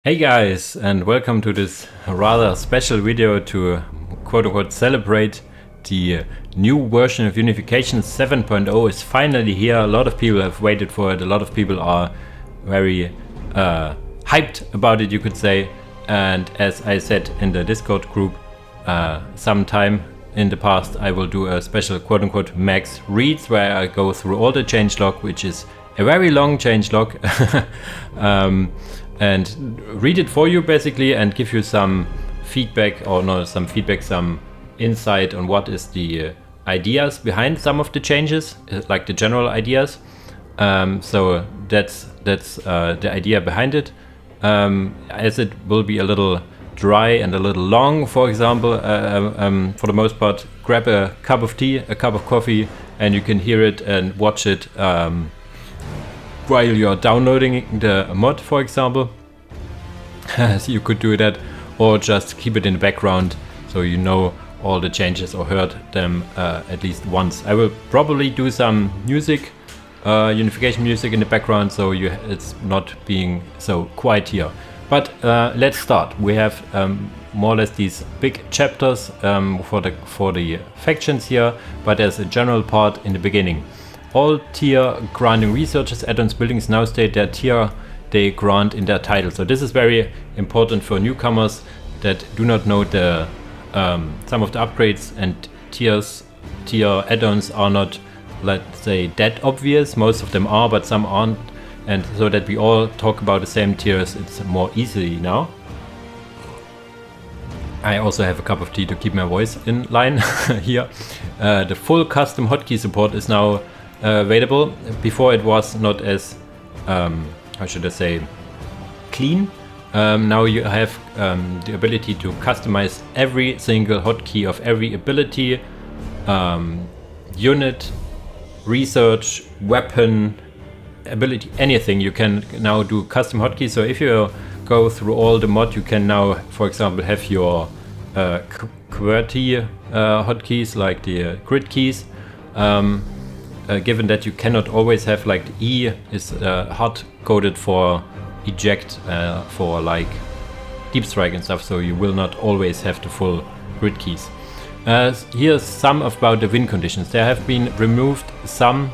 Hey guys, and welcome to this rather special video to quote-unquote celebrate the new version of Unification 7.0 is finally here. A lot of people have waited for it. A lot of people are very hyped about it, you could say. And as I said in the Discord group sometime in the past, I will do a special quote-unquote max reads where I go through all the changelog, which is a very long changelog. And read it for you basically and give you some feedback, or not some feedback, some insight on what is the ideas behind some of the changes, like the general ideas. So that's the idea behind it. As it will be a little dry and a little long, for example, for the most part, grab a cup of tea, a cup of coffee, and you can hear it and watch it while you're downloading the mod, for example. So you could do that, or just keep it in the background so you know all the changes or heard them at least once. I will probably do some music, Unification music in the background, so it's not being so quiet here. But let's start. We have more or less these big chapters for the factions here, but there's a general part in the beginning. All tier granting researchers, add-ons, buildings now state their tier they grant in their title. So this is very important for newcomers that do not know the some of the upgrades and tier add-ons are not, let's say, that obvious. Most of them are, but some aren't. And so that we all talk about the same tiers, it's more easily now. I also have a cup of tea to keep my voice in line here. The full custom hotkey support is now available. Before it was not as, how should I say, clean. Now you have the ability to customize every single hotkey of every ability, unit, research, weapon, ability, anything. You can now do custom hotkeys. So if you go through all the mod, you can now, for example, have your QWERTY hotkeys, like the grid keys. Given that you cannot always have, like, the E is hard coded for eject for like deep strike and stuff, so you will not always have the full grid keys. Here's some about the win conditions. There have been removed some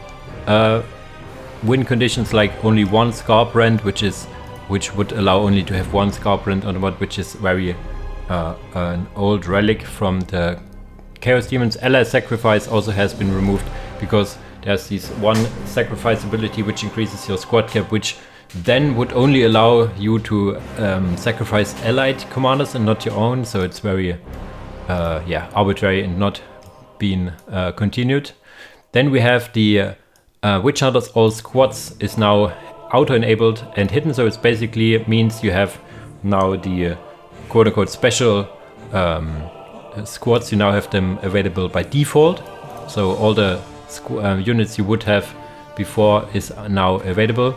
win conditions, like only one scar brand, which would allow only to have one scar brand on the mod, which is very an old relic from the Chaos Demons. Ally sacrifice also has been removed because there's this one sacrifice ability which increases your squad cap, which then would only allow you to sacrifice allied commanders and not your own. So it's very arbitrary and not being continued. Then we have the Witch Hunters all squads is now auto-enabled and hidden. So it's basically means you have now the quote-unquote special squads. You now have them available by default. So all the units you would have before is now available.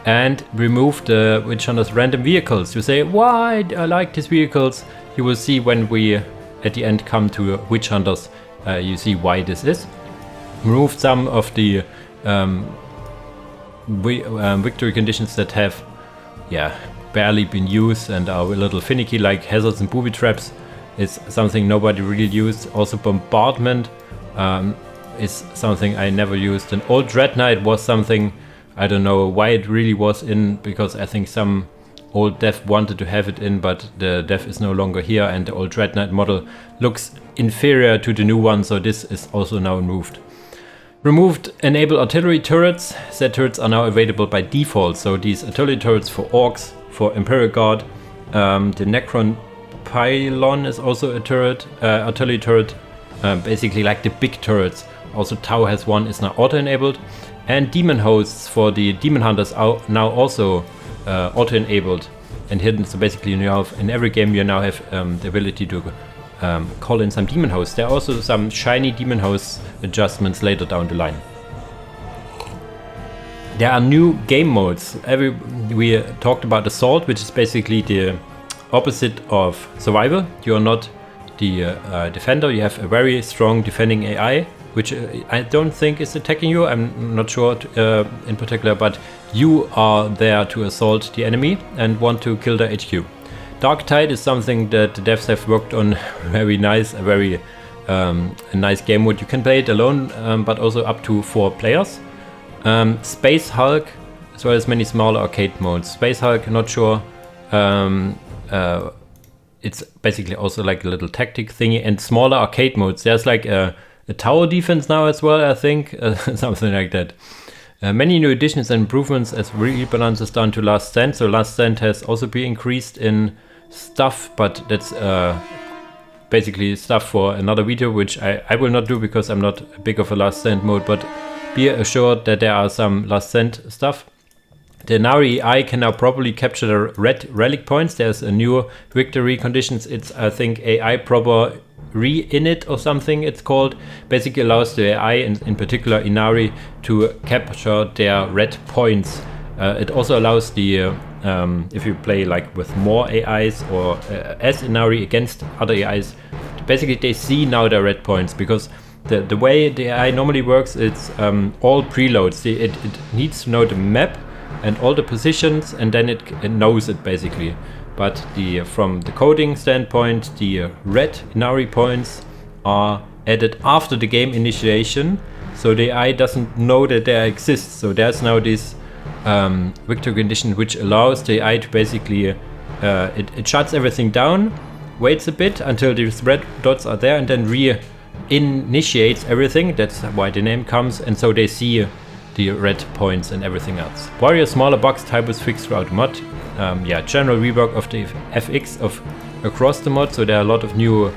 And remove the Witch Hunters random vehicles. You say, why I like these vehicles? You will see when we at the end come to Witch Hunters, you see why this is. Remove some of the victory conditions that have barely been used and are a little finicky, like hazards and booby traps is something nobody really used. Also bombardment is something I never used. An old Dread Knight was something, I don't know why it really was in, because I think some old dev wanted to have it in, but the dev is no longer here and the old Dread Knight model looks inferior to the new one, so this is also now removed. Removed enable artillery turrets. Said turrets are now available by default, so these artillery turrets for Orks, for Imperial Guard. The Necron pylon is also a turret, artillery turret, basically like the big turrets. Also Tau has one, is now auto-enabled. And demon hosts for the Daemon Hunters are now also auto-enabled and hidden. So basically you have, in every game you now have the ability to call in some demon hosts. There are also some shiny demon host adjustments later down the line. There are new game modes. We talked about Assault, which is basically the opposite of Survival. You are not the defender. You have a very strong defending AI which I don't think is attacking you. I'm not sure in particular, but you are there to assault the enemy and want to kill the HQ. Dark Tide is something that the devs have worked on. Very nice, a nice game mode. You can play it alone, but also up to 4 players. Space Hulk, as well as many smaller arcade modes. Space Hulk, not sure. It's basically also like a little tactic thingy, and smaller arcade modes. There's like a tower defense now as well, I think, something like that. Many new additions and improvements as rebalance is done to Last Stand. So Last Stand has also been increased in stuff, but that's basically stuff for another video, which I will not do because I'm not big of a Last Stand mode, but be assured that there are some Last Stand stuff. The Ynnari AI can now properly capture the red relic points. There's a new victory conditions. It's, I think, AI proper re-init or something it's called. Basically allows the AI, in particular Ynnari, to capture their red points. It also allows the, if you play like with more AIs or as Ynnari against other AIs, basically they see now their red points, because the way the AI normally works, it's all preloads. It needs to know the map and all the positions, and then it knows it basically. But from the coding standpoint, the red Ynnari points are added after the game initiation, so the AI doesn't know that they exist. So there's now this victory condition which allows the AI to basically it shuts everything down, waits a bit until these red dots are there, and then re-initiates everything. That's why the name comes, and so they see the red points and everything else. Warrior smaller box type was fixed throughout the mod. General rework of the FX across the mod, so there are a lot of new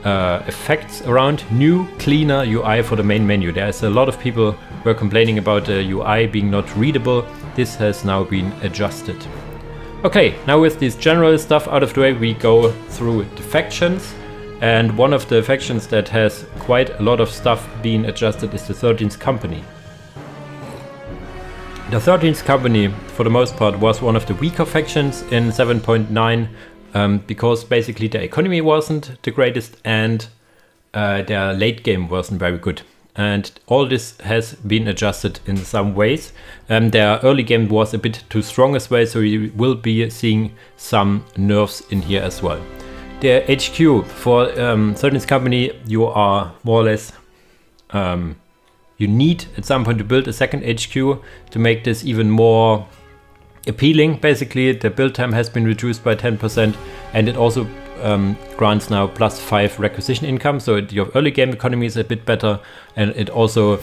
effects around. New, cleaner UI for the main menu. There's a lot of people who are complaining about the UI being not readable. This has now been adjusted. Okay, now with this general stuff out of the way, we go through the factions. And one of the factions that has quite a lot of stuff being adjusted is the 13th Company. The 13th Company, for the most part, was one of the weaker factions in 7.9 because basically their economy wasn't the greatest and their late game wasn't very good. And all this has been adjusted in some ways. Their early game was a bit too strong as well, so you will be seeing some nerfs in here as well. The HQ for 13th Company, you are more or less... you need at some point to build a second HQ to make this even more appealing. Basically, the build time has been reduced by 10%, and it also grants now +5 requisition income, so your early game economy is a bit better, and it also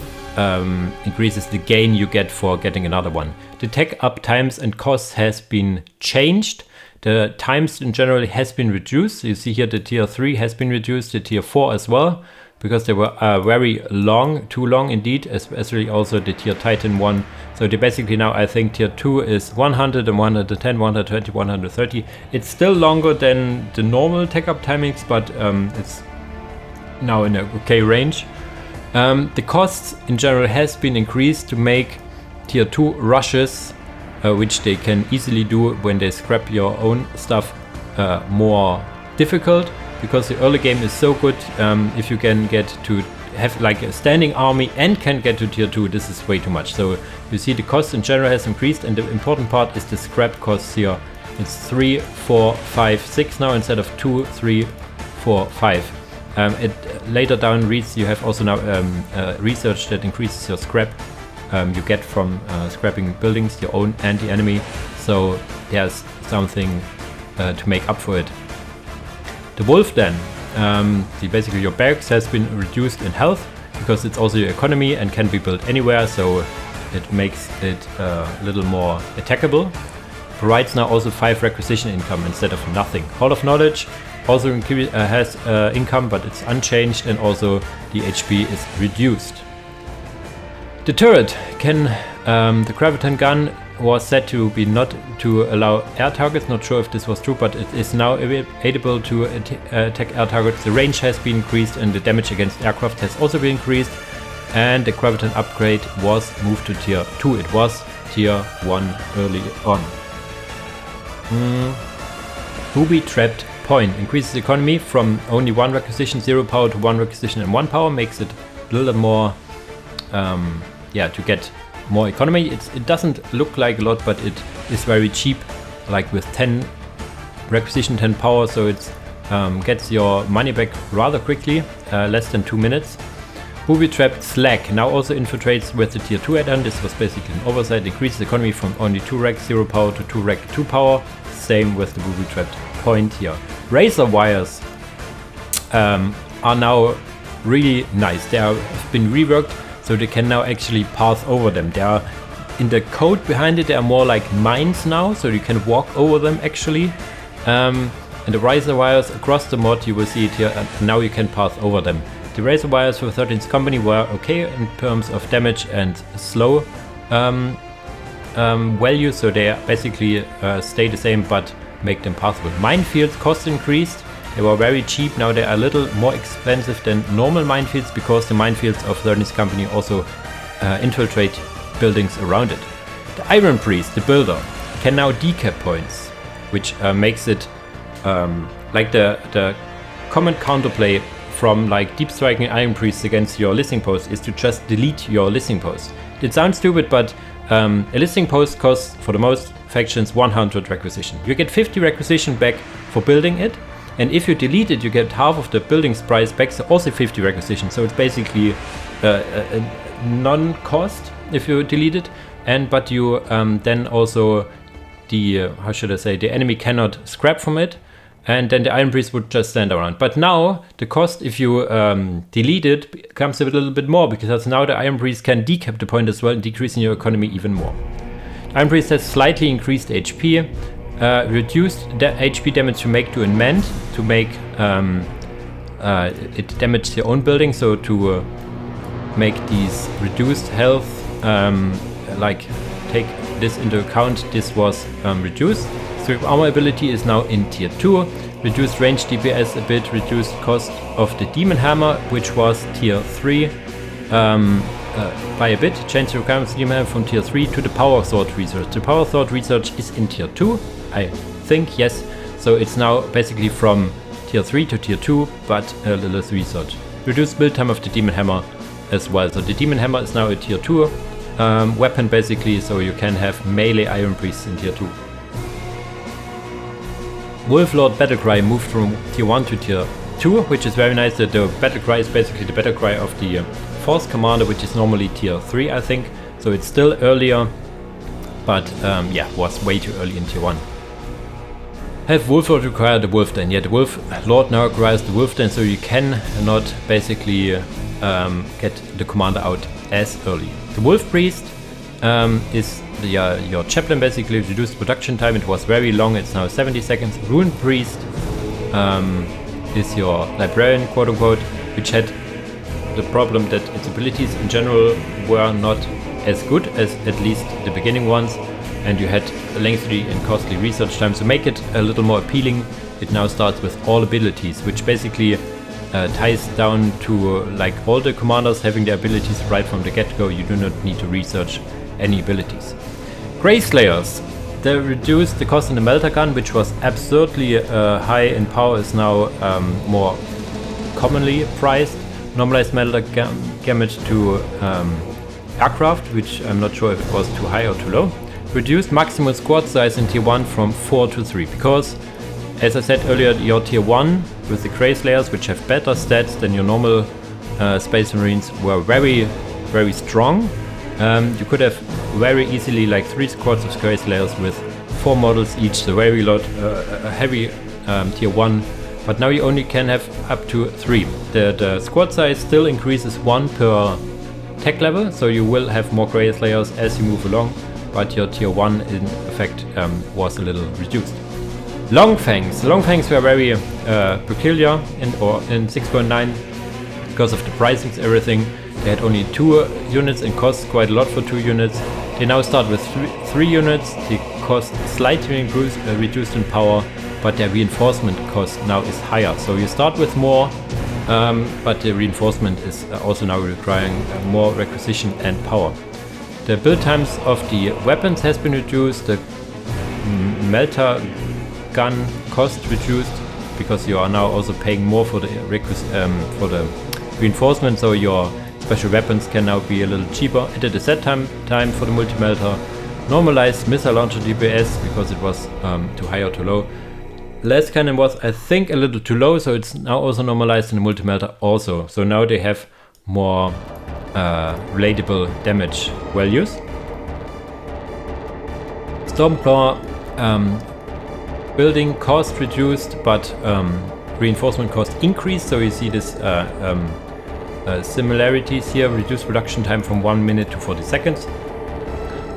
increases the gain you get for getting another one. The tech up times and costs has been changed. The times in general has been reduced. You see here the tier 3 has been reduced, the tier 4 as well, because they were very long, too long indeed, especially also the tier Titan 1. So they basically now, I think tier 2 is 100 and 110, 120, 130. It's still longer than the normal tech up timings, but it's now in a okay range. The costs in general has been increased to make tier 2 rushes, which they can easily do when they scrap your own stuff, more difficult. Because the early game is so good, if you can get to have like a standing army and can get to tier 2, this is way too much. So you see the cost in general has increased, and the important part is the scrap costs here. It's 3, 4, 5, 6 now instead of 2, 3, 4, 5. It later down reads you have also now research that increases your scrap you get from scrapping buildings, your own and the enemy. So there's something to make up for it. The Wolf then, basically your barracks has been reduced in health because it's also your economy and can be built anywhere, so it makes it a little more attackable. Provides now also 5 requisition income instead of nothing. Hall of Knowledge also has income, but it's unchanged, and also the HP is reduced. The turret can, the graviton gun was said to be not to allow air targets. Not sure if this was true, but it is now able to attack air targets. The range has been increased, and the damage against aircraft has also been increased. And the graviton upgrade was moved to tier 2. It was tier 1 early on. Booby Trapped Point increases economy from only 1 requisition 0 power to 1 requisition and 1 power, makes it a little more, yeah, to get more economy. It doesn't look like a lot, but it is very cheap, like with 10 requisition, 10 power, so it gets your money back rather quickly, less than 2 minutes. Booby Trapped Slack now also infiltrates with the tier 2 add-on. This was basically an oversight, increases economy from only 2 rec 0 power to 2 rec 2 power. Same with the Booby Trapped point here. Razor wires are now really nice. They have been reworked, so they can now actually pass over them. They are in the code behind it, they are more like mines now, so you can walk over them actually. And the razor wires across the mod, you will see it here, and now you can pass over them. The razor wires for 13th Company were okay in terms of damage and slow value, so they basically stay the same but make them passable. Minefields cost increased. They were very cheap, now they are a little more expensive than normal minefields because the minefields of 13th Company also infiltrate buildings around it. The Iron Priest, the builder, can now decap points, which makes it like the common counterplay from like deep striking Iron Priests against your listing post is to just delete your listing post. It sounds stupid, but a listing post costs for the most factions 100 requisition. You get 50 requisition back for building it, and if you delete it, you get half of the building's price back, so also 50 requisition. So it's basically a non-cost if you delete it, but you then also the how should I say, the enemy cannot scrap from it. And then the Iron Priest would just stand around. But now the cost if you delete it becomes a little bit more, because now the Iron Priest can decap the point as well, decreasing your economy even more. The Iron Priest has slightly increased HP, reduced the HP damage you make to enmend, to make it damage your own building, so to make these reduced health, like take this into account, this was reduced. Strip armor ability is now in tier 2, reduced range DPS a bit, reduced cost of the Demon Hammer, which was tier 3 by a bit, change the requirements of Demon Hammer from tier 3 to the Power Sword research. The Power Sword research is in tier 2, I think, yes, so it's now basically from tier 3 to tier 2, but a little research. Reduced build time of the Demon Hammer as well, so the Demon Hammer is now a tier 2 weapon basically, so you can have melee Iron Priests in tier 2. Wolflord Battlecry moved from tier 1 to tier 2, which is very nice. The Battlecry is basically the Battlecry of the Force Commander, which is normally tier 3, I think. So it's still earlier, but yeah, was way too early in tier 1. Have Wolflord require the Wolf Den? Yeah, the Wolf Lord now requires the Wolf Den, so you can not basically get the commander out as early. The Wolf Priest is your chaplain, basically reduced production time. It was very long, it's now 70 seconds. Rune Priest is your librarian, quote unquote, which had the problem that its abilities in general were not as good as at least the beginning ones, and you had a lengthy and costly research time. To make it a little more appealing, it now starts with all abilities, which basically ties down to like all the commanders having their abilities right from the get-go. You do not need to research any abilities. Grey Slayers, they reduced the cost in the Melter Gun, which was absurdly high in power, is now more commonly priced. Normalized Melter damage to aircraft, which I'm not sure if it was too high or too low. Reduced maximum squad size in tier 1 from 4 to 3, because as I said earlier, your tier 1 with the Grey Slayers, which have better stats than your normal Space Marines, were very, very strong. You could have very easily like 3 squads of Grey Slayers with 4 models each, so very lot, heavy tier 1, but now you only can have up to 3. The squad size still increases 1 per tech level, so you will have more Grey Slayers as you move along, but your tier 1 in effect was a little reduced. Longfangs. The Longfangs were very peculiar in 6.9 because of the pricings, everything. They had only 2 units and cost quite a lot for 2 units. They now start with 3 units. The cost slightly reduced in power, but their reinforcement cost now is higher. So you start with more, but the reinforcement is also now requiring more requisition and power. The build times of the weapons has been reduced. The Melter Gun cost reduced because you are now also paying more for the reinforcement. So your Special weapons can now be a little cheaper. Added a set time for the multi-melter. Normalized missile launcher DPS because it was too high or too low. Last cannon was, I think, a little too low, so it's now also normalized in the multi-melter also. So now they have more relatable damage values. Stormclaw building cost reduced, but reinforcement cost increased. So you see this similarities here. Reduced production time from 1 minute to 40 seconds.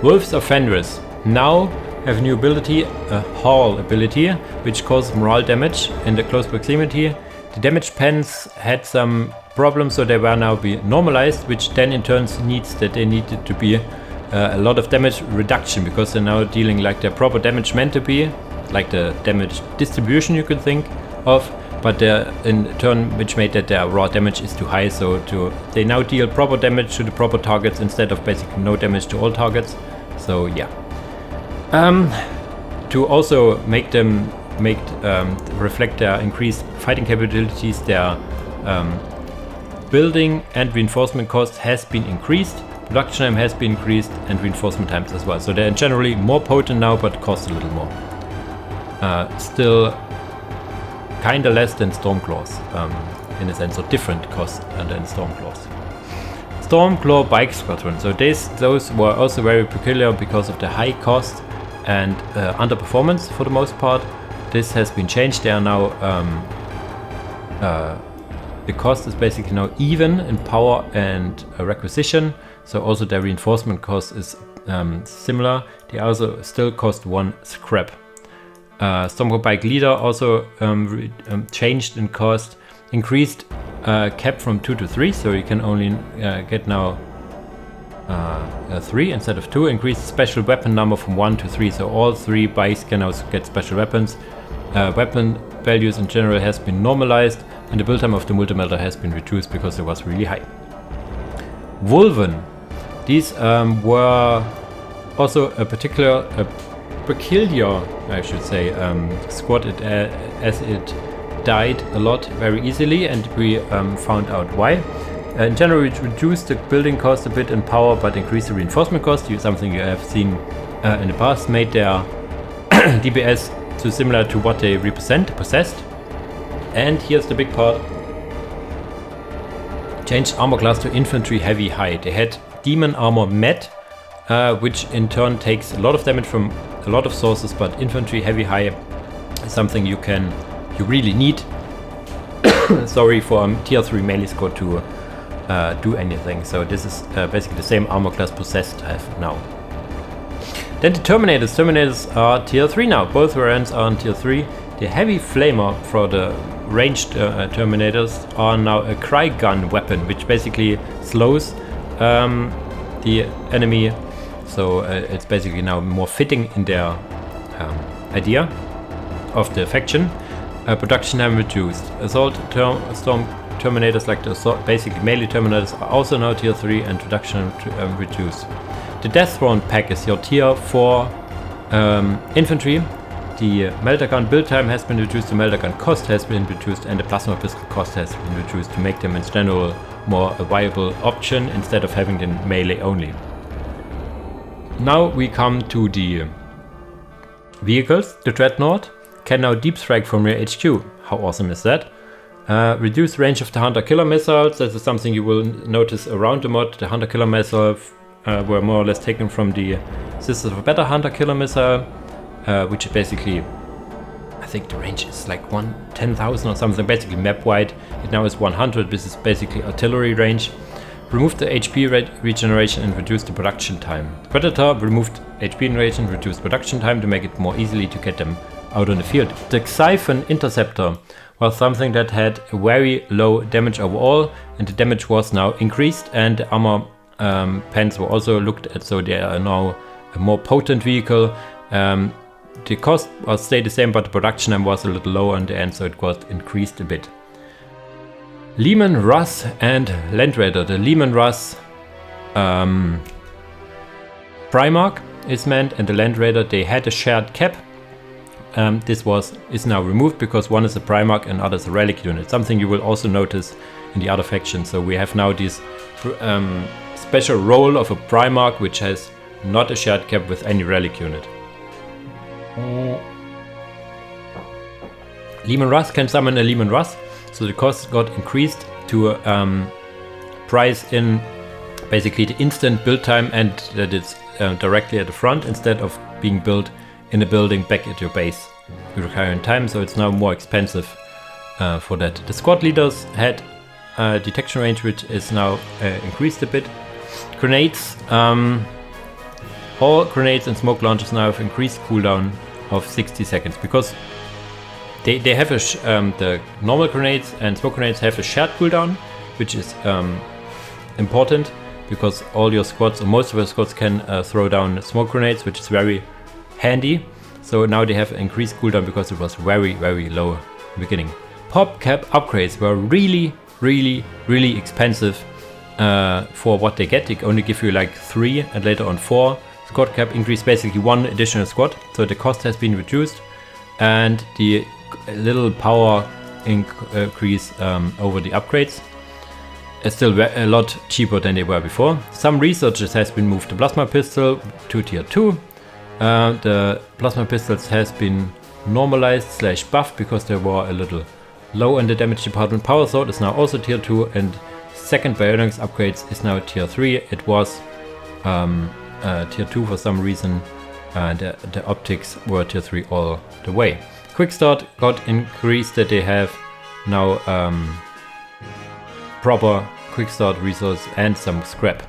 Wolves of Fenris now have a new ability, a Haul ability, which causes morale damage in the close proximity. The damage pens had some problems, so they were now be normalized, which then in turn needs that they needed to be a lot of damage reduction, because they're now dealing like their proper damage meant to be, like the damage distribution you could think of, but in turn which made that their raw damage is too high, so they now deal proper damage to the proper targets instead of basically no damage to all targets. So yeah. To also make them reflect their increased fighting capabilities, their building and reinforcement cost has been increased, production time has been increased, and reinforcement times as well. So they're generally more potent now, but cost a little more. Still kinda less than Stormclaws, in a sense, or different cost than Stormclaws. Stormclaw Bike Squadron. So those were also very peculiar because of the high cost and underperformance for the most part. This has been changed. They are now the cost is basically now even in power and requisition. So also their reinforcement cost is similar. They also still cost 1 scrap. Stormclaw Bike Leader also changed in cost, increased cap from 2 to 3, so you can only get now 3 instead of 2. Increased special weapon number from 1 to 3, so all 3 bikes can now get special weapons. Weapon values in general has been normalized, and the build time of the multi-melter has been reduced because it was really high. Wolven. These were also a peculiar, I should say, squad as it died a lot very easily, and we found out why. In general, it reduced the building cost a bit in power, but increased the reinforcement cost, something you have seen in the past, made their DPS so similar to what they represent, possessed. And here's the big part. Changed armor class to infantry heavy high. They had demon armor med, which in turn takes a lot of damage from a lot of sources, but infantry heavy high is something you really need sorry, for tier 3 melee squad to do anything. So this is basically the same armor class possessed have now. Then the Terminators. Terminators are tier 3 now. Both variants are on tier 3. The heavy flamer for the ranged Terminators are now a Krieg gun weapon, which basically slows the enemy. So it's basically now more fitting in their idea of the faction. Production time reduced. Assault Storm Terminators, like the basically melee Terminators, are also now tier 3, and production reduced. The Death Throne pack is your tier 4 infantry. The melter gun build time has been reduced, the melter gun cost has been reduced, and the plasma pistol cost has been reduced to make them in general more a viable option instead of having them melee only. Now we come to the vehicles. The Dreadnought can now deep strike from your HQ. How awesome is that? Reduced range of the Hunter Killer missiles. That is something you will notice around the mod. The Hunter Killer missiles were more or less taken from the Sisters of a Better Hunter Killer missile, which is basically, I think the range is like 10,000 or something, basically map wide. It now is 100. This is basically artillery range. Removed the HP regeneration and reduced the production time. Predator removed HP regeneration, reduced production time to make it more easily to get them out on the field. The Xiphon Interceptor was something that had a very low damage overall, and the damage was now increased, and the armor pens were also looked at, so they are now a more potent vehicle. The cost was stayed the same, but the production time was a little lower in the end, so it got increased a bit. Leman Russ and Land Raider. The Leman Russ Primarch is meant, and the Land Raider, they had a shared cap. This is now removed because one is a Primarch and other is a relic unit. Something you will also notice in the other factions. So we have now these special role of a Primarch, which has not a shared cap with any relic unit. Leman Russ can summon a Leman Russ, so the cost got increased to price in basically the instant build time, and that it's directly at the front instead of being built in a building back at your base requiring time, so it's now more expensive for that. The squad leaders had detection range, which is now increased a bit. Grenades, all grenades and smoke launchers now have increased cooldown of 60 seconds because they have the normal grenades and smoke grenades have a shared cooldown, which is important because all your squads or most of your squads can throw down smoke grenades, which is very handy. So now they have increased cooldown because it was very low in the beginning. Pop cap upgrades were really expensive for what they get. They only give you like 3 and later on 4. Squad cap increase basically 1 additional squad, so the cost has been reduced and the little power increase over the upgrades is still a lot cheaper than they were before. Some researchers has been moved the plasma pistol to tier 2. The plasma pistols has been normalized / buffed because they were a little low in the damage department. Power sword is now also tier 2 and second bionics upgrades is now tier 3. It was tier 2 for some reason, and the optics were tier 3 all the way. Quick start got increased, that they have now proper quick start resource and some scrap.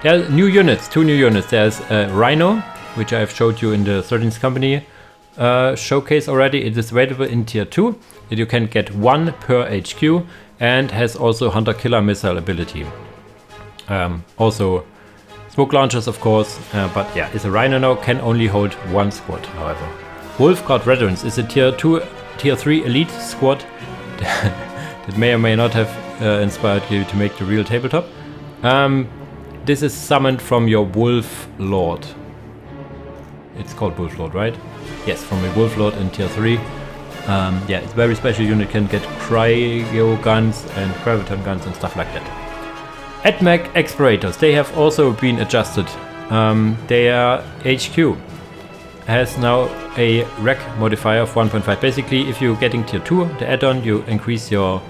There are new units, 2 new units. There's Rhino, which I've showed you in the 13th Company showcase already. It is available in tier 2. You can get 1 per HQ and has also Hunter Killer Missile ability. Also smoke launchers, of course, but yeah, it's a Rhino now, can only hold 1 squad, however. Wolf Guard Veterans is a tier 2, tier 3 elite squad that may or may not have inspired you to make the real tabletop. This is summoned from your Wolf Lord. It's called Wolf Lord, right? Yes, from a Wolf Lord in tier 3. Yeah, it's a very special unit, can get cryo guns and graviton guns and stuff like that. AdMech Explorators, they have also been adjusted. Their HQ has now a rec modifier of 1.5. Basically, if you're getting tier 2, the add-on, you increase your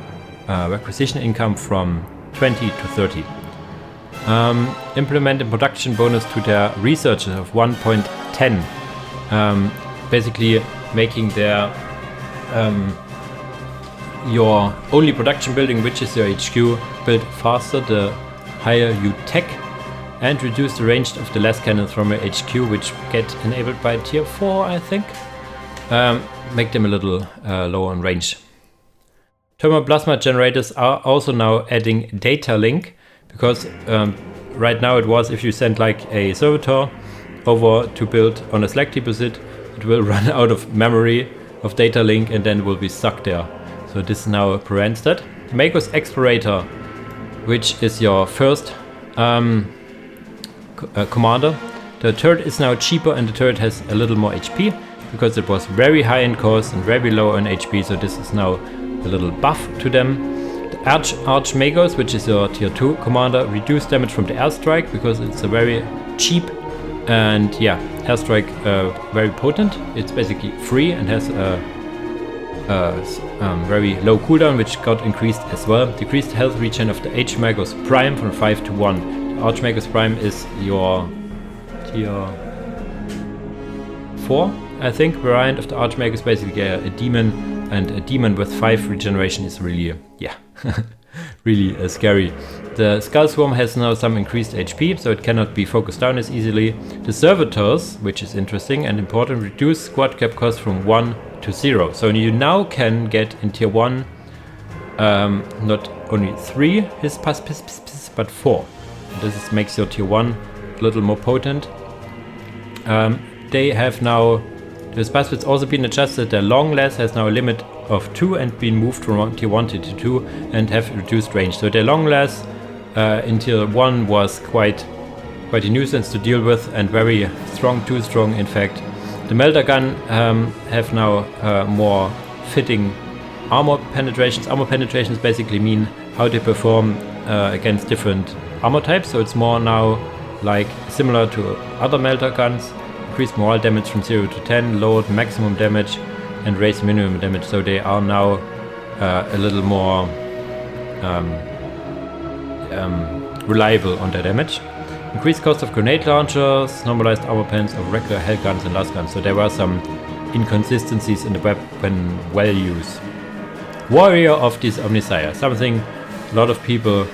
requisition income from 20 to 30. Implement a production bonus to their researchers of 1.10. Basically making their your only production building, which is your HQ, build faster the higher you tech, and reduce the range of the last cannons from your HQ, which get enabled by tier 4, I think. Make them a little lower in range. Thermal plasma generators are also now adding data link, because right now it was if you send like a servitor over to build on a select deposit, it will run out of memory of data link and then will be stuck there. So this now prevents that. Mechanicus Explorator, which is your first commander. The turret is now cheaper and the turret has a little more HP because it was very high in cost and very low in HP, so this is now a little buff to them. The Archmagos, which is your tier 2 commander, reduced damage from the airstrike because it's a very cheap and yeah, airstrike very potent. It's basically free and has a very low cooldown, which got increased as well. Decreased health regen of the Archmagos Prime from 5 to 1. The Archmagos Prime is your tier 4, I think, variant of the Archmagos, basically a demon, and a demon with 5 regeneration is really, yeah, really scary. The Skull Swarm has now some increased HP, so it cannot be focused down as easily. The Servitors, which is interesting and important, reduce squad cap cost from 1 to 0. So you now can get in tier 1 not only 3 his pass, but 4. This makes your tier 1 a little more potent. They have now, the Spice Bits also been adjusted. Their long last has now a limit of 2 and been moved from tier 1 to tier 2 and have reduced range. So their long last in tier 1 was quite a nuisance to deal with and very strong, too strong in fact. The Melter Gun have now more fitting armor penetrations. Armor penetrations basically mean how they perform against different armor types, so it's more now like similar to other melter guns. Increase morale damage from 0 to 10, load maximum damage, and raise minimum damage. So they are now a little more reliable on their damage. Increased cost of grenade launchers, normalized armor pens of regular hell guns and last guns. So there were some inconsistencies in the weapon values. Warrior of this Omnissiah, something a lot of people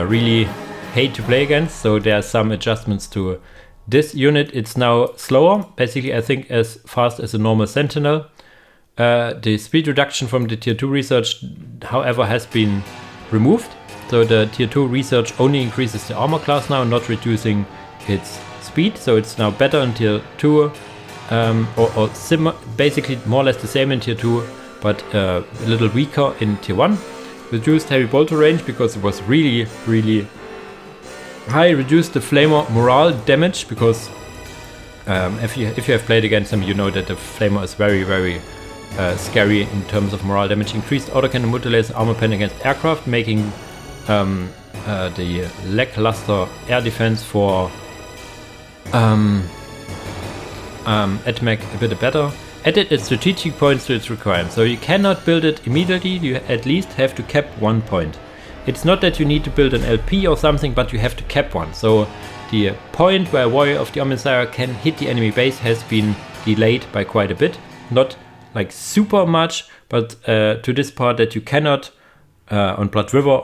really hate to play against. So there are some adjustments to this unit. It's now slower, basically I think as fast as a normal Sentinel. The speed reduction from the tier 2 research, however, has been removed. So the tier 2 research only increases the armor class now, not reducing its speed. So it's now better in tier 2, basically more or less the same in tier 2, but a little weaker in tier 1. Reduced heavy bolter range because it was really, really high. Reduced the flamer morale damage because if you have played against them, you know that the flamer is very, very scary in terms of morale damage. Increased autocannon multi-laser armor pen against aircraft, making the lackluster air defense for AdMech a bit better. Added its strategic points to its requirements. So you cannot build it immediately, you at least have to cap 1 point. It's not that you need to build an LP or something, but you have to cap one. So the point where a warrior of the Omnissiah can hit the enemy base has been delayed by quite a bit. Not like super much, but to this part that you cannot on Blood River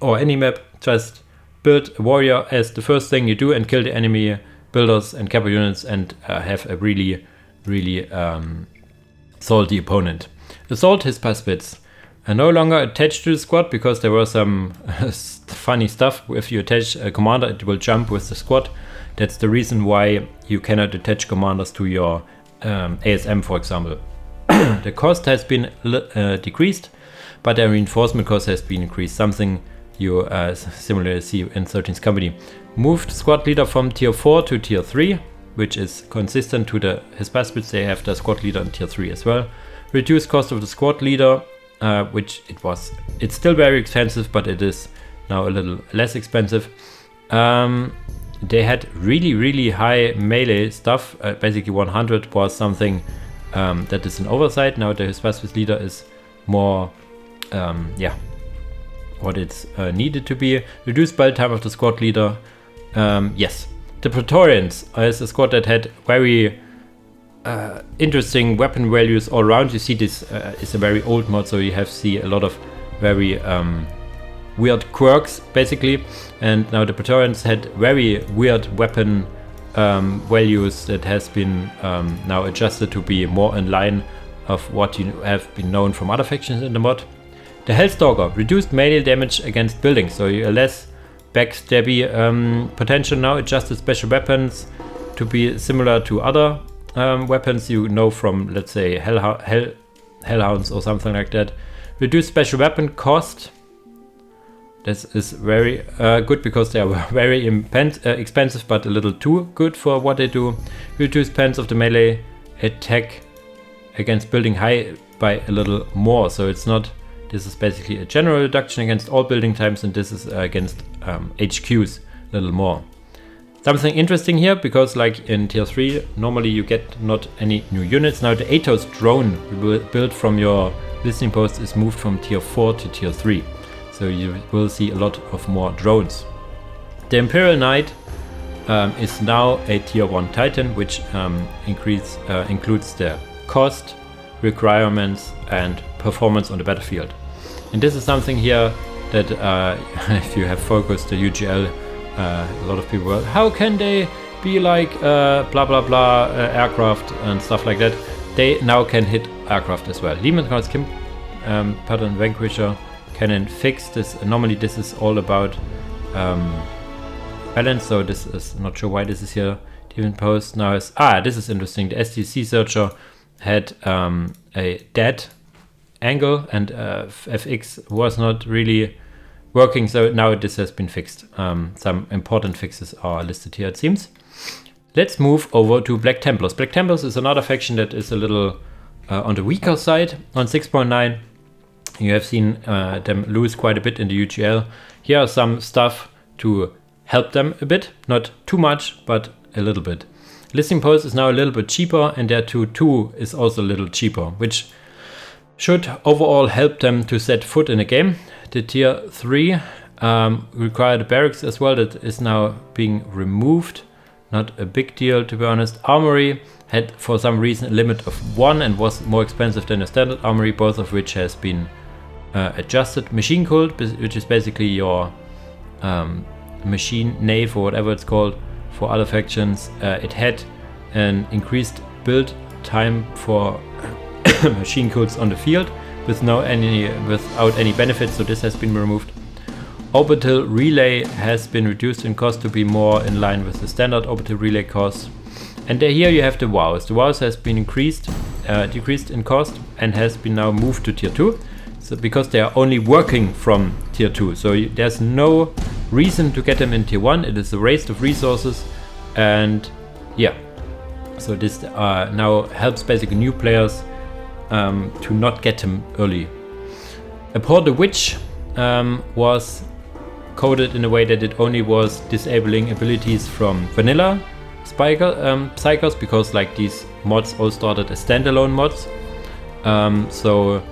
or any map just build a warrior as the first thing you do and kill the enemy builders and capital units and have a really salty opponent. Assault his Paspits are no longer attached to the squad because there were some funny stuff. If you attach a commander, it will jump with the squad. That's the reason why you cannot attach commanders to your ASM, for example. The cost has been decreased, but the reinforcement cost has been increased, something you similarly see in 13th Company. Moved squad leader from tier 4 to tier 3, which is consistent to the Hispaspids. They have the squad leader in tier 3 as well. Reduced cost of the squad leader, it's still very expensive, but it is now a little less expensive. They had really high melee stuff. Basically 100 was something that is an oversight. Now the Hispaspids leader is more what it's needed to be. Reduced build time of the squad leader. Yes. The Praetorians is a squad that had very interesting weapon values all around. You see this is a very old mod, so you see a lot of very weird quirks basically. And now the Praetorians had very weird weapon values that has been now adjusted to be more in line of what you have been known from other factions in the mod. The Hellstalker, reduced melee damage against buildings, so you're less backstabby potential now. Adjusted special weapons to be similar to other weapons you know from, let's say, Hellhounds or something like that. Reduced special weapon cost. This is very good because they are very expensive, but a little too good for what they do. Reduced pens of the melee attack against building high by a little more. So it's not. This is basically a general reduction against all building types, and this is against HQs a little more. Something interesting here, because like in tier 3, normally you get not any new units. Now the Atos drone you built from your listening post is moved from tier 4 to tier 3. So you will see a lot of more drones. The Imperial Knight is now a tier 1 Titan, which includes the cost, requirements and performance on the battlefield. And this is something here that if you have focused the UGL, a lot of people were, how can they be like blah blah blah aircraft and stuff like that. They now can hit aircraft as well. Lehman Cards Kim pattern Vanquisher cannon fix this. Normally this is all about balance, so this is not sure why this is here. Even post now is this is interesting. The STC searcher had a dead angle and FX was not really working, so now this has been fixed. Some important fixes are listed here, it seems. Let's move over to Black Templars. Black Templars is another faction that is a little on the weaker side. On 6.9 you have seen them lose quite a bit in the UGL. Here are some stuff to help them a bit, not too much, but a little bit. Listing post is now a little bit cheaper, and their 2/2 is also a little cheaper, which should overall help them to set foot in a game. The tier 3 required barracks as well, that is now being removed. Not a big deal, to be honest. Armory had for some reason a limit of 1 and was more expensive than a standard armory, both of which has been adjusted. Machine cult, which is basically your machine nave or whatever it's called for other factions, it had an increased build time for machine cults on the field without any benefits, so this has been removed. Orbital relay has been reduced in cost to be more in line with the standard orbital relay cost. And here you have the wows. The wows has been decreased in cost and has been now moved to tier 2. So because they are only working from tier 2, so there's no reason to get them in tier 1. It is a waste of resources, and yeah, so this now helps basically new players to not get them early. Abhor the Witch was coded in a way that it only was disabling abilities from vanilla psychers, because like these mods all started as standalone mods, so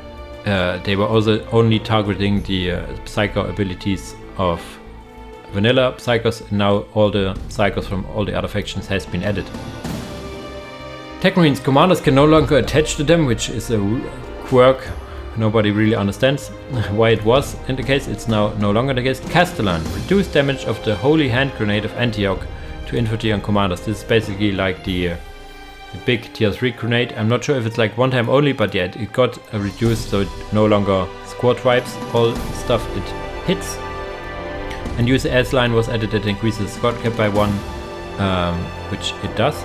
they were also only targeting the psyker abilities of vanilla psychers. Now all the psychers from all the other factions has been added. Techmarines commanders can no longer attach to them, which is a quirk nobody really understands why it was in the case. It's now no longer the case. Castellan, reduced damage of the holy hand grenade of Antioch to infantry and commanders. This is basically like the big tier 3 grenade. I'm not sure if it's like one time only, but yeah, it got reduced, so it no longer squad wipes all stuff it hits. And USS line was added that increases squad cap by 1, which it does.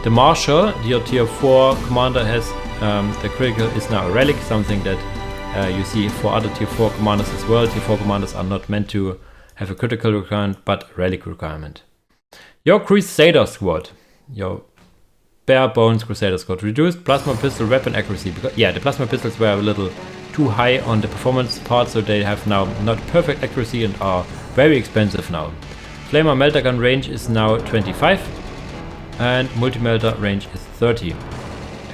The Marshal, your tier 4 commander, has the critical is now a relic, something that you see for other tier 4 commanders as well. Tier 4 commanders are not meant to have a critical requirement, but a relic requirement. Your Crusader squad, your bare bones Crusader squad, reduced plasma pistol weapon accuracy, because yeah, the plasma pistols were a little too high on the performance part, so they have now not perfect accuracy and are very expensive now. Flamer melter gun range is now 25 and multi-melter range is 30.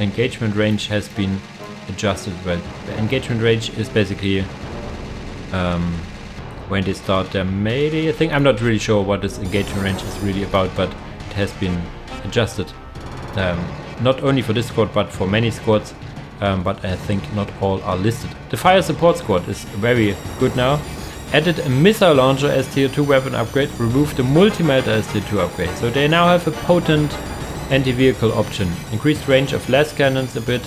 Engagement range has been adjusted. Well, the engagement range is basically when they start their melee, I think. I'm not really sure what this engagement range is really about, but it has been adjusted. Not only for this squad, but for many squads, but I think not all are listed. The fire support squad is very good now. Added a missile launcher as tier 2 weapon upgrade, removed the multi-melter as tier 2 upgrade. So they now have a potent anti-vehicle option. Increased range of less cannons a bit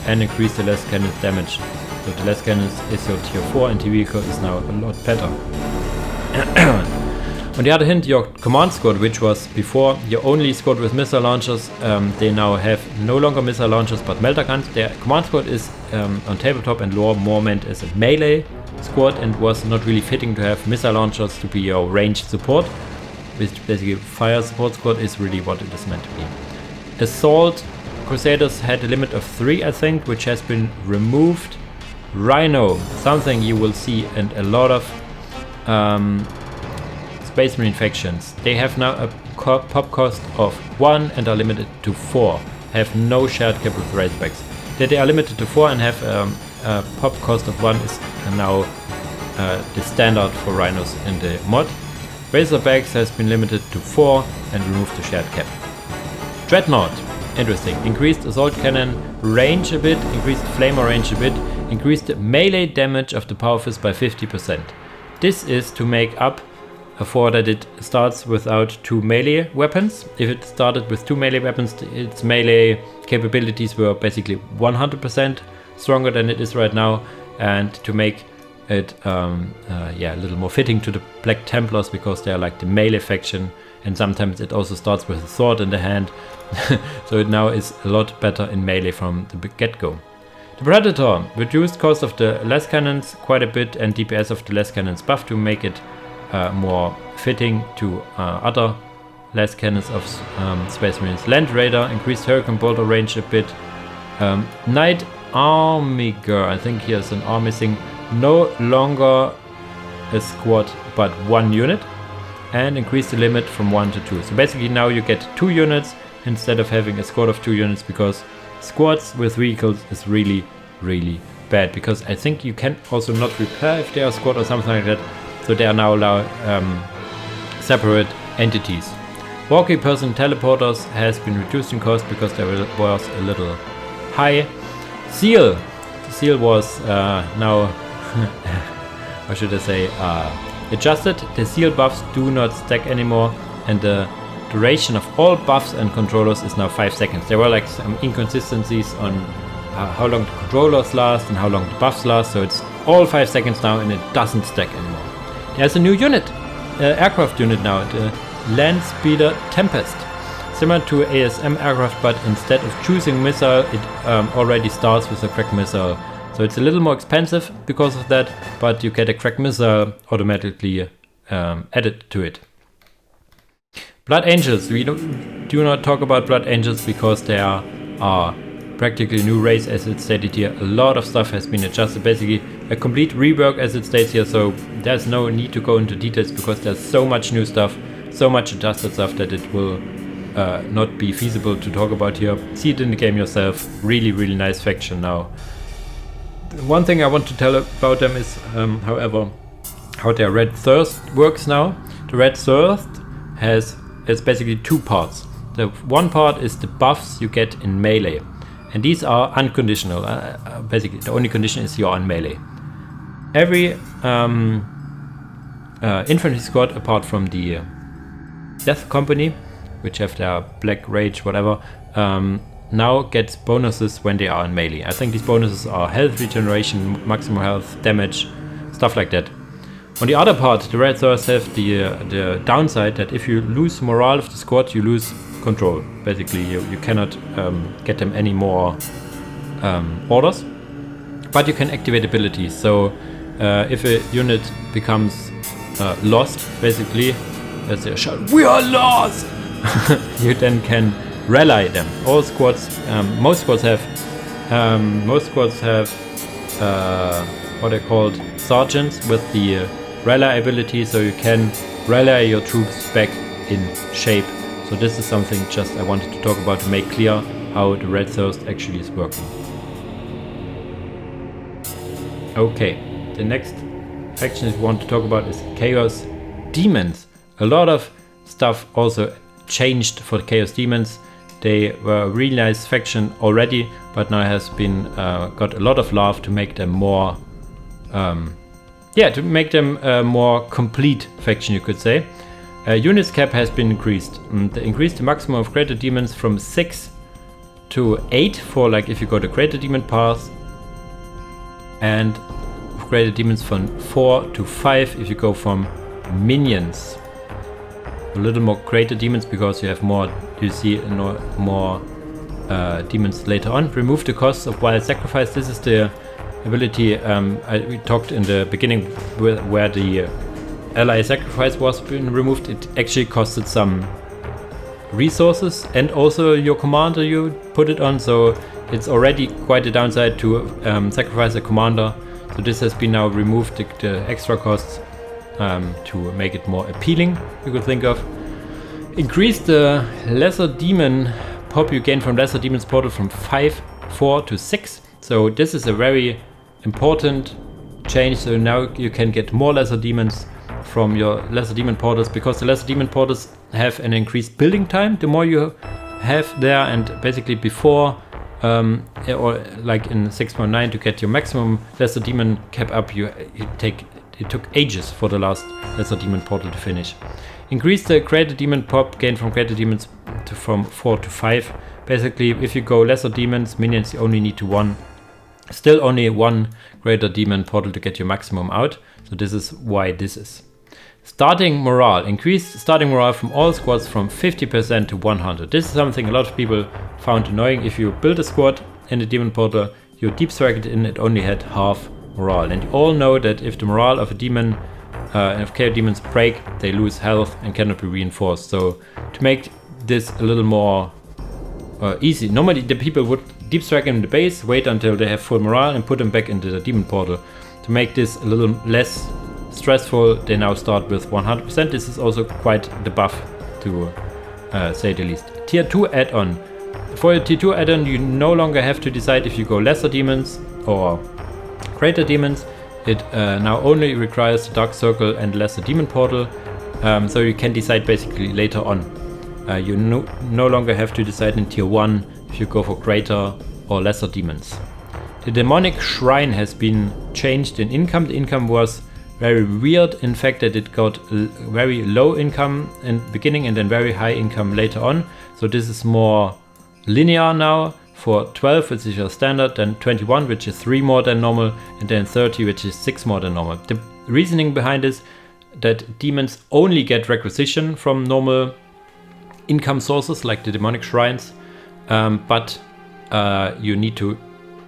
and increase the less cannons damage. So the less cannons is your tier 4 anti-vehicle is now a lot better. On the other hand, your command squad, which was before your only squad with missile launchers, they now have no longer missile launchers but melter guns. Their command squad is on tabletop and lore more meant as a melee squad and was not really fitting to have missile launchers to be your ranged support. Which basically fire support squad is really what it is meant to be. Assault Crusaders had a limit of 3, I think, which has been removed. Rhino, something you will see in a lot of Space Marine factions. They have now a pop cost of 1 and are limited to 4. Have no shared cap with Razorbacks. That they are limited to 4 and have a pop cost of 1 is now the standard for Rhinos in the mod. Razorbacks has been limited to 4 and removed the shared cap. Dreadnought, interesting. Increased assault cannon range a bit, increased flamer range a bit, increased melee damage of the power fist by 50%. This is to make up for that it starts without 2 melee weapons. If it started with 2 melee weapons, its melee capabilities were basically 100% stronger than it is right now, and to make it a little more fitting to the Black Templars, because they are like the melee faction, and sometimes it also starts with a sword in the hand. So it now is a lot better in melee from the get-go. The Predator reduced cost of the less cannons quite a bit and DPS of the less cannons buff to make it more fitting to other less cannons of Space Marines. Land Raider increased Hurricane Bolter range a bit. Knight Armiger, I think he has an R missing, no longer a squad but 1 unit, and increase the limit from 1 to 2. So basically now you get 2 units instead of having a squad of 2 units, because squads with vehicles is really, really bad, because I think you can also not repair if they are squad or something like that. So they are now separate entities. Walkie person teleporters has been reduced in cost because there was a little high. Seal. The seal was now, what should I say, adjusted. The seal buffs do not stack anymore, and the duration of all buffs and controllers is now 5 seconds. There were like some inconsistencies on how long the controllers last and how long the buffs last, so it's all 5 seconds now and it doesn't stack anymore. There's a new unit, aircraft unit now, the Land Speeder Tempest. Similar to ASM aircraft, but instead of choosing missile, it already starts with a crack missile. So it's a little more expensive because of that, but you get a crack missile automatically added to it. Blood Angels. We do not talk about Blood Angels because they are practically new race, as it stated here. A lot of stuff has been adjusted, basically a complete rework as it states here, so there's no need to go into details because there's so much new stuff, so much adjusted stuff that it will not be feasible to talk about here. See it in the game yourself. Really, really nice faction now. One thing I want to tell about them is, however, how their Red Thirst works now. The Red Thirst has basically 2 parts. The one part is the buffs you get in melee, and these are unconditional. Basically, the only condition is you're on melee. Every infantry squad, apart from the Death Company, which have their Black Rage, whatever, now gets bonuses when they are in melee. I think these bonuses are health regeneration, maximum health, damage, stuff like that. On the other part, the Red Thirst have the downside that if you lose morale of the squad, you lose control. Basically, you cannot get them any more orders, but you can activate abilities. So if a unit becomes lost, basically, let's say a shout, "We are lost!" you then can rally them. All squads, most squads have what are called sergeants with the rally ability, so you can rally your troops back in shape. So this is something just I wanted to talk about to make clear how the Red Thirst actually is working. Okay, the next faction we want to talk about is Chaos Demons. A lot of stuff also changed for the Chaos Demons. They were a really nice faction already, but now has been got a lot of love to make them more more complete faction, you could say. Units cap has been increased. They increased the maximum of Greater Demons from 6 to 8 for like if you go the Greater Demon path, and Greater Demons from 4 to 5 if you go from minions. A little more Greater Demons because you have more, you see more demons later on. Remove the cost of Wild Sacrifice. This is the ability we talked in the beginning where the ally sacrifice was being removed. It actually costed some resources and also your commander you put it on, so it's already quite a downside to sacrifice a commander. So this has been now removed, the extra costs, to make it more appealing, you could think of. Increase the Lesser Demon pop you gain from Lesser Demon's portal from 4 to 6. So this is a very important change. So now you can get more Lesser Demons from your Lesser Demon portals, because the Lesser Demon portals have an increased building time the more you have there, and basically before or like in 6.9 to get your maximum Lesser Demon cap up, it took ages for the last Lesser Demon portal to finish. Increase the Greater Demon pop gain from Greater Demons from 4 to 5. Basically, if you go Lesser Demons, minions you only need to 1. Still only 1 Greater Demon portal to get your maximum out. So this is why this is. Starting morale. Increase starting morale from all squads from 50% to 100. This is something a lot of people found annoying. If you build a squad in the Demon portal, you deep strike it in, it only had half morale. And you all know that if the morale of a demon, if Chaos Demons break, they lose health and cannot be reinforced. So to make this a little more easy, normally the people would deep strike in the base, wait until they have full morale and put them back into the Demon portal. To make this a little less stressful, they now start with 100%. This is also quite the buff, to say the least. Tier 2 add-on. For a Tier 2 add-on, you no longer have to decide if you go lesser demons or greater demons. It now only requires the Dark Circle and lesser demon portal, so you can decide basically later on. You no longer have to decide in Tier 1 if you go for greater or lesser demons. The demonic shrine has been changed in income. The income was very weird, in fact that it got very low income in the beginning and then very high income later on. So this is more linear now. For 12, which is your standard, then 21, which is 3 more than normal, and then 30, which is 6 more than normal. The reasoning behind is that demons only get requisition from normal income sources like the demonic shrines, but you need to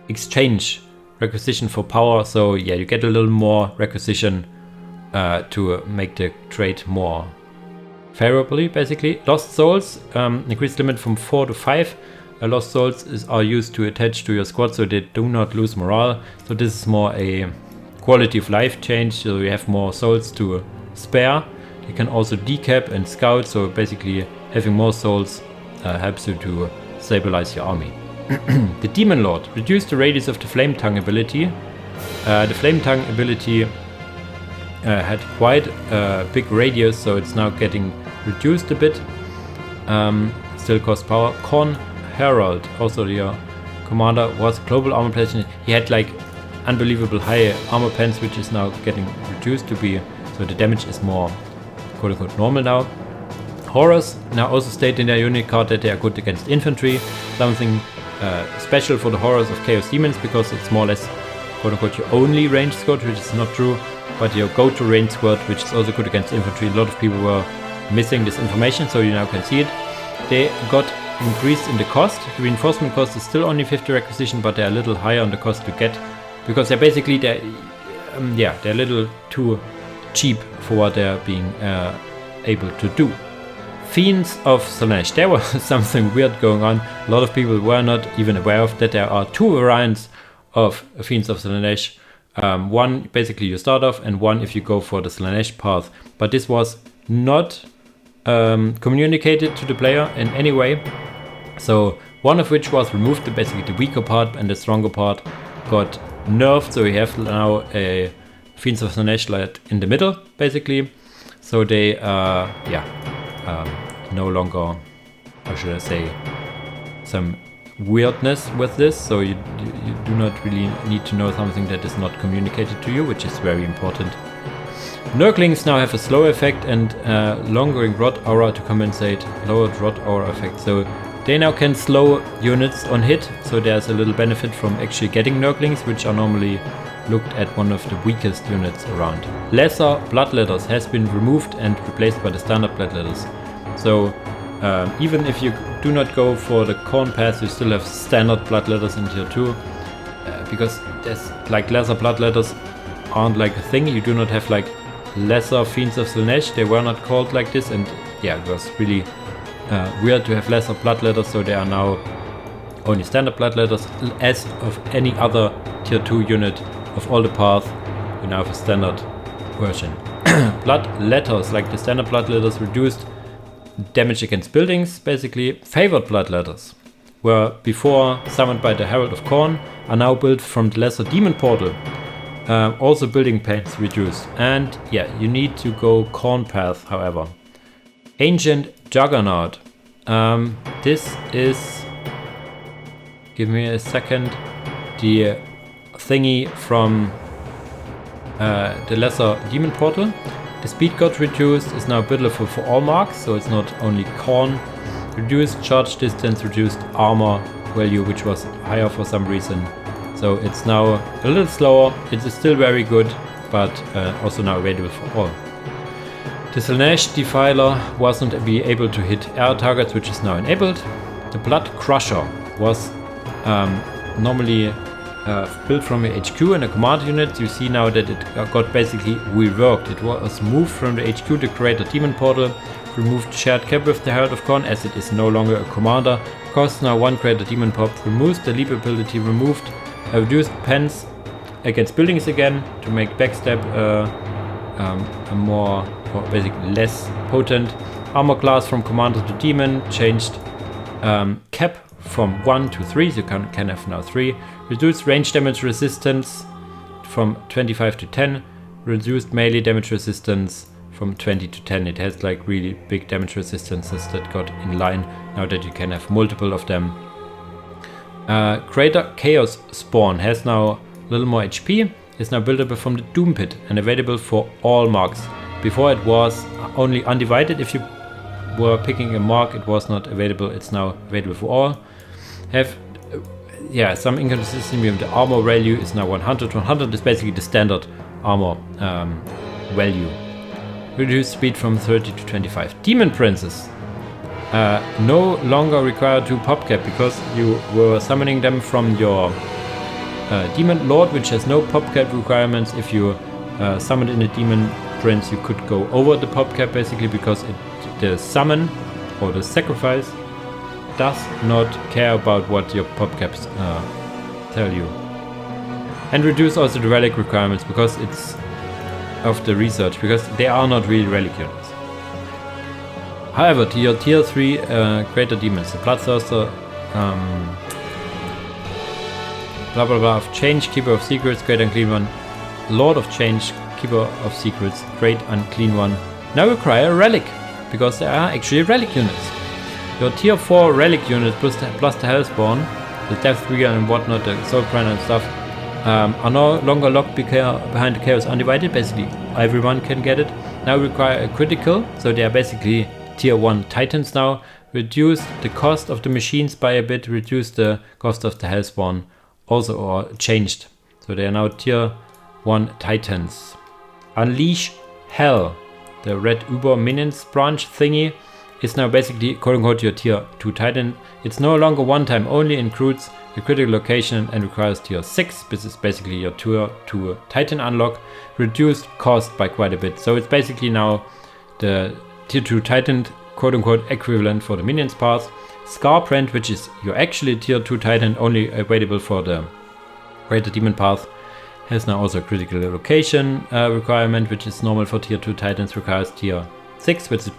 exchange requisition for power, so yeah, you get a little more requisition to make the trade more favorably, basically. Lost souls, increased limit from 4 to 5. Lost souls are used to attach to your squad so they do not lose morale. So this is more a quality of life change, so you have more souls to spare. You can also decap and scout, so basically having more souls helps you to stabilize your army. The Demon Lord reduced the radius of the Flame Tongue ability. The Flame Tongue ability had quite a big radius, so it's now getting reduced a bit. Still costs power. Khorne Herald, also your commander, was global armor plating. He had like unbelievable high armor pens, which is now getting reduced to be, so the damage is more quote unquote normal now. Horrors now also state in their unit card that they are good against infantry, something special for the Horrors of Chaos Demons, because it's more or less quote unquote your only ranged squad, which is not true, but your go-to ranged squad, which is also good against infantry. A lot of people were missing this information, so you now can see it. They got increased in the cost. The reinforcement cost is still only 50 requisition, but they're a little higher on the cost to get, because they're basically they're a little too cheap for what they're being able to do. Fiends of Slaanesh. There was something weird going on. A lot of people were not even aware of that there are 2 variants of Fiends of Slaanesh. One basically you start off, and one if you go for the Slaanesh path. But this was not communicated to the player in any way. So one of which was removed, basically the weaker part, and the stronger part got nerfed. So we have now a Fiends of Slaanesh like in the middle, basically. So they no longer, how should I say, some weirdness with this. So you do not really need to know something that is not communicated to you, which is very important. Nurglings now have a slow effect and longering rot aura to compensate lowered rot aura effect. So they now can slow units on hit, so there's a little benefit from actually getting Nurglings, which are normally looked at one of the weakest units around. Lesser Bloodletters has been removed and replaced by the standard Bloodletters. So even if you do not go for the Khorne path, you still have standard Bloodletters in tier 2, because there's like lesser Bloodletters aren't like a thing. You do not have like lesser Fiends of Slaanesh, they were not called like this, and yeah, it was really weird to have lesser Bloodletters, so they are now only standard Bloodletters. As of any other tier 2 unit of all the paths, you now have a standard version. Bloodletters, like the standard Bloodletters, reduced damage against buildings, basically. Favored Bloodletters were before summoned by the Herald of Khorne, are now built from the lesser demon portal. Also building pains reduced, and yeah, you need to go Khorne path, however. Ancient Juggernaut. This is, give me a second, the thingy from the lesser demon portal. The speed got reduced, is now buildable for all marks, so it's not only Khorne. Reduced charge distance, reduced armor value, which was higher for some reason. So it's now a little slower. It is still very good, but also now available for all. The Slaanesh Defiler wasn't be able to hit air targets, which is now enabled. The Blood Crusher was normally built from a HQ and a command unit. You see now that it got basically reworked. It was moved from the HQ to create a demon portal, removed shared cap with the Herald of Khorne as it is no longer a commander. Costs now 1 greater demon pop, removes the leap ability, removed reduced pens against buildings again to make backstab a more, or basically less potent armor class from Commander to Demon, changed cap from 1 to 3, so you can have now 3, reduced range damage resistance from 25 to 10, reduced melee damage resistance from 20 to 10. It has like really big damage resistances that got in line now that you can have multiple of them. Greater Chaos Spawn has now a little more HP, is now buildable from the Doom Pit and available for all marks. Before it was only undivided. If you were picking a mark, it was not available. It's now available for all. Have some inconsistency with the armor value is now 100. 100 is basically the standard armor value. Reduced speed from 30 to 25. Demon Princes no longer require 2 pop cap because you were summoning them from your Demon Lord, which has no pop cap requirements. If you summoned in a Demon Prince, you could go over the pop cap basically because the summon or the sacrifice does not care about what your pop caps tell you. And reduce also the relic requirements because it's of the research, because they are not really relic units. However, to your tier 3 greater demons, the Bloodthirster, blah blah blah of Change, Keeper of Secrets, Great Unclean One, Lord of Change, Keeper of Secrets, Great Unclean One, now require a relic, because there are actually relic units. Your tier 4 relic unit plus the Hellspawn, the Death Trigger and whatnot, the Soul Grinder and stuff, are no longer locked behind the Chaos Undivided. Basically everyone can get it. Now require a critical, so they are basically tier 1 Titans now. Reduce the cost of the machines by a bit, reduce the cost of the Hellspawn also, or changed. So they are now tier 1 Titans. Unleash Hell, the Red Uber Minions branch thingy, is now basically quote-unquote your tier 2 Titan. It's no longer one time only, includes a critical location and requires tier 6. This is basically your tier 2 Titan unlock. Reduced cost by quite a bit. So it's basically now the tier 2 Titan quote-unquote equivalent for the minions path. Scarbrand, which is your actually tier 2 Titan, only available for the Greater Demon path, has now also a critical location requirement, which is normal for tier 2 Titans, requires tier 6, which is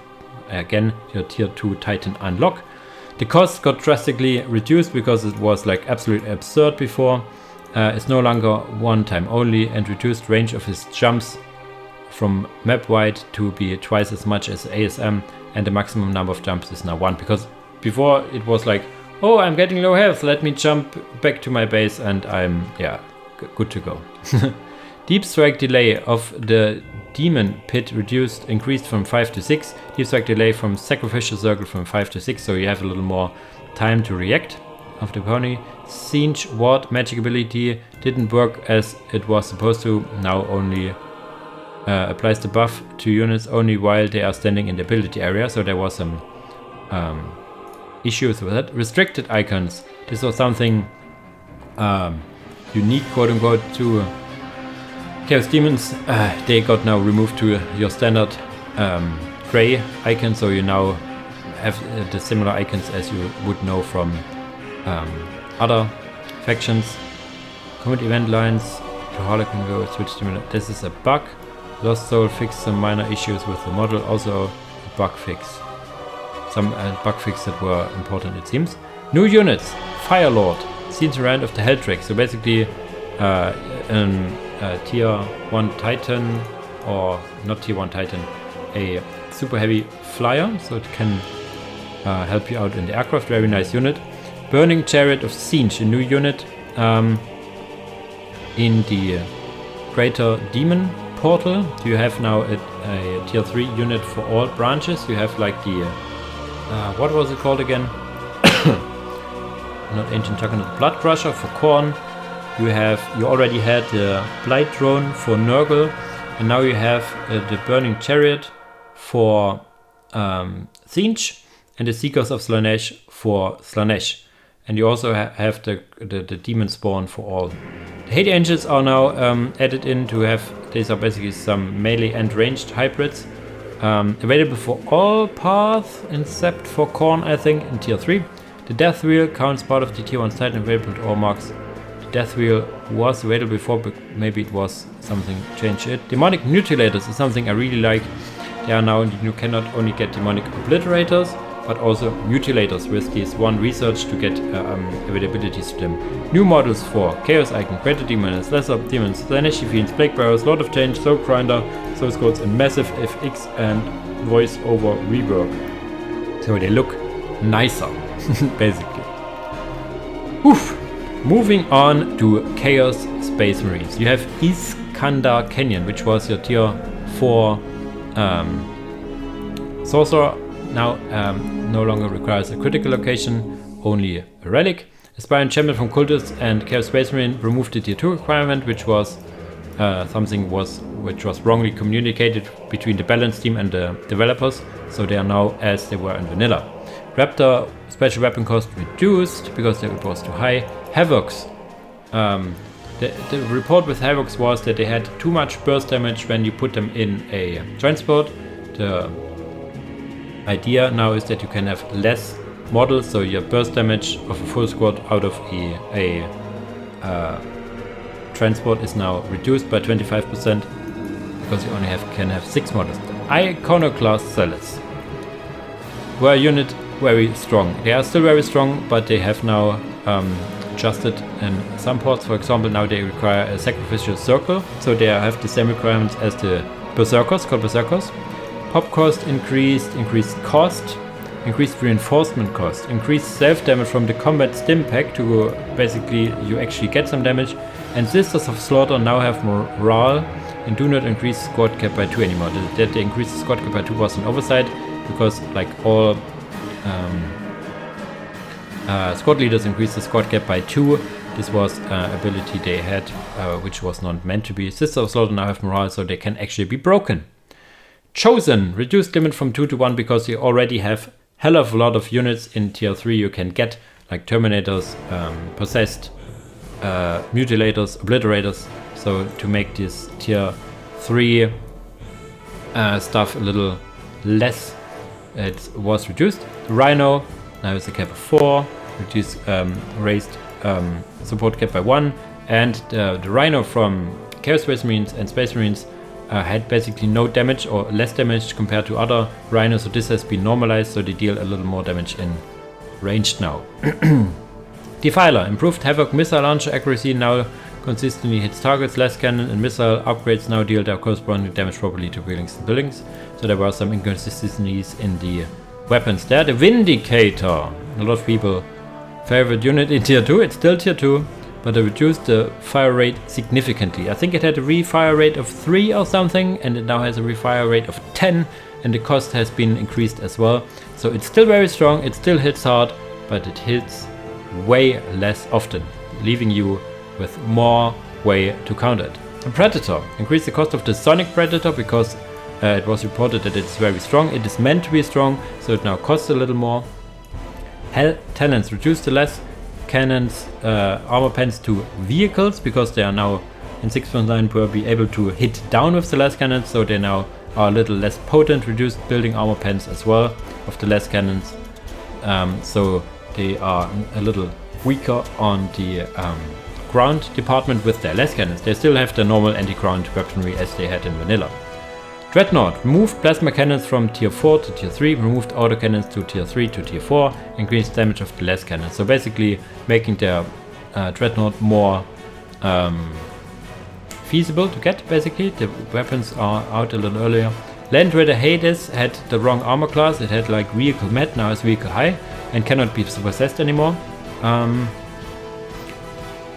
again your tier 2 Titan unlock. The cost got drastically reduced because it was like absolutely absurd before. It's no longer one time only, and reduced range of his jumps from map wide to be twice as much as ASM, and the maximum number of jumps is now 1, because before it was like, oh, I'm getting low health, let me jump back to my base and I'm good to go. Deep Strike delay of the Demon Pit increased from 5 to 6. Deep Strike delay from Sacrificial Circle from 5 to 6, so you have a little more time to react of the pony. Siege Ward magic ability didn't work as it was supposed to. Now only applies the buff to units only while they are standing in the ability area, so there was some issues with that. Restricted icons. This was something unique, quote unquote, to Chaos Demons. They got now removed to your standard gray icon, so you now have the similar icons as you would know from other factions. Commit event lines to Harlequin go switch to. This is a bug. Lost Soul fixed some minor issues with the model, also a bug fix. Some bug fix that were important, it seems. New units. Fire Lord, seen around of the Helldrake. So basically tier 1 Titan, or not tier 1 Titan, a super heavy flyer, so it can help you out in the aircraft. Very nice unit. Burning Chariot of Siege, a new unit in the Greater Demon portal. You have now a tier 3 unit for all branches. You have like the what was it called again? Not Ancient Juggernaut, Blood Crusher for Khorne. You already had the Blight Drone for Nurgle, and now you have the Burning Chariot for Siege, and the Seekers of Slanesh for Slanesh. And you also have the Demon Spawn for all. The Hate Angels are now added in to have, these are basically some melee and ranged hybrids. Available for all paths except for Khorne, I think, in tier 3. The Death Wheel counts part of the tier 1 Titan available to all marks. Death Wheel was available before, but maybe it was something changed it. Demonic Mutilators is something I really like. They are now, you cannot only get Demonic Obliterators, but also Mutilators with this one research to get availabilities to them. New models for Chaos Icon, Greater Demons, Lesser Demons, Slaneshi Fiends, Plague Bearers, Lord of Change, Soul Grinder, Soul Scourge, and Massive FX and Voice over Rework. So they look nicer, basically. Oof. Moving on to Chaos Space Marines. You have Iskandar Canyon, which was your tier 4 sorcerer. Now no longer requires a critical location, only a relic. Aspirant Champion from Cultists and Chaos Space Marine removed the tier 2 requirement, which was which was wrongly communicated between the balance team and the developers, so they are now as they were in vanilla. Raptor special weapon cost reduced because it was too high. Havocs. The report with Havocs was that they had too much burst damage when you put them in a transport. The idea now is that you can have less models, so your burst damage of a full squad out of a transport is now reduced by 25% because you only can have 6 models. Iconoclast Zealots were a unit very strong. They are still very strong, but they have now adjusted in some ports. For example, now they require a sacrificial circle, so they have the same requirements as the berserkers, called berserkers. Pop cost increased cost, increased reinforcement cost, increased self damage from the combat stim pack to basically you actually get some damage. And Sisters of Slaughter now have morale and do not increase squad cap by 2 anymore. That they increased the squad cap by 2 was an oversight because like all squad leaders increased the squad cap by 2. This was ability they had which was not meant to be. Sisters of Slaughter now have morale, so they can actually be broken. Chosen, reduced limit from 2 to 1 because you already have hell of a lot of units in tier 3 you can get, like Terminators, Possessed, Mutilators, Obliterators. So to make this tier 3 stuff a little less, it was reduced. Rhino now is a cap of 4, reduced, raised support cap by 1, and the Rhino from Chaos Space Marines and Space Marines had basically no damage or less damage compared to other Rhinos, so this has been normalized, so they deal a little more damage in ranged now. Defiler, improved Havoc missile launcher accuracy, now consistently hits targets. Less cannon and missile upgrades now deal their corresponding damage properly to buildings and buildings. So there were some inconsistencies in the weapons there. The Vindicator, a lot of people favorite unit in tier 2, it's still tier 2, but it reduced the fire rate significantly. I think it had a refire rate of 3 or something, and it now has a refire rate of 10, and the cost has been increased as well. So it's still very strong, it still hits hard, but it hits way less often, leaving you with more way to counter it. The Predator, increase the cost of the Sonic Predator because it was reported that it's very strong. It is meant to be strong, so it now costs a little more. Hell Talents, reduce the less cannons armor pens to vehicles because they are now in 6.9 will be able to hit down with the less cannons, so they now are a little less potent. Reduced building armor pens as well of the less cannons, so they are a little weaker on the ground department with their less cannons. They still have the normal anti-ground weaponry as they had in vanilla. Dreadnought, removed plasma cannons from tier 4 to tier 3, removed autocannons to tier 3 to tier 4, increased damage of the less cannons. So basically making their Dreadnought more feasible to get, basically. The weapons are out a little earlier. Land Raider Hades had the wrong armor class. It had like vehicle med, now it's vehicle high, and cannot be possessed anymore.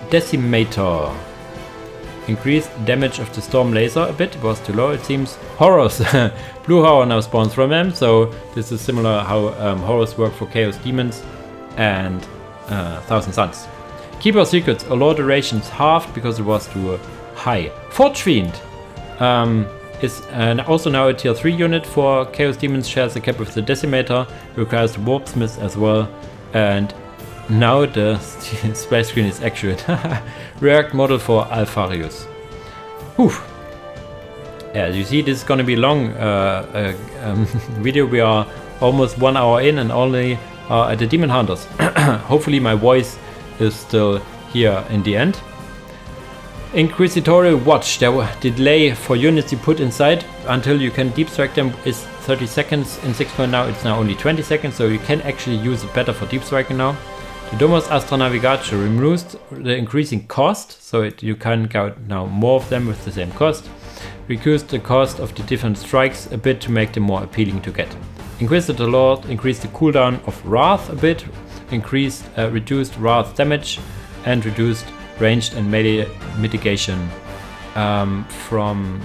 Decimator. Increased damage of the storm laser a bit, it was too low it seems. Horrors, Blue Horror now spawns from them, so this is similar how Horrors work for Chaos Demons and Thousand Suns. Keeper of Secrets, allure durations halved because it was too high. Forge Fiend is also now a tier 3 unit for Chaos Demons, shares a cap with the Decimator, requires the Warpsmith as well, and now the splash screen is accurate. React model for Alfarius. Whew. Yeah, you see this is gonna be long video. We are almost 1 hour in and only at the Daemon Hunters. Hopefully my voice is still here in the end. Inquisitorial Watch, the delay for units you put inside until you can deep strike them is 30 seconds. In 6.0 now it's now only 20 seconds, so you can actually use it better for deep striking now. The Domus Astra Navigatio removes the increasing cost, so you can get now more of them with the same cost. Reduce the cost of the different strikes a bit to make them more appealing to get. Inquisitor Lord increased the cooldown of Wrath a bit, reduced Wrath damage, and reduced ranged and melee mitigation from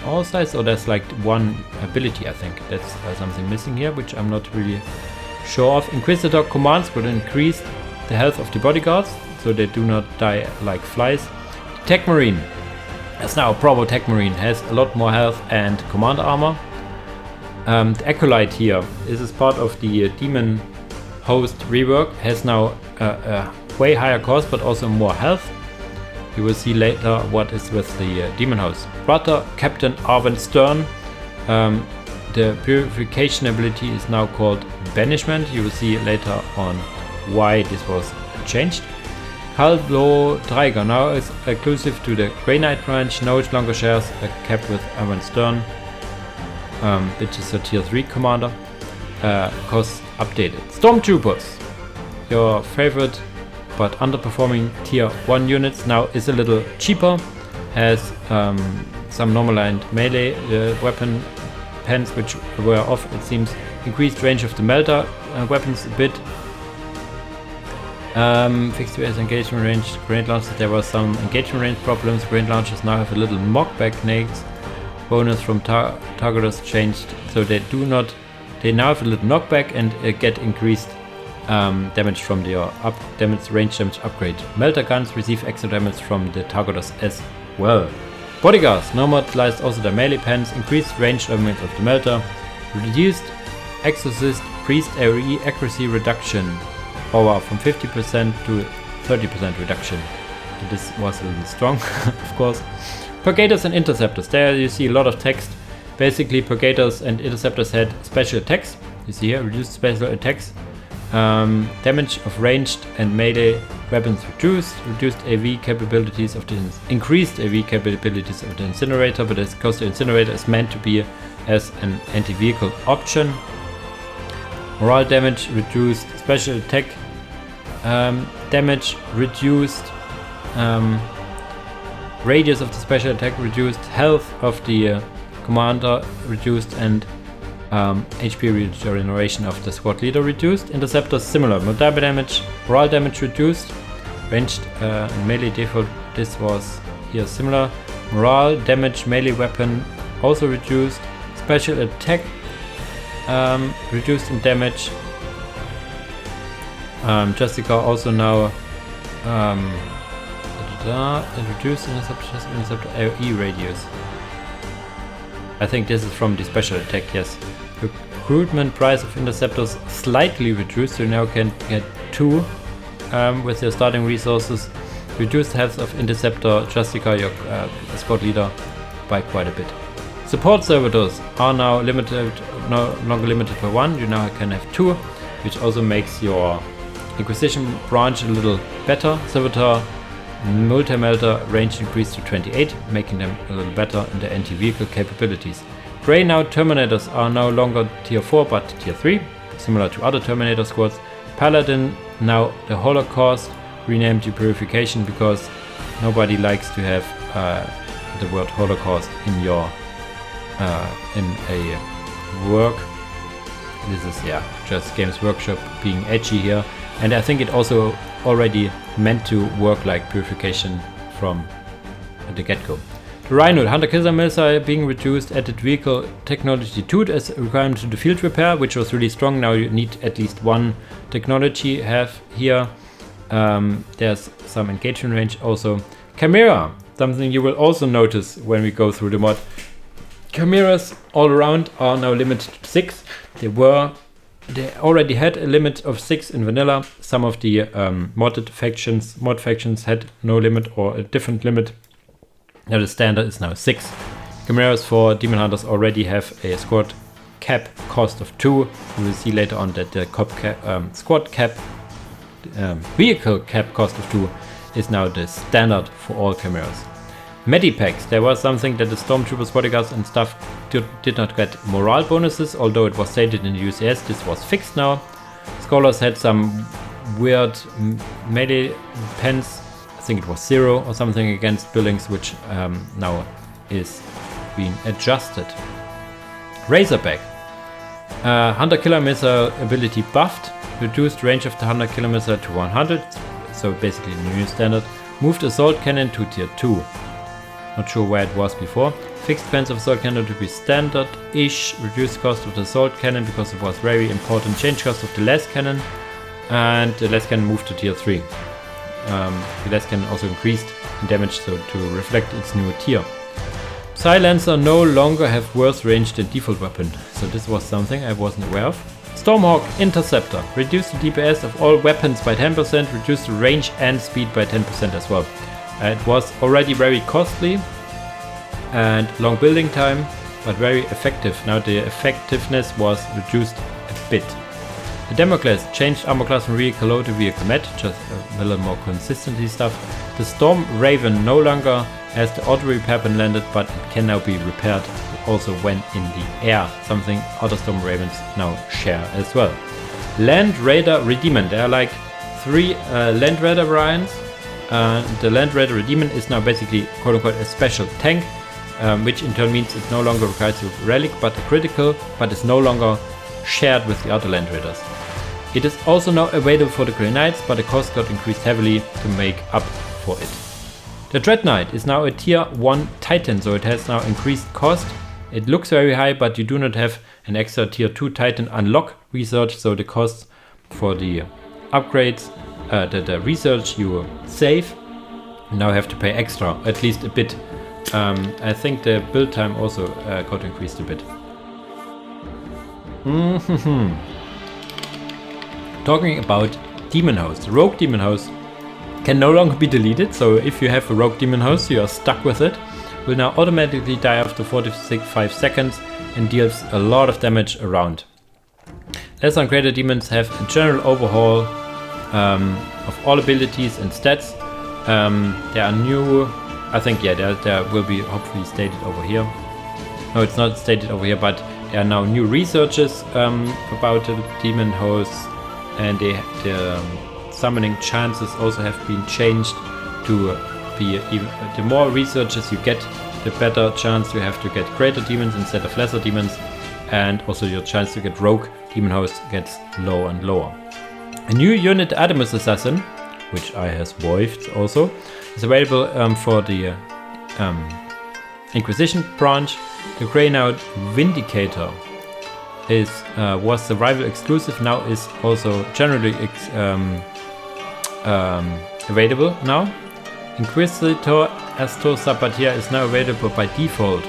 all sides. So there's like one ability, I think. That's something missing here, which I'm not really sure of. Inquisitor commands will increase the health of the bodyguards, so they do not die like flies. Tech Marine. As now a proper Tech Marine has a lot more health and command armor. The Acolyte here, this is part of the Demon Host rework, has now a way higher cost but also more health. You will see later what is with the Demon Host. Brother Captain Arwen Stern, the Purification ability is now called Banishment. You will see later on why this was changed. Hallo Dreiger now is exclusive to the Grey Knight branch, no longer shares a cap with Arwen Stern, which is a tier 3 commander. Cost updated. Stormtroopers, your favorite but underperforming tier 1 units, now is a little cheaper, has some normalized melee weapon pens which were off, it seems. Increased range of the melter weapons a bit. Fixed US engagement range, grenade launchers, there were some engagement range problems. Grenade launchers now have a little knockback nades. Bonus from targeters changed, so they now have a little knockback and get increased damage from the range damage upgrade. Melter guns receive extra damage from the targeters as well. Bodyguards now modernized also the melee pens, increased range damage of the melter, reduced exorcist priest AoE accuracy reduction, over from 50% to 30% reduction. This was a little strong, of course. Purgators and Interceptors, there you see a lot of text. Basically, Purgators and Interceptors had special attacks. You see here, reduced special attacks. Damage of ranged and melee weapons reduced AV capabilities of the increased AV capabilities of the Incinerator, but because the Incinerator is meant to be as an anti-vehicle option. Morale damage reduced, special attack damage reduced, radius of the special attack reduced, health of the commander reduced, and HP regeneration of the squad leader reduced. Interceptors similar, morale damage reduced, ranged and melee default, this was here similar. Morale damage melee weapon also reduced, special attack reduced in damage. Jessica also now reduced interceptor AoE radius. I think this is from the special attack, yes. Recruitment price of interceptors slightly reduced, so you now can get 2 with your starting resources. Reduced health of interceptor Jessica, your squad leader, by quite a bit. Support servitors are now limited, no longer limited for 1, you now can have 2, which also makes your Inquisition branch a little better. Servitor multi-melter range increased to 28, making them a little better in their anti-vehicle capabilities. Grey now Terminators are no longer tier 4 but tier 3, similar to other Terminator squads. Paladin now the Holocaust, renamed to Purification because nobody likes to have the word Holocaust in your in a work. This is just Games Workshop being edgy here, and I think it also already meant to work like Purification from the get-go. The Rhino Hunter-Killer missile being reduced, added vehicle technology 2 as a requirement to the field repair, which was really strong. Now you need at least 1 technology have here. There's some engagement range also. Chimera, something you will also notice when we go through the mod. Chimeras all around are now limited to 6. They already had a limit of 6 in vanilla. Some of the mod factions had no limit or a different limit. Now the standard is now 6. Chimeras for Demon Hunters already have a squad cap cost of 2. You will see later on that the squad cap vehicle cap cost of 2 is now the standard for all chimeras. Medipacks, there was something that the stormtroopers, bodyguards and stuff did not get morale bonuses, although it was stated in the UCS. This was fixed now. Scholars had some weird melee pens, I think it was 0 or something against buildings, which now is being adjusted. Razorback, Hunter Killer Missile ability buffed, reduced range of the Hunter Killer Missile to 100, so basically the new standard. Moved Assault Cannon to tier 2. Not sure where it was before. Fixed defense of Assault Cannon to be standard-ish. Reduced cost of the Assault Cannon because it was very important. Change cost of the Las Cannon. And the Las Cannon moved to tier 3. The Las Cannon also increased in damage so to reflect its new tier. Silencer no longer have worse range than default weapon. So this was something I wasn't aware of. Stormhawk Interceptor. Reduced the DPS of all weapons by 10%. Reduced the range and speed by 10% as well. It was already very costly and long building time, but very effective. Now the effectiveness was reduced a bit. The Demo class changed armor class from vehicle low to vehicle met, just a little more consistency stuff. The Storm Raven no longer has the auto repair pen landed, but it can now be repaired also when in the air, something other Storm Ravens now share as well. Land Raider Redeemant, there are like 3 Land Raider variants. The Land Raider Demon is now basically quote-unquote a special tank, which in turn means it no longer requires a relic but a critical, but is no longer shared with the other Land Raiders. It is also now available for the Grey Knights, but the cost got increased heavily to make up for it. The Dread Knight is now a tier 1 Titan, so it has now increased cost. It looks very high, but you do not have an extra tier 2 Titan unlock research, so the costs for the upgrades, the research you save, now have to pay extra, at least a bit. I think the build time also got increased a bit. Talking about Demon Host. Rogue Demon Host can no longer be deleted, so if you have a Rogue Demon Host, you are stuck with it. Will now automatically die after 45 seconds and deals a lot of damage around. Lesser and greater demons have a general overhaul of all abilities and stats. There are new, I think, yeah, there will be hopefully stated over here. No, it's not stated over here, but there are now new researches about the demon hosts, and the summoning chances also have been changed to be even. The more researches you get, the better chance you have to get greater demons instead of lesser demons, and also your chance to get rogue demon host gets lower and lower. A new unit, Adeptus Assassin, which I has waived also, is available for the Inquisition branch. The Grey Knight Vindicator was survival exclusive, now is also generally available now. Inquisitor Astor Sabatier is now available by default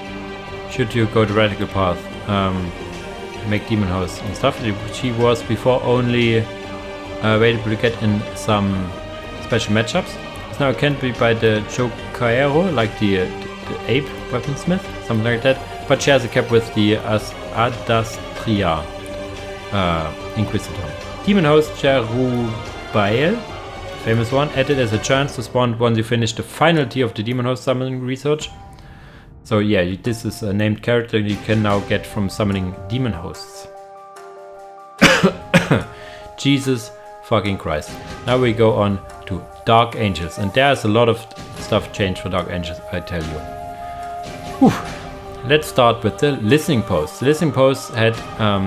should you go the radical path, make demon hosts and stuff. She was before only available to get in some special matchups. It's now can be by the Chocaero, like the ape weaponsmith, something like that, but she has a cap with the Adastria Inquisitor. Demon host Cherubael, famous one, added as a chance to spawn once you finish the final tier of the demon host summoning research. So yeah, this is a named character you can now get from summoning demon hosts. Jesus fucking Christ. Now we go on to Dark Angels, and there's a lot of stuff changed for Dark Angels, I tell you. Whew. Let's start with the listening posts. The listening posts had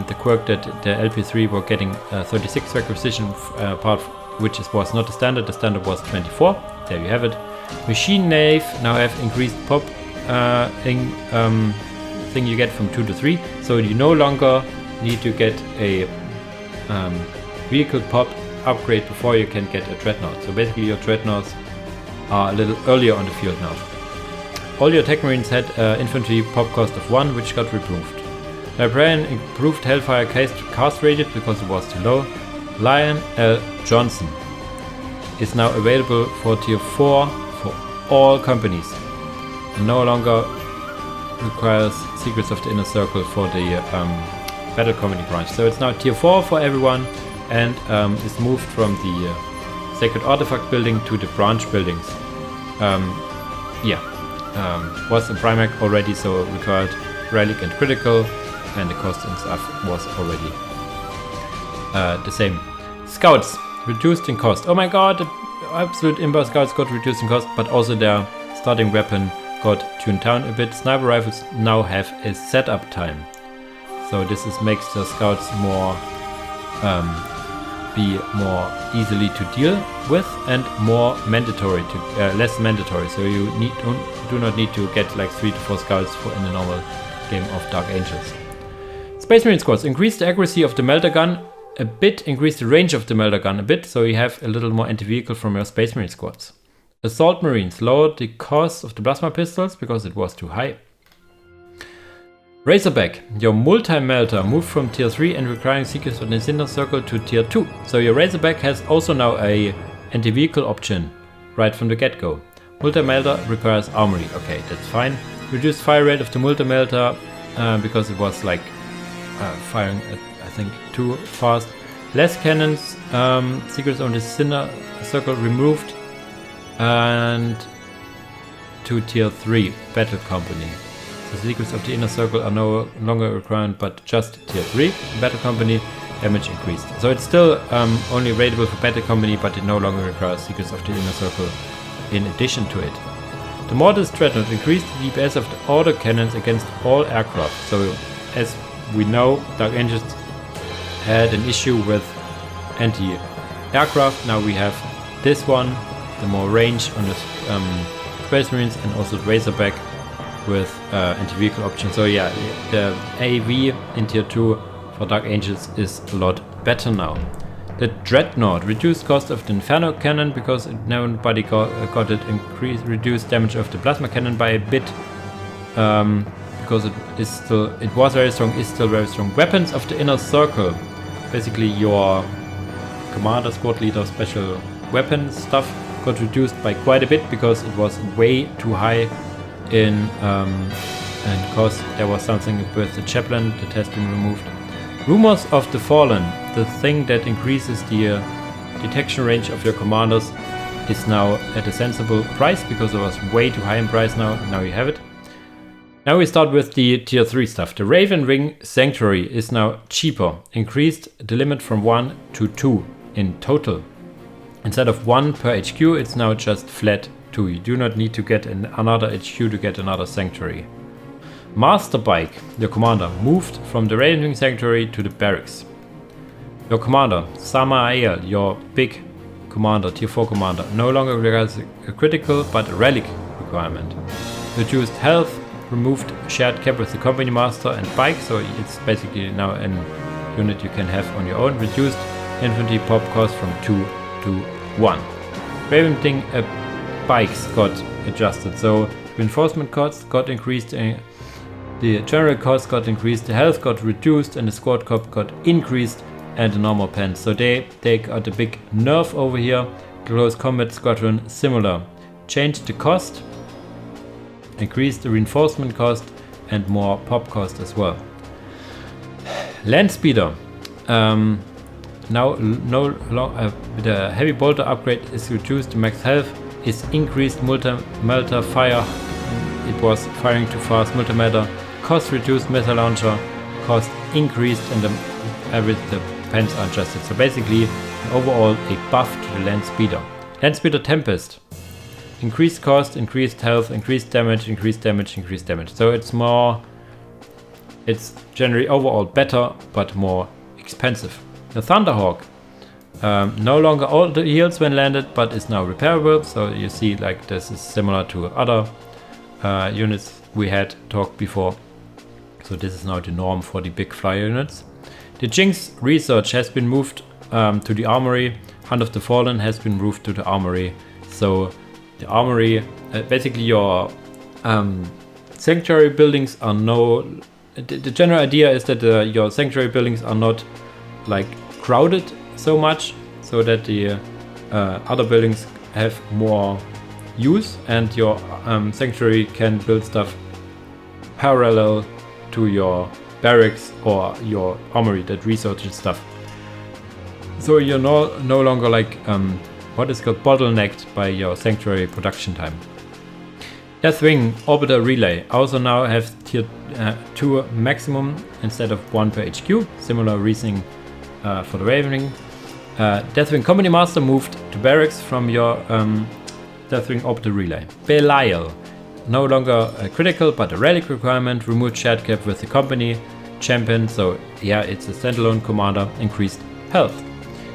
the quirk that the LP3 were getting 36 requisition part, which was not the standard. The standard was 24. There you have it. Machine Knave now have increased pop thing you get from 2 to 3, so you no longer need to get a vehicle pop upgrade before you can get a Dreadnought. So basically your Dreadnoughts are a little earlier on the field now. All your Tech Marines had infantry pop cost of 1, which got removed. Librarian improved Hellfire cast radius because it was too low. Lion L. Johnson is now available for tier 4 for all companies, and no longer requires Secrets of the Inner Circle for the Battle Company branch. So it's now tier 4 for everyone, and is moved from the Sacred Artifact building to the branch buildings. Was a Primarch already, so required Relic and Critical, and the cost and stuff was already the same. Scouts, reduced in cost. Oh my god, the absolute Imber Scouts got reduced in cost, but also their starting weapon got tuned down a bit. Sniper rifles now have a setup time. So this makes the Scouts more be more easily to deal with and more mandatory to less mandatory. So you do not need to get like 3 to 4 Scouts in a normal game of Dark Angels. Space Marine squads, increase the accuracy of the melter gun a bit, increase the range of the melter gun a bit, so you have a little more anti-vehicle from your Space Marine squads. Assault Marines, lowered the cost of the plasma pistols because it was too high. Razorback, your multi-melter moved from tier 3 and requiring Seekers of the Inner Circle to tier 2. So your Razorback has also now a anti-vehicle option right from the get-go. Multi-melter requires armory, okay, that's fine. Reduced fire rate of the multi-melter because it was like firing at, I think, too fast. Less cannons, Secrets on the Inner Circle removed, and to tier 3 Battle Company. The Secrets of the Inner Circle are no longer required, but just tier 3 Battle Company. Damage increased. So it's still only raidable for Battle Company, but it no longer requires Secrets of the Inner Circle in addition to it. The Mortis Dreadnought increased the DPS of the autocannons against all aircraft. So as we know, Dark Angels had an issue with anti-aircraft. Now we have this one, the more range on the Space Marines, and also the Razorback with anti-vehicle option. So yeah, the AV in tier 2 for Dark Angels is a lot better now. The Dreadnought, reduced cost of the Inferno Cannon because nobody got it, reduced damage of the Plasma Cannon by a bit because it was very strong, is still very strong. Weapons of the Inner Circle, basically your commander, squad leader, special weapon stuff got reduced by quite a bit because it was way too high in and cost. There was something with the chaplain that has been removed. Rumors of the Fallen, the thing that increases the detection range of your commanders, is now at a sensible price because it was way too high in price. Now you have it. Now we start with the tier 3 stuff. The Raven Wing Sanctuary is now cheaper, increased the limit from 1 to 2 in total. Instead of 1 per HQ, it's now just flat 2. You do not need to get another HQ to get another Sanctuary. Master Bike, your commander, moved from the Raven Wing Sanctuary to the barracks. Your commander, Samael, your big commander, tier 4 commander, no longer requires a critical but a relic requirement. Reduced health, removed shared cap with the company master and bike, so it's basically now an unit you can have on your own. Reduced infantry pop cost from 2 to 1. Raven Wing bikes got adjusted, so reinforcement costs got increased. The general cost got increased, the health got reduced, and the squad cop got increased, and the normal pens. So they got a big nerf over here. Close combat squadron, similar. Changed the cost, increased the reinforcement cost, and more pop cost as well. Land speeder. Now no longer the heavy bolter upgrade is reduced. The max health is increased. Multi-melter fire. It was firing too fast. Multi-melter cost reduced, missile launcher cost increased, and the pens are adjusted. So basically, overall, a buff to the Land Speeder. Land Speeder Tempest. Increased cost, increased health, increased damage, increased damage, increased damage. So it's generally overall better, but more expensive. The Thunderhawk. No longer all the heals when landed, but is now repairable. So you see, like, this is similar to other units we had talked before. So this is now the norm for the big flyer units. The Jinx Research has been moved to the Armory. Hunt of the Fallen has been moved to the Armory. So the Armory, basically your sanctuary buildings are the general idea is that your sanctuary buildings are not like crowded so much, so that the other buildings have more use, and your sanctuary can build stuff parallel to your barracks or your armory that researches stuff. So you're no longer like what is called bottlenecked by your Sanctuary production time. Deathwing Orbiter Relay also now have tier 2 maximum instead of 1 per HQ. Similar reasoning for the Ravening. Deathwing Company Master moved to barracks from your Deathwing Orbiter Relay. Belial, no longer a critical but a relic requirement. Removed shared cap with the company champion, so yeah, it's a standalone commander. Increased health.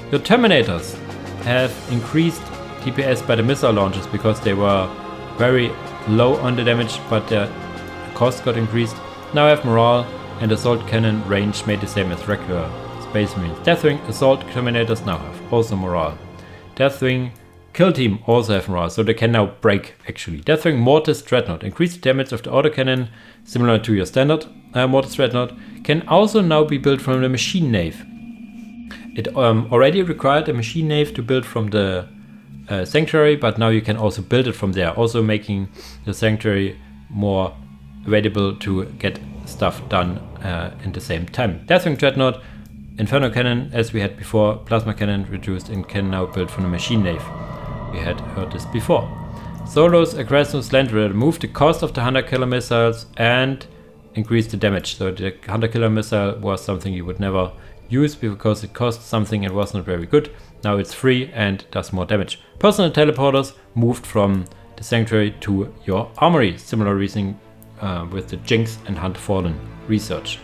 Your Terminators have increased DPS by the missile launches because they were very low on the damage, but their cost got increased. Now have morale, and assault cannon range made the same as regular Space Marines. Deathwing Assault Terminators now have also morale. Deathwing Kill Team also have morale, so they can now break actually. Deathwing Mortis Dreadnought, increased damage of the autocannon, similar to your standard Mortis Dreadnought, can also now be built from the Machine Nave. It already required a Machine Nave to build from the Sanctuary, but now you can also build it from there, also making the Sanctuary more available to get stuff done in the same time. Deathwing Dreadnought, Inferno Cannon, as we had before, Plasma Cannon reduced and can now build from the Machine Nave. We had heard this before. Solos Aggressive Land Raider removed the cost of the Hunter Killer missiles and increased the damage. So the Hunter Killer missile was something you would never use because it cost something and was not very good. Now it's free and does more damage. Personal Teleporters moved from the Sanctuary to your Armory. Similar reasoning with the Jinx and Hunt Fallen research.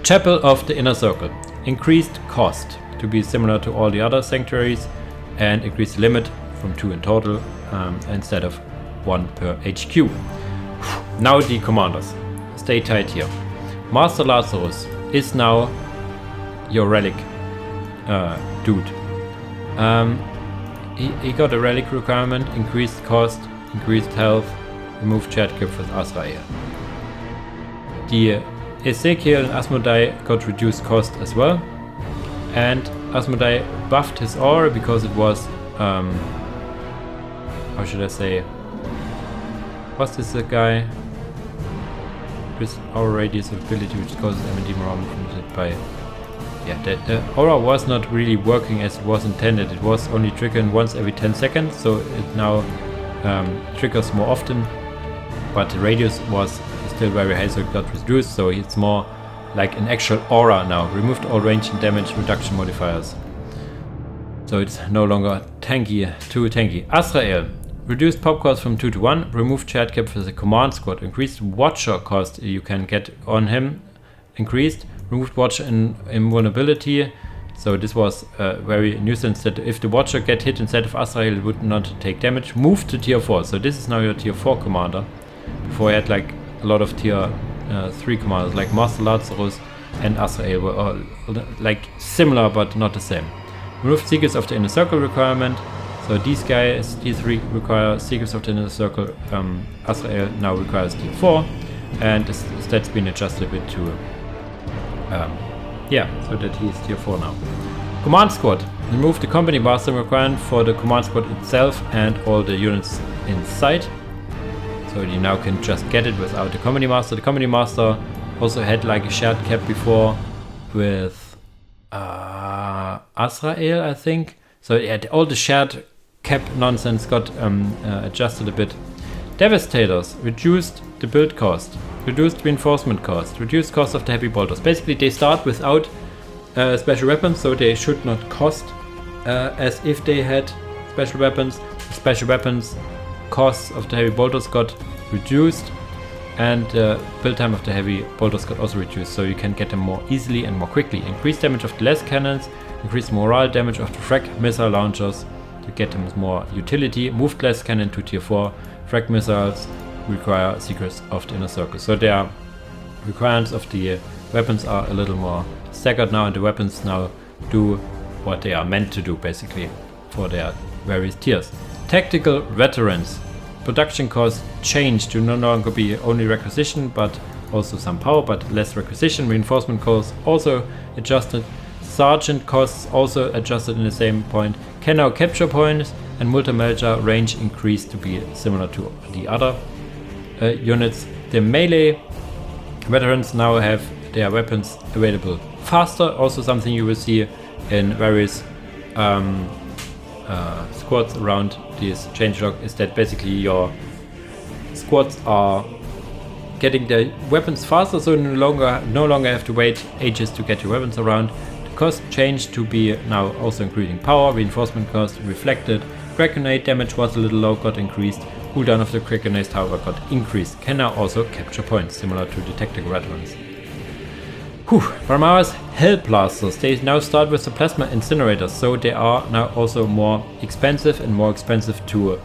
Chapel of the Inner Circle. Increased cost to be similar to all the other Sanctuaries and increased the limit from 2 in total instead of 1 per HQ. Now the commanders. Stay tight here. Master Lazarus is now your relic dude. He got a relic requirement, increased cost, increased health, removed chat cap with Azrael. The Ezekiel and Asmodai got reduced cost as well, and Asmodai buffed his aura because it was how should I say, what's this guy with aura radius of ability which causes MD morale by. Yeah, the aura was not really working as it was intended. It was only triggering once every 10 seconds, so it now triggers more often, but the radius was still very high, so it got reduced, so it's more like an actual aura now. Removed all range and damage reduction modifiers. So it's no longer tanky, too tanky. Azrael, reduced pop cost from 2 to 1, removed chat cap for the command squad, increased watcher cost you can get on him, increased, removed watcher invulnerability. So this was very nuisance that if the watcher get hit instead of Azrael, it would not take damage. Moved to tier 4, so this is now your tier 4 commander. Before I had like a lot of tier 3 commanders, like Master Lazarus and Azrael were all like similar but not the same. Removed Seekers of the Inner Circle requirement. So these guys, tier 3 require Seekers of the Inner Circle. Azrael now requires tier 4, and the stats been adjusted a bit to so that he is tier 4 now. Command Squad. Remove the Company Master requirement for the Command Squad itself and all the units inside. So you now can just get it without the Company Master. The Company Master also had like a shared cap before with Azrael, I think. So yeah, all the shared cap nonsense got adjusted a bit. Devastators reduced the build cost, reduced reinforcement cost, reduced cost of the heavy bolters. Basically they start without special weapons, so they should not cost as if they had special weapons. The special weapons costs of the heavy bolters got reduced, and build time of the heavy bolters got also reduced, so you can get them more easily and more quickly. Increased damage of the less cannons, increased morale damage of the frag missile launchers to get them more utility. Moved less cannon to tier 4. Frag missiles require Secrets of the Inner Circle. So their requirements of the weapons are a little more staggered now, and the weapons now do what they are meant to do basically for their various tiers. Tactical Veterans. Production costs change to no longer be only requisition but also some power, but less requisition. Reinforcement costs also adjusted. Sergeant costs also adjusted in the same point. Can now capture points, and multi-major range increased to be similar to the other units. The melee veterans now have their weapons available faster, also something you will see in various squads around this changelog is that basically your squads are getting their weapons faster, so no longer have to wait ages to get your weapons around. The cost changed to be now also increasing power, reinforcement cost reflected. Crack grenade damage was a little low, got increased. Cooldown of the crack grenade, however, got increased. Can now also capture points, similar to the tactical veterans. From ours, Hell Blasters, they now start with the plasma incinerators, so they are now also more expensive to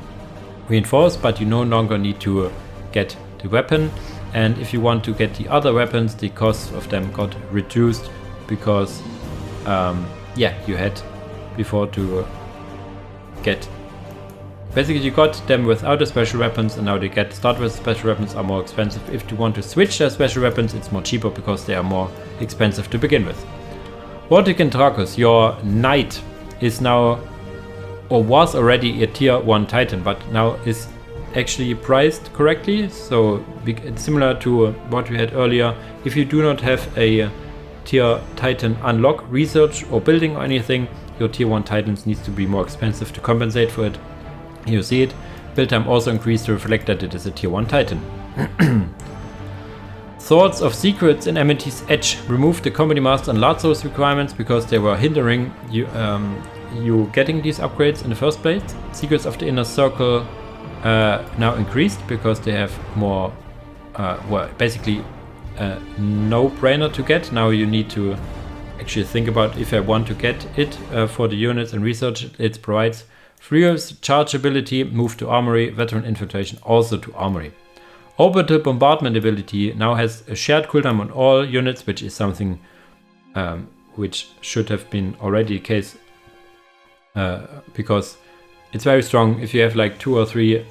reinforce, but you no longer need to get the weapon. And if you want to get the other weapons, the cost of them got reduced because you had before to get. Basically, you got them without the special weapons, and now they start with special weapons are more expensive. If you want to switch their special weapons, it's more cheaper because they are more expensive to begin with. Vortic and Dracus, your knight is now, or was already a tier 1 titan, but now is actually priced correctly. So it's similar to what we had earlier. If you do not have a tier titan unlock, research or building or anything, your tier 1 titans needs to be more expensive to compensate for it. You see it. Build time also increased to reflect that it is a tier 1 titan. Swords of Secrets in Amity's Edge. Remove the Company Master and Large Source requirements because they were hindering you getting these upgrades in the first place. Secrets of the Inner Circle now increased because they have more, basically no-brainer to get. Now you need to actually think about if I want to get it for the units and research it provides. Free's charge ability, move to armory, veteran infiltration also to armory. Orbital bombardment ability now has a shared cooldown on all units, which is something which should have been already the case because it's very strong. If you have like 2 or 3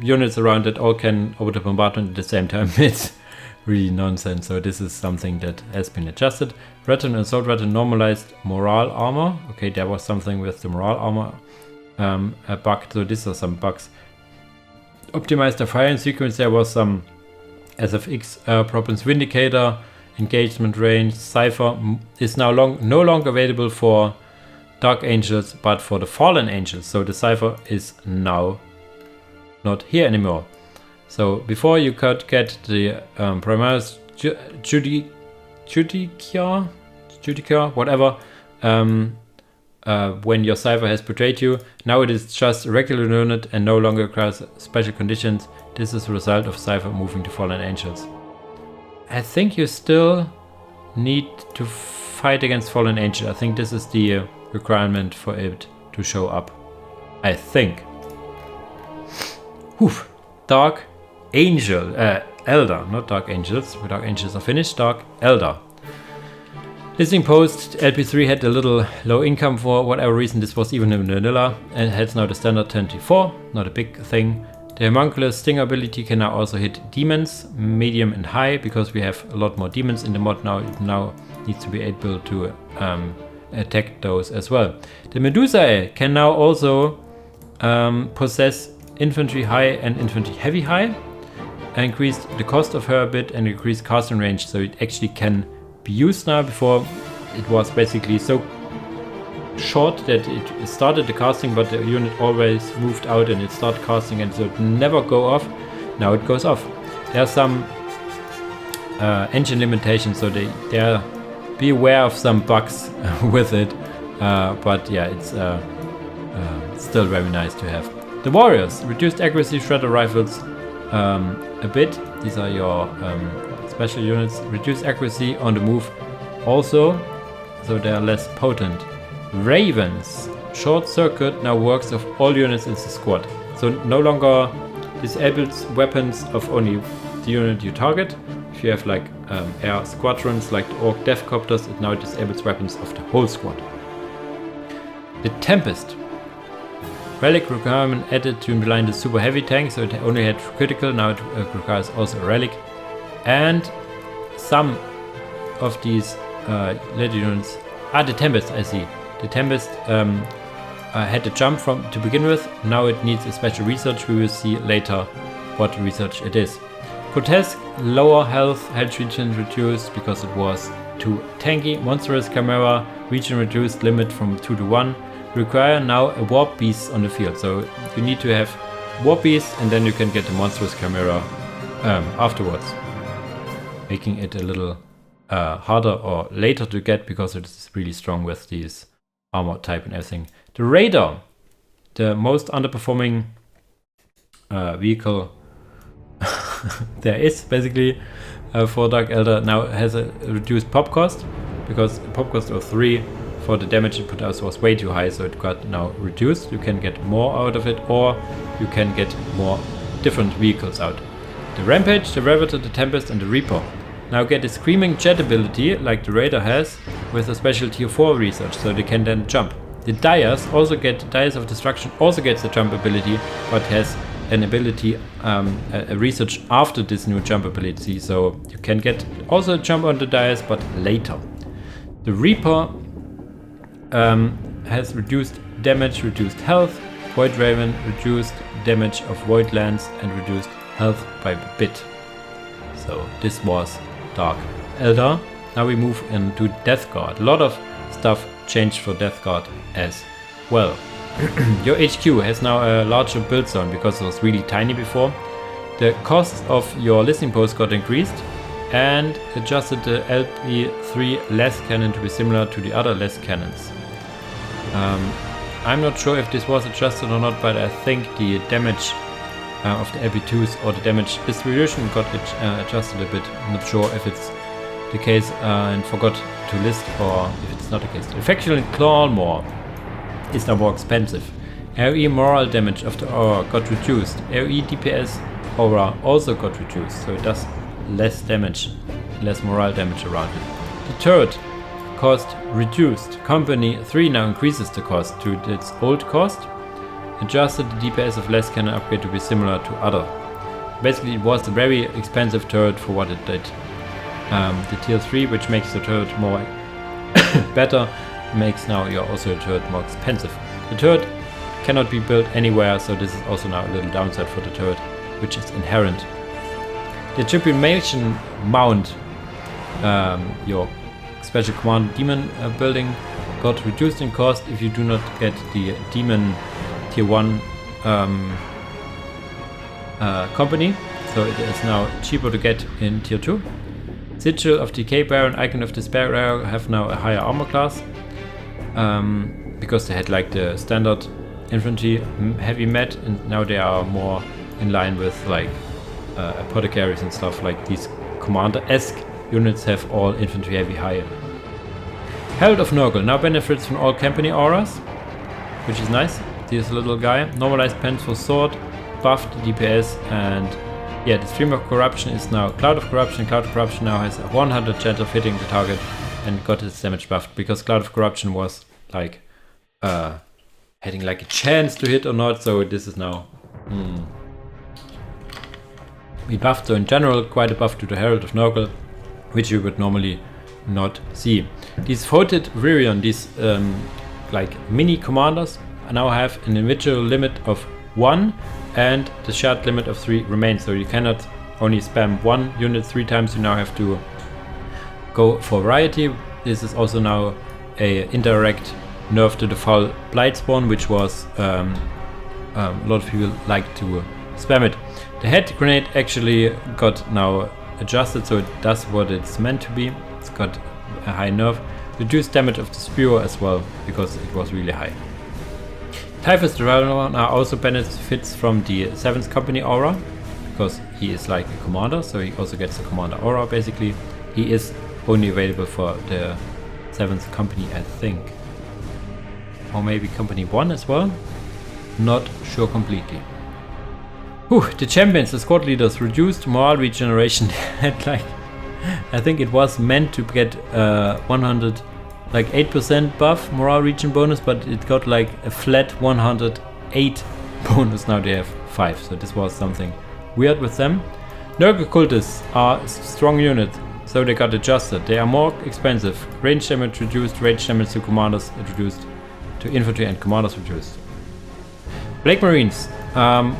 units around that all can orbital bombardment at the same time, it's really nonsense. So this is something that has been adjusted. Veteran and assault veteran normalized morale armor. Okay, there was something with the morale armor. A bug, so these are some bugs. Optimized the firing sequence, there was some SFX problems. Vindicator, engagement range, Cypher is now no longer available for Dark Angels, but for the Fallen Angels. So the Cypher is now not here anymore. So before you could get the Primaris Judicia, whatever, when your Cypher has betrayed you. Now it is just a regular unit and no longer requires special conditions. This is a result of Cypher moving to Fallen Angels. I think you still need to fight against Fallen Angel. I think this is the requirement for it to show up. I think. Dark Angel. Eldar, not Dark Angels. Dark Angels are finished. Dark Eldar. Listing post, LP3 had a little low income for whatever reason. This was even in vanilla and has now the standard 24, not a big thing. The homunculus stinger ability can now also hit demons, medium and high, because we have a lot more demons in the mod now. It now needs to be able to attack those as well. The Medusae can now also possess infantry high and infantry heavy high. Increased the cost of her a bit and increased casting range, so it actually can be used now. Before it was basically so short that it started the casting, but the unit always moved out and it started casting and so it never go off. Now it goes off. There are some engine limitations, so they are be aware of some bugs with it, but yeah, it's still very nice to have. The Warriors, reduced accuracy shredder rifles a bit. These are your special units. Reduced accuracy on the move also, so they are less potent. Ravens, short circuit now works of all units in the squad, so no longer disables weapons of only the unit you target. If you have like air squadrons like the Orc Deathcopters, it now disables weapons of the whole squad. The Tempest, relic requirement added to align the super heavy tank, so it only had critical, now it requires also a relic. And some of these legendary units are the Tempest, I see. The Tempest had to jump from to begin with, now it needs a special research. We will see later what research it is. Grotesque, lower health region reduced because it was too tanky. Monstrous Chimera, region reduced, limit from 2 to 1. require now a warp beast on the field. So you need to have warp beasts, and then you can get the monstrous chimera afterwards, making it a little harder or later to get because it is really strong with these armor type and everything. The Raider, the most underperforming vehicle there is basically for Dark Eldar, now has a reduced pop cost because pop cost of 3 for the damage it put out was way too high, so it got now reduced. You can get more out of it, or you can get more different vehicles out. The Rampage, the Reveter, the Tempest and the Reaper now get a Screaming Jet ability like the Raider has with a special tier 4 research, so they can then jump. The Dyers also get, Dyers of Destruction also gets a jump ability, but has an ability, a research after this new jump ability, so you can get also a jump on the Dyers, but later. The Reaper has reduced damage, reduced health, Void Raven, reduced damage of Void Lands and reduced health by a bit. So this was Dark Eldar. Now we move into Death Guard. A lot of stuff changed for Death Guard as well. Your HQ has now a larger build zone because it was really tiny before. The cost of your listening post got increased and adjusted the LP3 less cannon to be similar to the other less cannons. I'm not sure if this was adjusted or not, but I think the damage of the LP2s or the damage distribution got adjusted a bit. I'm not sure if it's the case and forgot to list, or if it's not the case. The Factional Clawmore is now more expensive. AoE moral damage of the aura got reduced. AoE DPS aura also got reduced, so it does less damage, less morale damage around it. The turret cost reduced. Company 3 now increases the cost to its old cost. Adjusted the DPS of less cannon upgrade to be similar to other. Basically it was a very expensive turret for what it did. The tier 3, which makes the turret more better, makes now your also turret more expensive. The turret cannot be built anywhere, so this is also now a little downside for the turret, which is inherent. The Tribunation Mount, your special command demon building, got reduced in cost if you do not get the demon tier 1 company, so it is now cheaper to get in tier 2. Sigil of Decay Bearer and Icon of Despair have now a higher armor class because they had like the standard infantry heavy met, and now they are more in line with like apothecaries and stuff. Like these commander-esque units have all infantry heavy high. Herald of Nurgle now benefits from all company auras, which is nice. Here's a little guy. Normalized pens for sword, buffed DPS, and yeah, the Stream of Corruption is now Cloud of Corruption. Cloud of Corruption now has a 100 chance of hitting the target and got its damage buffed, because Cloud of Corruption was like having like a chance to hit or not, so this is now we buffed, so in general quite a buff to the Herald of Nurgle, which you would normally not see. These voted Virion, these like mini commanders, now have an individual limit of 1 and the shared limit of 3 remains, so you cannot only spam 1 unit 3 times, you now have to go for variety. This is also now a indirect nerf to the Foul Blightspawn, which was a lot of people like to spam it. The head grenade actually got now adjusted, so it does what it's meant to be. It's got a high nerf. Reduced damage of the spear as well, because it was really high. Typhus the Ravener now also benefits from the 7th company aura, because he is like a commander, so he also gets the commander aura basically. He is only available for the 7th company, I think. Or maybe company 1 as well? Not sure completely. The champions, the squad leaders, reduced morale regeneration at like, I think it was meant to get 100, like 8% buff morale regen bonus, but it got like a flat 108 bonus. Now they have 5, so this was something weird with them. Nurgle cultists are a strong unit, so they got adjusted. They are more expensive. Range damage reduced, range damage to commanders reduced, to infantry and commanders reduced. Black Marines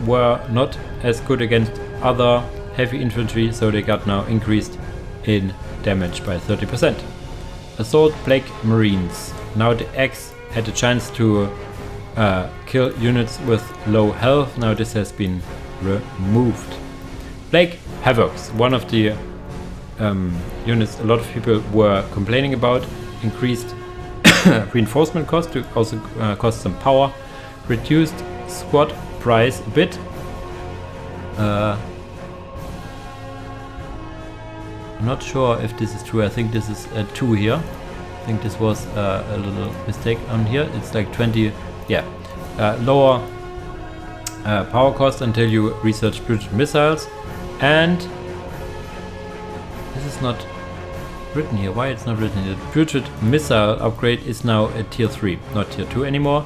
were not as good against other heavy infantry, so they got now increased in damage by 30%. Assault Black Marines. Now the X had a chance to kill units with low health. Now this has been removed. Plague Havocs, one of the units a lot of people were complaining about. Increased reinforcement cost to also cost some power. Reduced squad price a bit. I'm not sure if this is true. I think this is a 2 here. I think this was a little mistake on here. It's like 20, yeah. Lower power cost until you research putrid missiles. And this is not written here. Why it's not written here? The putrid missile upgrade is now at tier 3, not tier 2 anymore.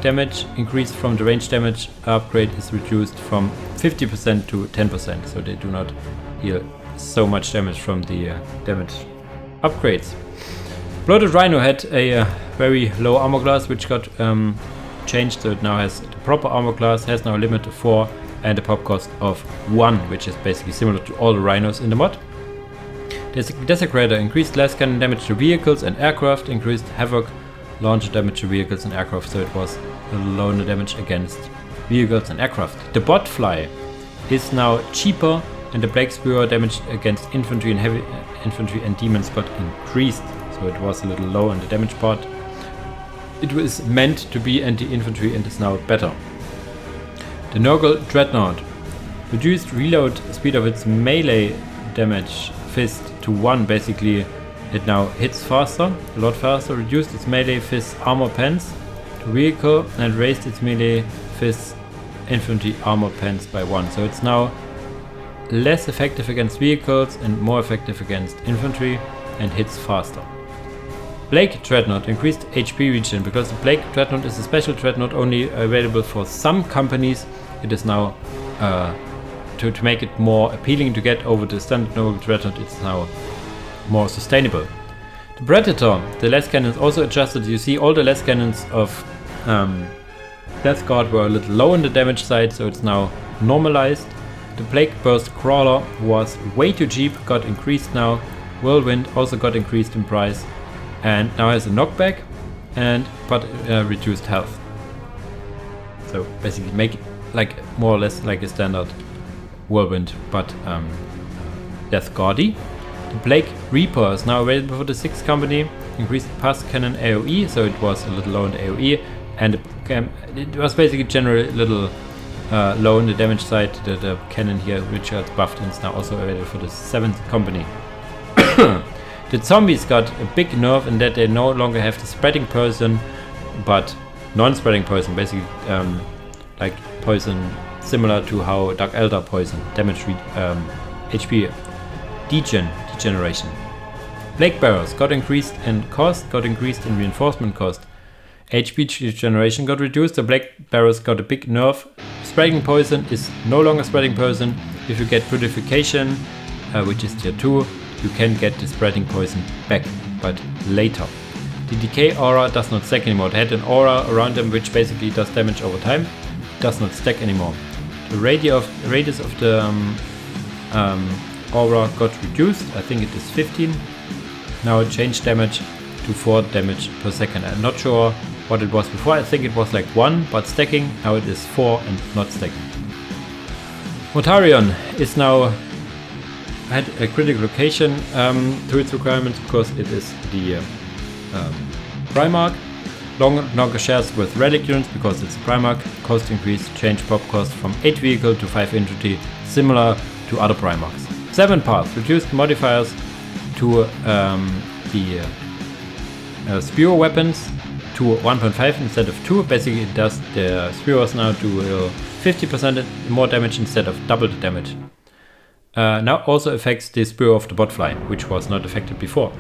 Damage increase from the range damage upgrade is reduced from 50% to 10%, so they do not deal so much damage from the damage upgrades. Bloated Rhino had a very low armor class, which got changed, so it now has the proper armor class, has now a limit of 4 and a pop cost of 1, which is basically similar to all the rhinos in the mod. Desecrator increased less cannon damage to vehicles and aircraft, increased havoc launcher damage to vehicles and aircraft, so it was a low damage against vehicles and aircraft. The Botfly is now cheaper, and the Plague Spear damage against infantry and heavy infantry and demons got increased, so it was a little low on the damage part. It was meant to be anti-infantry and is now better. The Nurgle Dreadnought reduced reload speed of its melee damage fist to 1, basically. It now hits faster, a lot faster, reduced its melee fist armor pens to vehicle and raised its melee fist infantry armor pens by 1. So it's now less effective against vehicles and more effective against infantry and hits faster. Plague Dreadnought increased HP regen because the Plague Dreadnought is a special dreadnought only available for some companies. It is now to make it more appealing to get over the standard Noble Dreadnought, it's now more sustainable. The Predator, the less cannons also adjusted. You see all the less cannons of Death Guard were a little low on the damage side, so it's now normalized. The Plague Burst Crawler was way too cheap, got increased now. Whirlwind also got increased in price and now has a knockback but reduced health. So basically make it like more or less like a standard Whirlwind, but Death Guardy. The Plague Reaper is now available for the 6th company. Increased pass cannon AoE, so it was a little low in the AoE, and it was basically generally a little low in the damage side. The cannon here, which got buffed, and is now also available for the 7th company. The zombies got a big nerf in that they no longer have the spreading poison, but non-spreading poison, basically like poison similar to how Dark Eldar poison damage HP degeneration. Plague Barrels got increased in cost, got increased in reinforcement cost. HP degeneration got reduced. The Plague Barrels got a big nerf. Spreading poison is no longer spreading poison. If you get purification, which is tier 2, you can get the spreading poison back, but later. The decay aura does not stack anymore. It had an aura around them which basically does damage over time. It does not stack anymore. The radius of the aura got reduced. I think it is 15. Now it changed damage to 4 damage per second. I'm not sure what it was before. I think it was like 1 but stacking. Now it is 4 and not stacking. Mortarion is now had a critical location to its requirements because it is the Primarch. Longer shares with relic units because it's Primarch. Cost increase, change pop cost from 8 vehicle to 5 infantry, similar to other Primarchs. 7 paths, reduced modifiers to the spear weapons to 1.5 instead of 2. Basically it does the spears now do 50% more damage instead of double the damage. Now also affects the Spear of the Botfly, which was not affected before.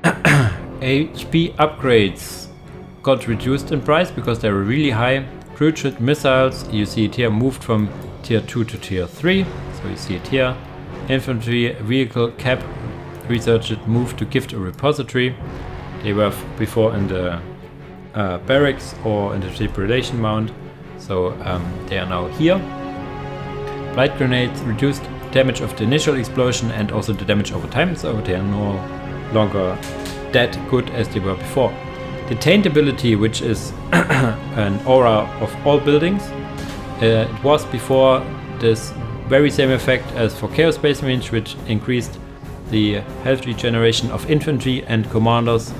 HP upgrades got reduced in price because they were really high. Putrid missiles, you see it here, moved from tier 2 to tier 3, so you see it here. Infantry vehicle cap researched moved to gift a repository. They were before in the barracks or in the tribulation mount, so they are now here. Blight grenades reduced damage of the initial explosion and also the damage over time, so they are no longer that good as they were before. The Taint ability, which is an aura of all buildings. It was before this very same effect as for Chaos Space Marines, which increased the health regeneration of infantry and commanders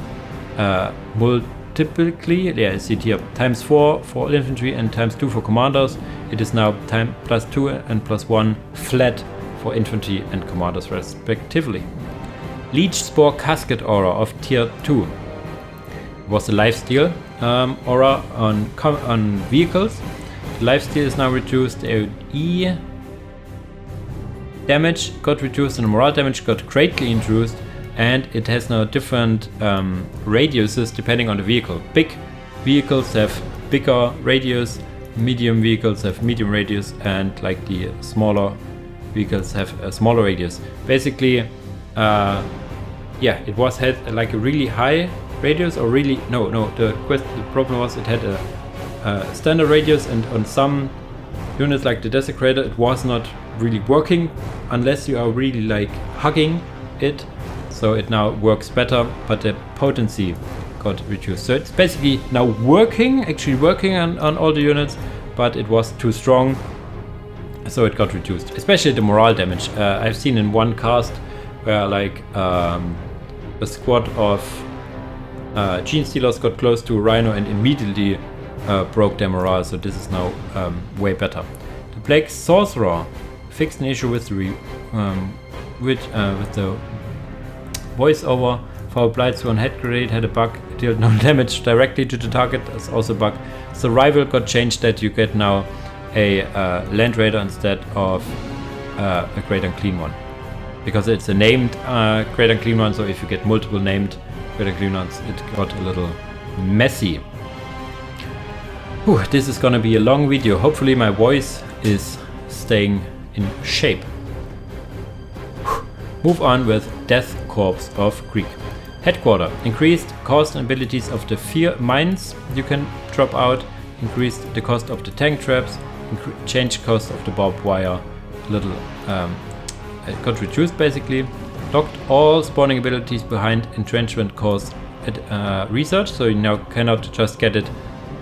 multiply. Yeah, I see it here. Times 4 for all infantry and times 2 for commanders. It is now +2 and +1 flat for infantry and commanders respectively. Leech Spore Casket aura of tier 2 was a lifesteal aura on vehicles. Lifesteal is now reduced. AOE damage got reduced and morale damage got greatly reduced, and it has now different radiuses depending on the vehicle. Big vehicles have bigger radius, medium vehicles have medium radius, and like the smaller vehicles have a smaller radius. Basically, yeah, it had like a really high radius, or really the problem was it had a standard radius, and on some units like the Desecrator it was not really working unless you are really like hugging it, so it now works better, but the potency got reduced. So it's basically now actually working on all the units, but it was too strong, so it got reduced, especially the morale damage. I've seen in one cast where like a squad of Gene Stealers got close to a Rhino and immediately broke their morale, so this is now way better. The Plague Sorcerer fixed an issue with the voiceover for Blights on Head Grenade had a bug, dealt no damage directly to the target, that's also a bug. Survival got changed that you get now a Land Raider instead of a Great Unclean one, because it's a named Great Unclean one, so if you get multiple named Great Unclean ones it got a little messy. Whew, this is gonna be a long video. Hopefully my voice is staying in shape. Whew. Move on with Death Corps of Krieg. Headquarter. Increased cost and abilities of the fear mines you can drop out. Increased the cost of the tank traps. Change cost of the barbed wire. Little it got reduced basically. Locked all spawning abilities behind entrenchment cost at research, so you now cannot just get it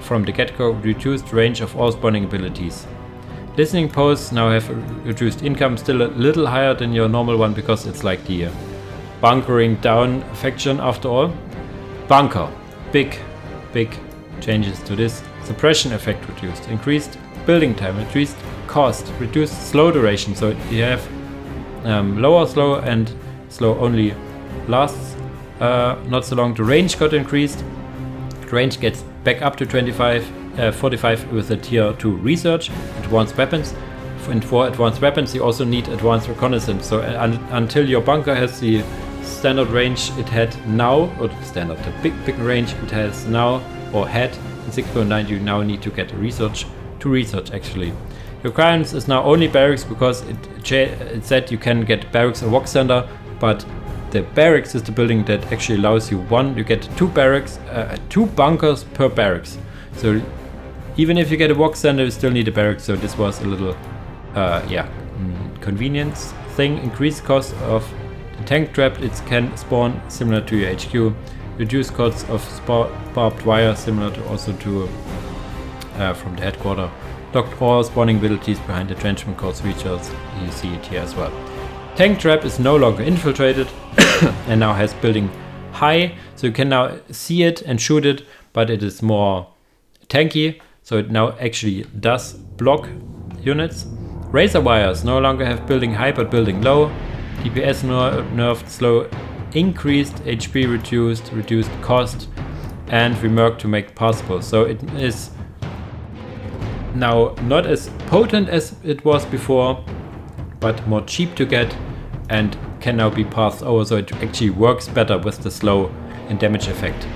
from the get-go. Reduced range of all spawning abilities. Listening posts now have reduced income, still a little higher than your normal one because it's like the bunkering down faction after all. Bunker. Big changes to this. Suppression effect reduced. Increased building time, reduced cost, reduced slow duration, so you have lower slow, and slow only lasts not so long. The range got increased. The range gets back up to 45 with a tier 2 research. Advanced weapons, and for advanced weapons you also need advanced reconnaissance, so until your bunker has the standard range it had now, or the big range it has now or had in 6.9, you now need to get research actually. Your requirements is now only barracks, because it said you can get barracks or walk center, but the barracks is the building that actually allows you you get 2 barracks, 2 bunkers per barracks. So even if you get a walk center, you still need a barracks. So this was a little, convenience thing. Increased cost of the tank trap. It can spawn similar to your HQ. Reduced costs of barbed wire, similar to also to from the headquarter. Locked all spawning abilities behind the entrenchment cost features. You see it here as well. Tank trap is no longer infiltrated and now has building high, so you can now see it and shoot it, but it is more tanky, so it now actually does block units. Razor wires no longer have building high but building low. DPS nerfed, slow increased, HP reduced cost, and reworked to make passable. So it is now not as potent as it was before, but more cheap to get and can now be passed over, so it actually works better with the slow and damage effect.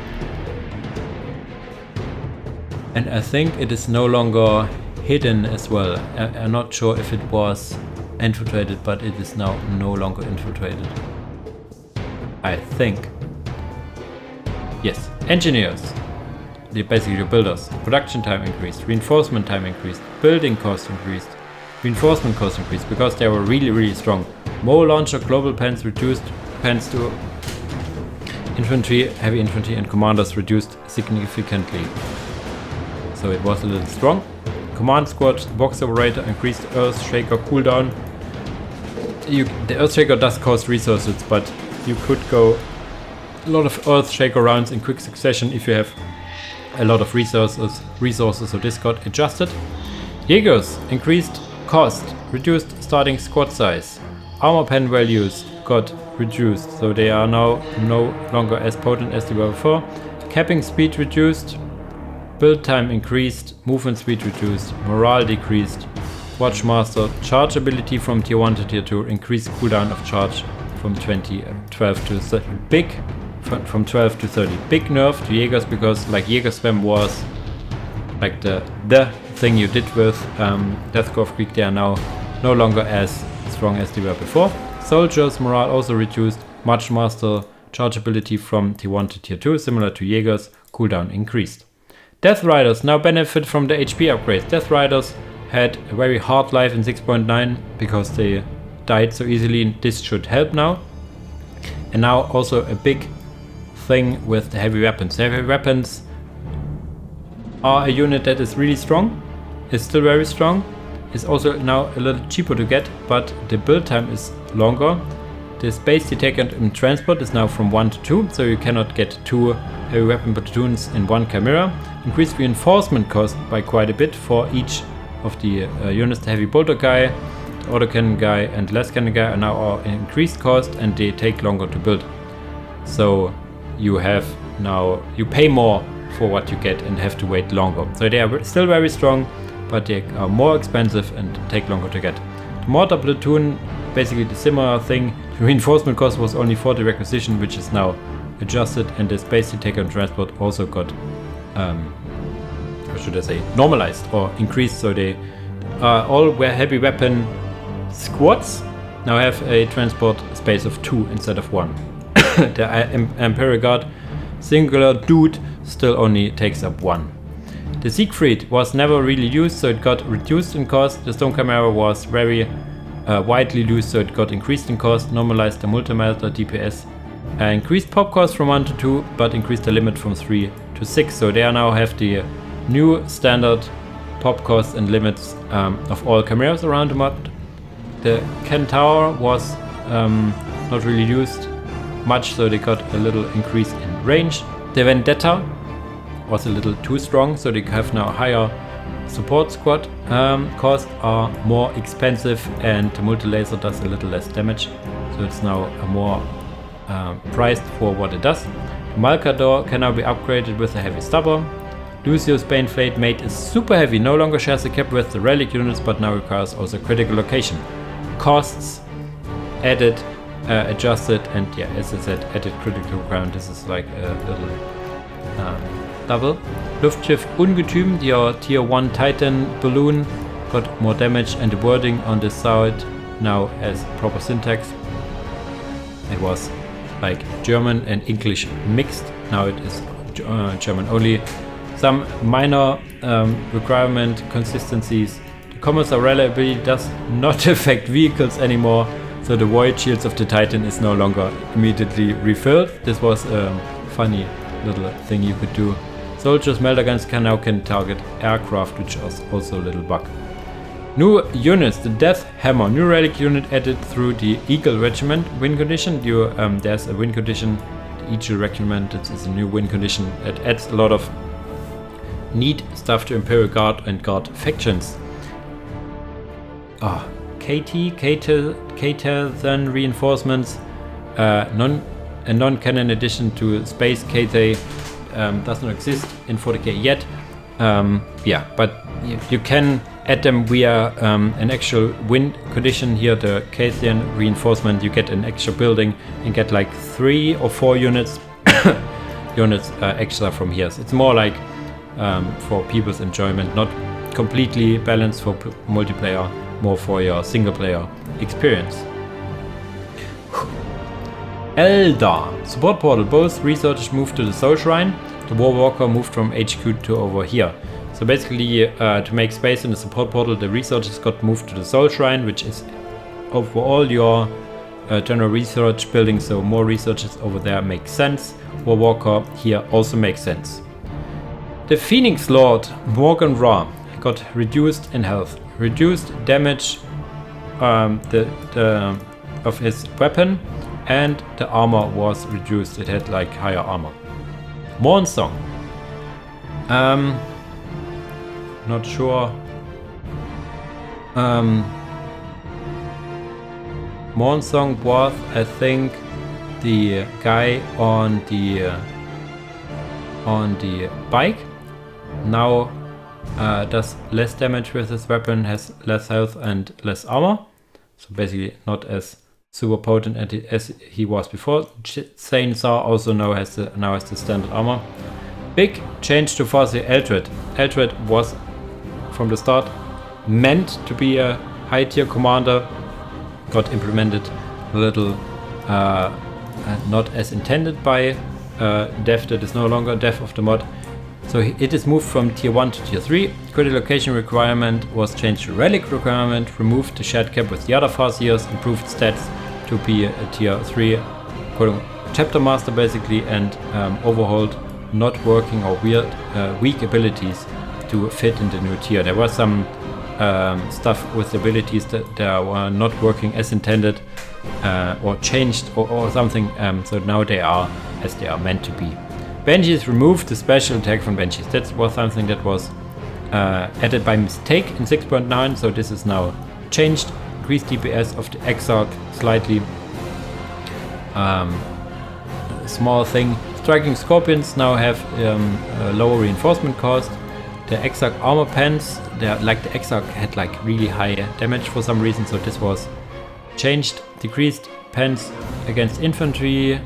And I think it is no longer hidden as well. I'm not sure if it was infiltrated, but it is now no longer infiltrated, I think. Yes, engineers. They're basically your builders. Production time increased, reinforcement time increased, building cost increased, reinforcement cost increased because they were really strong. More launcher global pens reduced pens to infantry, heavy infantry and commanders reduced significantly. So it was a little strong. Command squad, box operator, increased Earthshaker cooldown. The Earthshaker does cost resources, but you could go a lot of Earthshaker rounds in quick succession if you have a lot of resources, so this got adjusted. Jaegers, increased cost, reduced starting squad size. Armor pen values got reduced, so they are now no longer as potent as they were before. Capping speed reduced, build time increased, movement speed reduced, morale decreased. Watchmaster, charge ability from tier 1 to tier 2, increased cooldown of charge from 12 to 30. From 12 to 30. Big nerf to Jaegers, because like Jaeger spam was like the thing you did with Death Corps Krieg. They are now no longer as strong as they were before. Soldiers morale also reduced. Marchmaster charge ability from tier 1 to tier 2, similar to Jaegers, cooldown increased. Death Riders now benefit from the HP upgrades. Death Riders had a very hard life in 6.9 because they died so easily. This should help now. And now also a big thing with the heavy weapons. The heavy weapons are a unit that is really strong, is still very strong. It's also now a little cheaper to get, but the build time is longer. The space you take in transport is now from 1 to 2, so you cannot get 2 heavy weapon platoons in one Chimera. Increased reinforcement cost by quite a bit for each of the units. The heavy bolter guy, the autocannon guy and less cannon guy are now increased cost, and they take longer to build. So you have now, you pay more for what you get and have to wait longer. So they are still very strong, but they are more expensive and take longer to get. The mortar platoon, basically the similar thing. The reinforcement cost was only 40 requisition, which is now adjusted, and the space you take on transport also got, how should I say, normalized or increased. So they all heavy weapon squads now have a transport space of 2 instead of 1. The Imperial Guard singular dude still only takes up 1. The Siegfried was never really used, so it got reduced in cost. The Stone Chimera was very widely used, so it got increased in cost. Normalized the multi-melter DPS. Increased pop cost from 1 to 2, but increased the limit from 3 to 6. So they now have the new standard pop cost and limits of all Chimeras around the map. The Centaur was not really used much, so they got a little increase in range. The Vendetta was a little too strong, so they have now higher support squad. Costs are more expensive, and the multi-laser does a little less damage, so it's now a more priced for what it does. Malcador can now be upgraded with a heavy stubber. Lucio's Baneflate Mate is super heavy, no longer shares a cap with the relic units, but now requires also critical location. Costs added, adjusted, and yeah, as I said, added critical ground. This is like a little double. Luftschiff Ungetüm, your tier 1 Titan balloon, got more damage, and the wording on the side now has proper syntax. It was like German and English mixed, now it is German only. Some minor requirement consistencies. The Commissar reliability does not affect vehicles anymore, so the void shields of the Titan is no longer immediately refilled. This was a funny little thing you could do. Soldiers melter guns can target aircraft, which is also a little bug. New units, the Death Hammer, new relic unit added through the Eagle Regiment win condition. There's a win condition, the Eagle Regiment, this is a new win condition. It adds a lot of neat stuff to Imperial Guard and Guard factions. Then reinforcements, a non-canon addition to Space KT does not exist in 40k yet. Yeah, but you can add them via an actual win condition here, the Kathian reinforcement. You get an extra building and get like 3 or 4 units extra from here. So it's more like for people's enjoyment, not completely balanced for multiplayer, more for your single player experience. Eldar support portal, both researchers moved to the Soul Shrine. The War Walker moved from HQ to over here. So basically, to make space in the support portal, the researchers got moved to the Soul Shrine, which is over all your general research building, so more researches over there makes sense. War Walker here also makes sense. The Phoenix Lord Morgan Ra got reduced in health, reduced damage of his weapon, and the armor was reduced. It had like higher armor. Morn Song. Not sure. Morn Song was, I think, the guy on the bike. Now does less damage with his weapon, has less health and less armor. So basically not as super potent as he was before. Sane Tsar also now has the standard armor. Big change to Farsi Eldred. Eldred was from the start meant to be a high tier commander. Got implemented a little not as intended by dev. That is no longer dev of the mod. So it is moved from tier 1 to tier 3. Critical location requirement was changed to relic requirement. Removed the shared cap with the other Farseers. Improved stats to be a tier 3 chapter master basically, and overhauled not working or weak abilities to fit in the new tier. There was some stuff with abilities that were not working as intended or changed or something, so now they are as they are meant to be. Banshees removed the special attack from Banshees. That was something that was added by mistake in 6.9, so this is now changed. Increased DPS of the Exarch slightly. Small thing. Striking Scorpions now have a lower reinforcement cost. The Exarch armor pants, the Exarch had like really high damage for some reason, so this was changed. Decreased pants against infantry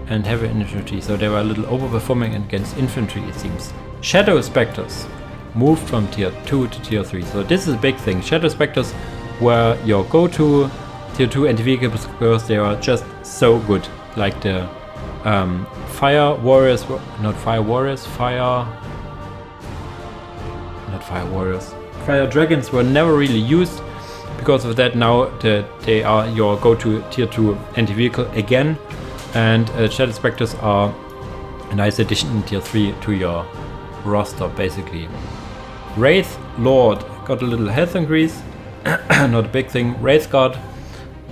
and heavy infantry, so they were a little overperforming against infantry, it seems. Shadow Spectres moved from tier 2 to tier 3, so this is a big thing. Shadow Spectres were your go-to tier 2 anti-vehicles because they are just so good. Like the Fire Warriors, not Fire Warriors, Fire Dragons were never really used. Because of that, now they are your go-to tier 2 anti-vehicle again. And Shadow Spectres are a nice addition in tier 3 to your roster, basically. Wraith Lord got a little health increase, not a big thing. Wraith Guard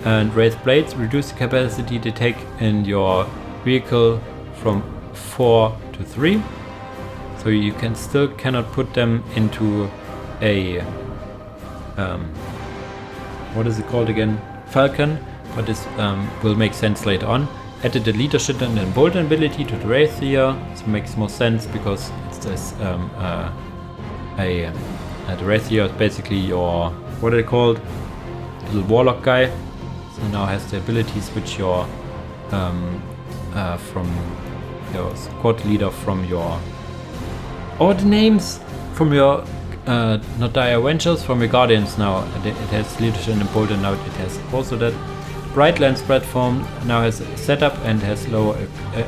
and Wraith Blades reduce the capacity they take in your vehicle from 4 to 3. So you cannot put them into a what is it called again? Falcon, but this will make sense later on. Added the leadership and embolden ability to the Wraith here. This makes more sense because it's this the Wraith here is basically your, what are they called? Little warlock guy. So now has the abilities which your from your squad leader from your the names from your not Dire Avengers, from your Guardians now. It has leadership and embolden, now it has also that. Brightlands platform now has a setup and has lower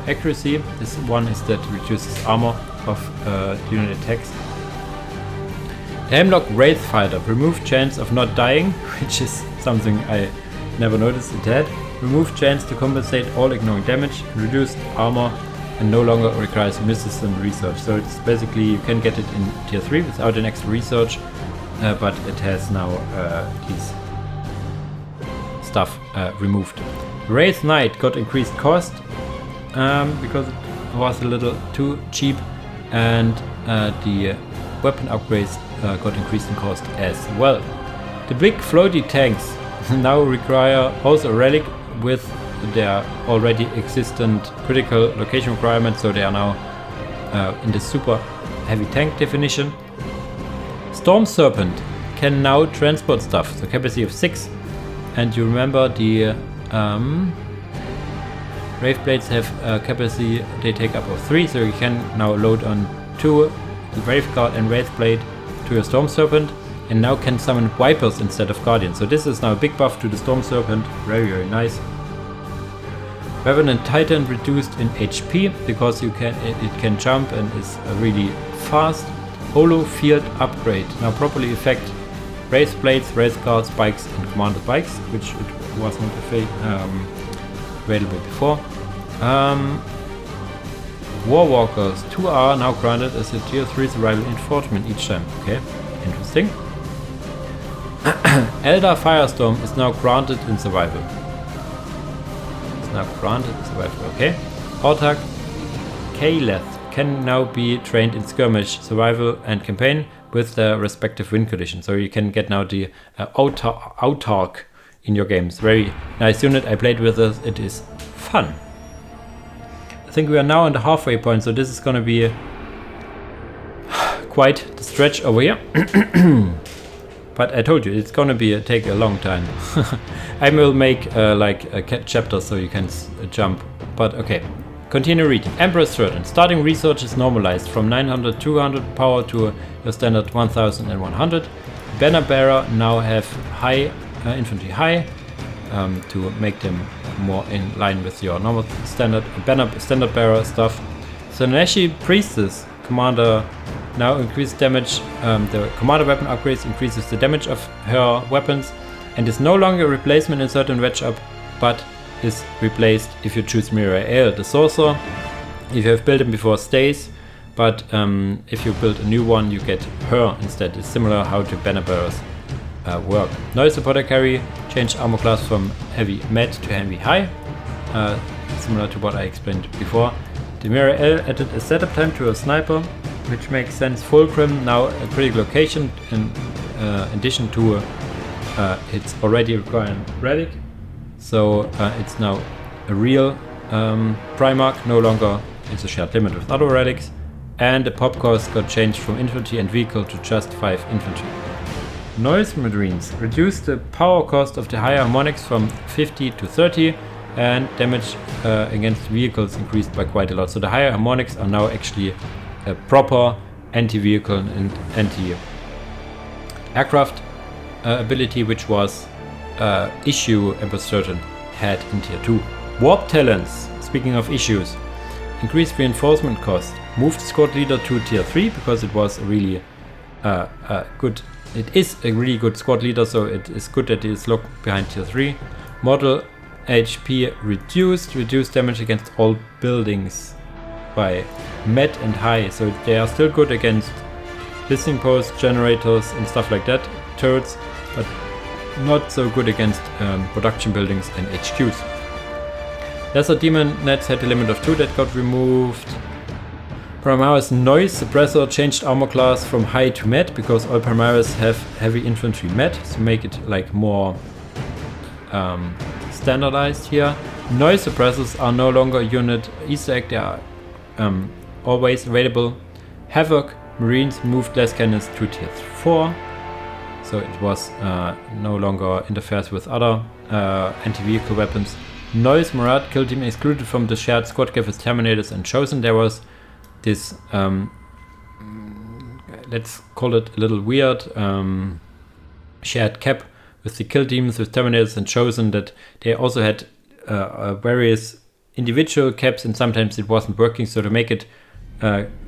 accuracy. This one is that reduces armor of unit attacks. Hemlock Wraith Fighter, remove chance of not dying, which is something I never noticed it had. Remove chance to compensate all ignoring damage, reduced armor, and no longer requires missiles and research. So it's basically you can get it in tier 3 without an extra research, but it has now these stuff removed. Wraith Knight got increased cost because it was a little too cheap, and the weapon upgrades got increased in cost as well. The big floaty tanks now require also a relic with their already existent critical location requirements, so they are now in the super heavy tank definition. Storm Serpent can now transport stuff, so capacity of 6. And you remember the Wraith Blades have capacity they take up of 3, so you can now load on 2 the Wraith Guard and Wraith Blade to your Storm Serpent, and now can summon Vipers instead of Guardians. So this is now a big buff to the Storm Serpent, very very nice. Revenant Titan reduced in HP because it can jump and is really fast. Holo Field upgrade now properly affect Wraith Blades, Wraith Guards, Bikes and Commander Bikes, which it was not available before. War Walkers, 2 are now granted as a tier 3 survival enforcement each time. Okay, interesting. Eldar Firestorm is now granted in survival. Okay. Autark Kaleth can now be trained in skirmish, survival and campaign with their respective win conditions. So you can get now the Autark in your games. Very nice unit. I played with it. It is fun. I think we are now on the halfway point, so this is gonna be quite the stretch over here. But I told you, it's gonna take a long time. I will make like a chapter so you can jump. But okay, continue reading. Emperor's Threat. Starting resources normalized from 900, 200 power to your standard 1100. Banner Bearer now have high infantry high to make them more in line with your normal standard bearer stuff. Soneshi Priestess Commander now increases damage. The commander weapon upgrades increases the damage of her weapons and is no longer a replacement in certain matchup, but is replaced if you choose Mirael. The Sorcerer, if you have built him before, stays, but if you build a new one, you get her instead. It's similar how the banner bearers work. Noise Apothecary changed armor class from heavy med to heavy high, similar to what I explained before. The Mirael added a setup time to a sniper, which makes sense. Fulcrum now a critical location in addition to its already requiring relic, so it's now a real Primarch, no longer it's a shared limit with other relics. And the pop cost got changed from infantry and vehicle to just 5 infantry. Noise Marines reduced the power cost of the higher harmonics from 50 to 30, and damage against vehicles increased by quite a lot. So the higher harmonics are now actually a proper anti-vehicle and anti-aircraft ability, which was issue Emperor's Surgeon had in tier 2. Warp Talents, speaking of issues, increased reinforcement cost, moved squad leader to tier 3 because it was a really good. It is a really good squad leader, so it is good that it is locked behind tier 3. Model HP reduced damage against all buildings by med and high, so they are still good against listening posts, generators and stuff like that, turrets, but not so good against production buildings and HQs. Lesser Demon Nets had a limit of 2 that got removed. Primaris Noise Suppressor changed armor class from high to med because all Primaris have heavy infantry med, to make it like more standardized here. Noise Suppressors are no longer a unit Easter egg, they are always available. Havoc Marines moved less cannons to tier 4, so it was no longer interferes with other anti-vehicle weapons. Noise Murad Kill Team excluded from the shared squad cap with Terminators and Chosen. There was this, let's call it a little weird, shared cap with the kill teams with Terminators and Chosen, that they also had various individual caps and sometimes it wasn't working, so to make it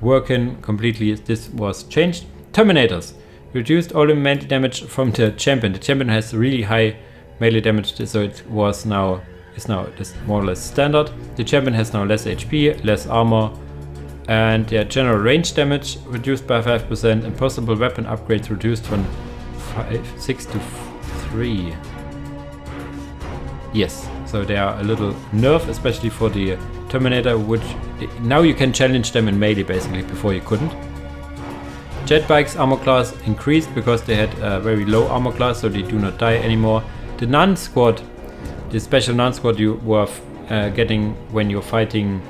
working completely, this was changed. Terminators reduced all the melee damage from the champion. The champion has really high melee damage, so it was now just more or less standard. The champion has now less HP, less armor, and their general range damage reduced by 5%, and possible weapon upgrades reduced from 6 to 3. Yes, so they are a little nerf, especially for the Terminator, which now you can challenge them in melee basically, before you couldn't. Jetbike's armor class increased because they had a very low armor class, so they do not die anymore. The Nun Squad, the special Nun Squad you were getting when you're fighting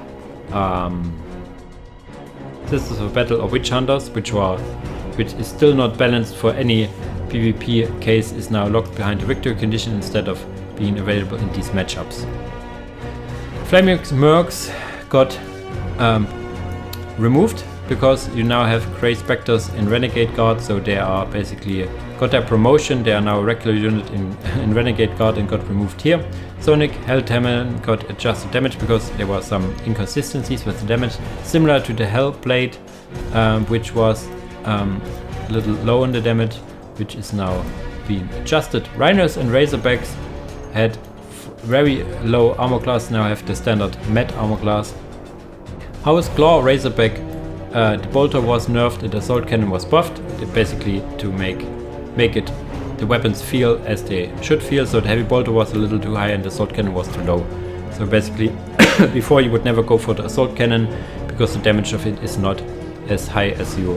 Sisters of Battle or Witch Hunters, which is still not balanced for any PvP case, is now locked behind the victory condition instead of being available in these matchups. Flaming Mercs got removed because you now have Grey Spectres in Renegade Guard, so they are basically got their promotion. They are now a regular unit in Renegade Guard and got removed here. Sonic Hellhammer got adjusted damage because there were some inconsistencies with the damage, similar to the Hellblade, which was a little low on the damage, which is now being adjusted. Rhinos and Razorbacks had very low armor class now have the standard Met armor class. House Claw Razorback, the bolter was nerfed and the assault cannon was buffed, basically to make it the weapons feel as they should feel. So the heavy bolter was a little too high and the assault cannon was too low. So basically before you would never go for the assault cannon because the damage of it is not as high as you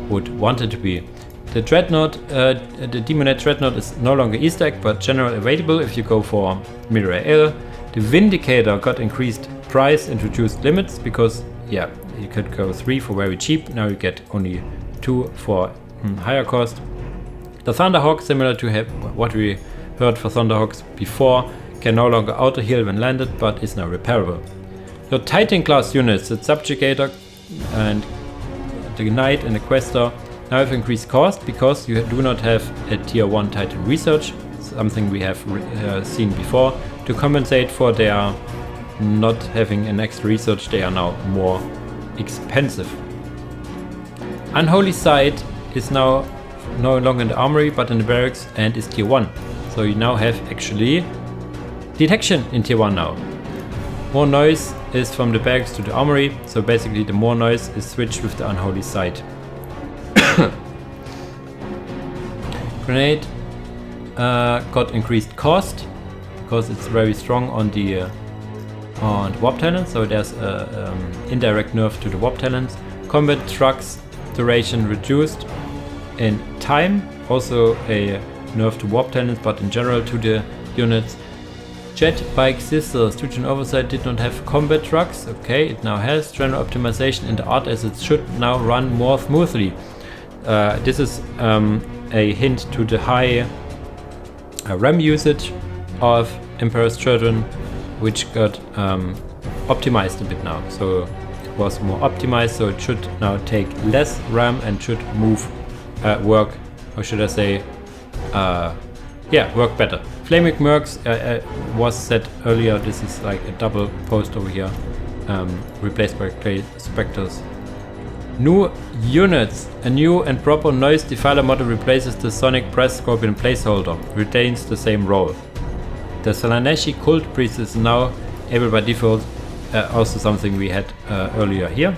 would want it to be. The Dreadnought, the Demonette Dreadnought is no longer Easter egg but general available if you go for Mirai L. The Vindicator got increased price and reduced limits because yeah, you could go 3 for very cheap, now you get only 2 for higher cost. The Thunderhawk, similar to what we heard for Thunderhawks before, can no longer auto heal when landed but is now repairable. Your Titan class units, the Subjugator and the Knight and the Questor, now have increased cost because you do not have a tier 1 Titan research, something we have seen before. To compensate for their not having an extra research, they are now more expensive. Unholy Sight is now no longer in the armory but in the barracks and is tier 1. So you now have actually detection in tier 1 now. More noise is from the barracks to the armory, so basically the more noise is switched with the Unholy Sight. Grenade got increased cost because it's very strong on the warp talents, so there's indirect nerf to the warp talents. Combat trucks duration reduced in time, also a nerf to warp talents, but in general to the units. Jet Bike Sisters, due to an oversight, did not have combat trucks. Okay, it now has general optimization in the art as it should now run more smoothly. This is a hint to the high RAM usage of Emperor's Children, which got optimized a bit now. So it was more optimized, so it should now take less RAM and should move work, or should I say, work better. Flaming Mercs was said earlier, this is like a double post over here, replaced by Clay Spectres. New units, a new and proper noise defiler model replaces the Sonic Breath Scorpion placeholder, retains the same role. The Salaneshi Cult Priest is now able by default, also something we had earlier here.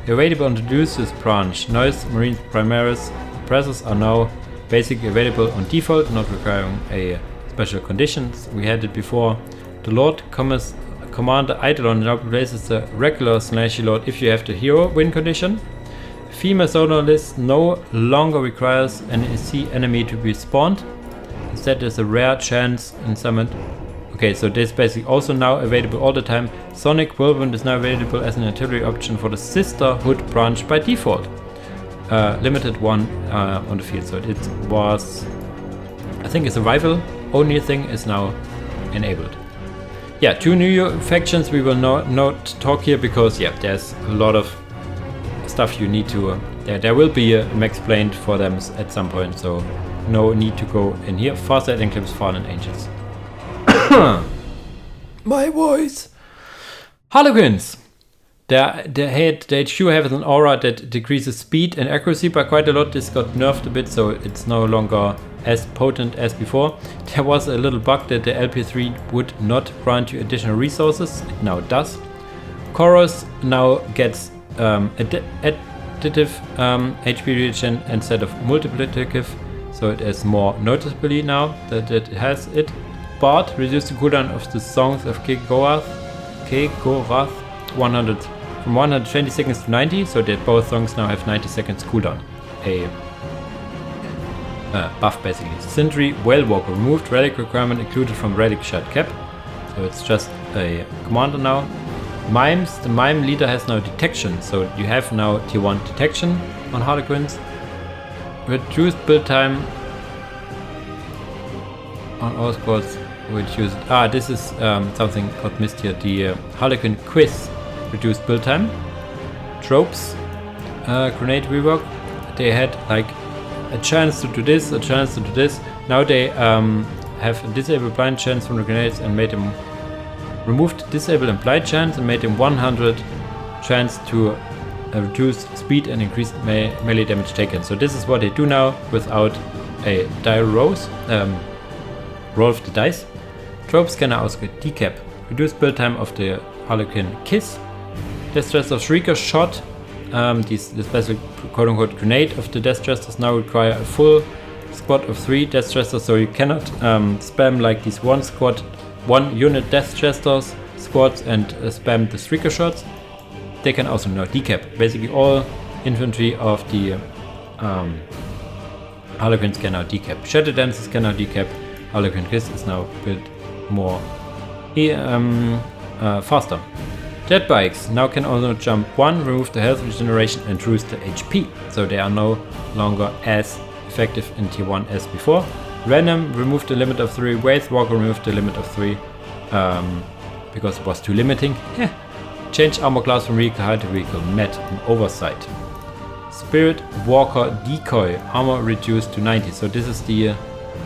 Available on the Lucius branch, Noise Marine Primaris Presses are now basically available on default, not requiring a special conditions. We had it before. The Lord Commander Eidolon now replaces the regular Salaneshi Lord if you have the hero win condition. Female Zonal list no longer requires an AC enemy to be spawned. Instead, there's a rare chance in summon. Okay, so this is basically also now available all the time. Sonic Whirlwind is now available as an artillery option for the Sisterhood branch by default. Limited one on the field, so it was, I think, a survival only thing is now enabled. Yeah, 2 new factions we will not talk here because yeah, there's a lot of stuff you need to. There will be a Max-Plained for them at some point, so no need to go in here. Farsight Enclaves, Fallen Angels. My voice. Harlequins. The HQ has an aura that decreases speed and accuracy by quite a lot. This got nerfed a bit, so it's no longer as potent as before. There was a little bug that the LP3 would not grant you additional resources. It now does. Chorus now gets additive HP regen instead of multiplicative, so it is more noticeably now that it has it. Bard reduced the cooldown of the songs of Kegorath 100 from 120 seconds to 90, so that both songs now have 90 seconds cooldown. A buff basically. Sentry Whalewalker removed, relic requirement included from relic shard cap, so it's just a commander now. Mimes, the mime leader has now detection, so you have now tier 1 detection on Harlequins. Reduced build time on all squads which use it. This is something got missed here. The Harlequin quiz reduced build time. Tropes, grenade rework. They had like a chance to do this, a chance to do this. Now they have a disabled blind chance from the grenades and made them removed disabled and blind chance and made them 100 chance to reduce speed and increase melee damage taken. So this is what they do now without a die roll of the dice. Trope Scanner ausgeht. Decap. Reduce build time of the Harlequin Kiss. Death Jester's Shrieker Shot. The special quote-unquote grenade of the Death Jesters now require a full squad of 3 Death Jesters, so you cannot spam like these one unit Death Jesters squads and spam the Shrieker shots. They can also now decap. Basically all infantry of the Harlequins can now decap. Shadow Dancers can now decap. Harlequin Kiss is now built more faster. Jet bikes now can also jump 1, remove the health regeneration and reduce the HP, so they are no longer as effective in tier 1 as before. Venom removed the limit of 3, Wraith Walker removed the limit of 3 because it was too limiting. Change armor class from vehicle high to vehicle met in oversight. Spirit Walker Decoy armor reduced to 90, so this is the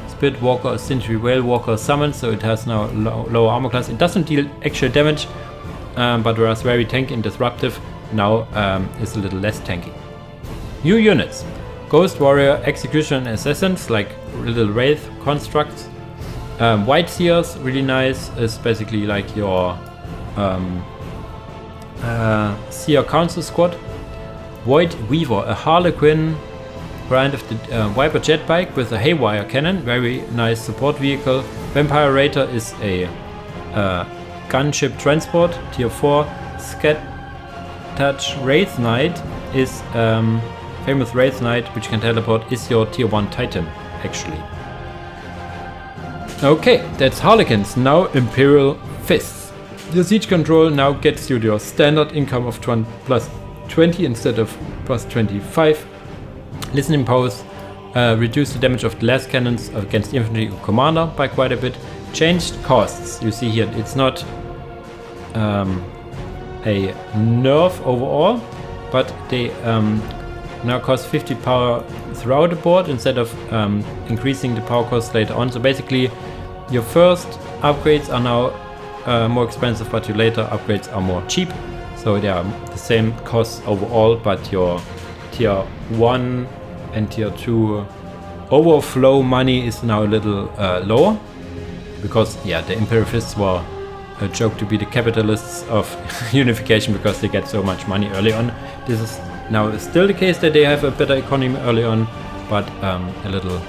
Spirit Walker Century Whale Walker summon, so it has now lower armor class. It doesn't deal actual damage, but whereas very tanky and disruptive, now is a little less tanky. New units. Ghost Warrior, Execution and Assassins, like little Wraith constructs. White Seers, really nice, is basically like your Seer Council squad. Void Weaver, a Harlequin variant of the Viper jet bike with a Haywire cannon, very nice support vehicle. Vampire Raider is a gunship transport, tier 4. Scat Touch Wraith Knight is famous Wraith Knight, which can teleport, is your tier 1 Titan, actually. Okay, that's Harlequins. Now Imperial Fists. The siege control now gets you your standard income of plus 20 instead of plus 25. Listening Post reduce the damage of the last cannons against infantry commander by quite a bit. Changed costs. You see here, it's not a nerf overall, but they now cost 50 power throughout the board instead of increasing the power cost later on. So basically, your first upgrades are now more expensive, but your later upgrades are more cheap. So they are the same costs overall, but your tier 1 and tier 2 overflow money is now a little lower. Because, yeah, the Imperial Fists were a joke to be the capitalists of Unification because they get so much money early on. This is now still the case that they have a better economy early on, but a little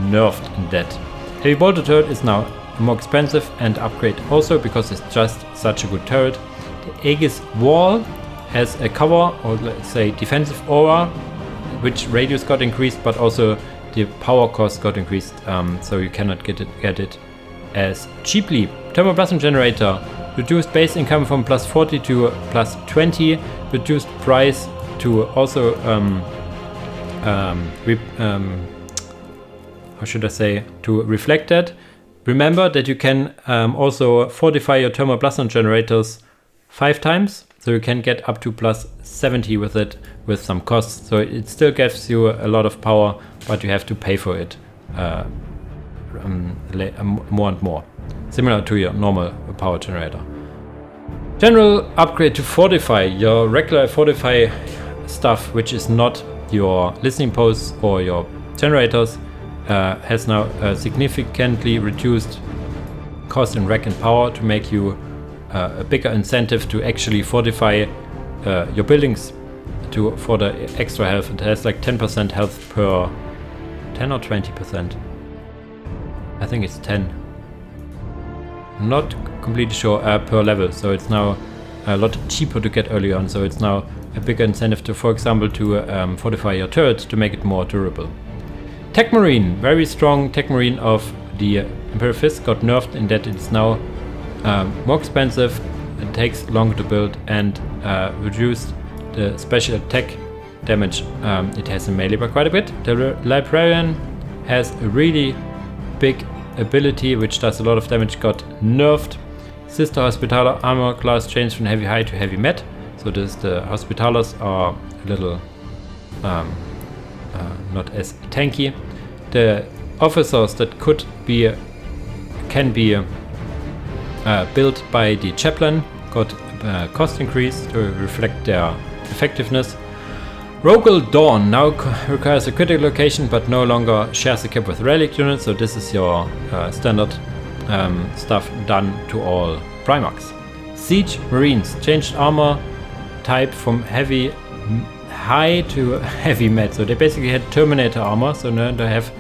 nerfed in that. Heavy Bolter Turret is now more expensive and upgrade also because it's just such a good turret. The Aegis Wall has a cover, or let's say defensive aura, which radius got increased, but also the power cost got increased, so you cannot get it as cheaply. Thermoplasm Generator reduced base income from plus 40 to plus 20, reduced price to also how should I say, to reflect that. Remember that you can also fortify your Thermoplasm Generators 5 times, so you can get up to plus 70 with it with some costs. So it still gives you a lot of power, but you have to pay for it more and more, similar to your normal power generator. General upgrade to fortify. Your regular fortify stuff, which is not your listening posts or your generators, has now significantly reduced cost in rack and power to make you a bigger incentive to actually fortify your buildings for the extra health. It has like 10% health per 10 or 20%. I think it's 10. Not completely sure, per level. So it's now a lot cheaper to get early on. So it's now a bigger incentive to, for example, to fortify your turrets to make it more durable. Tech Marine, very strong Tech Marine of the Imperial Fist got nerfed in that it's now more expensive, it takes longer to build, and reduced the special attack damage it has in melee by quite a bit. The Librarian has a really big ability which does a lot of damage, got nerfed. Sister Hospitaller armor class changed from heavy high to heavy met. So this, the Hospitallers are a little not as tanky. The officers that can be built by the chaplain got cost increase to reflect their effectiveness. Rogal Dawn now requires a critical location but no longer shares a cap with relic units, so this is your standard stuff done to all Primarchs. Siege Marines changed armor type from high to heavy med. So they basically had Terminator armor, so now they have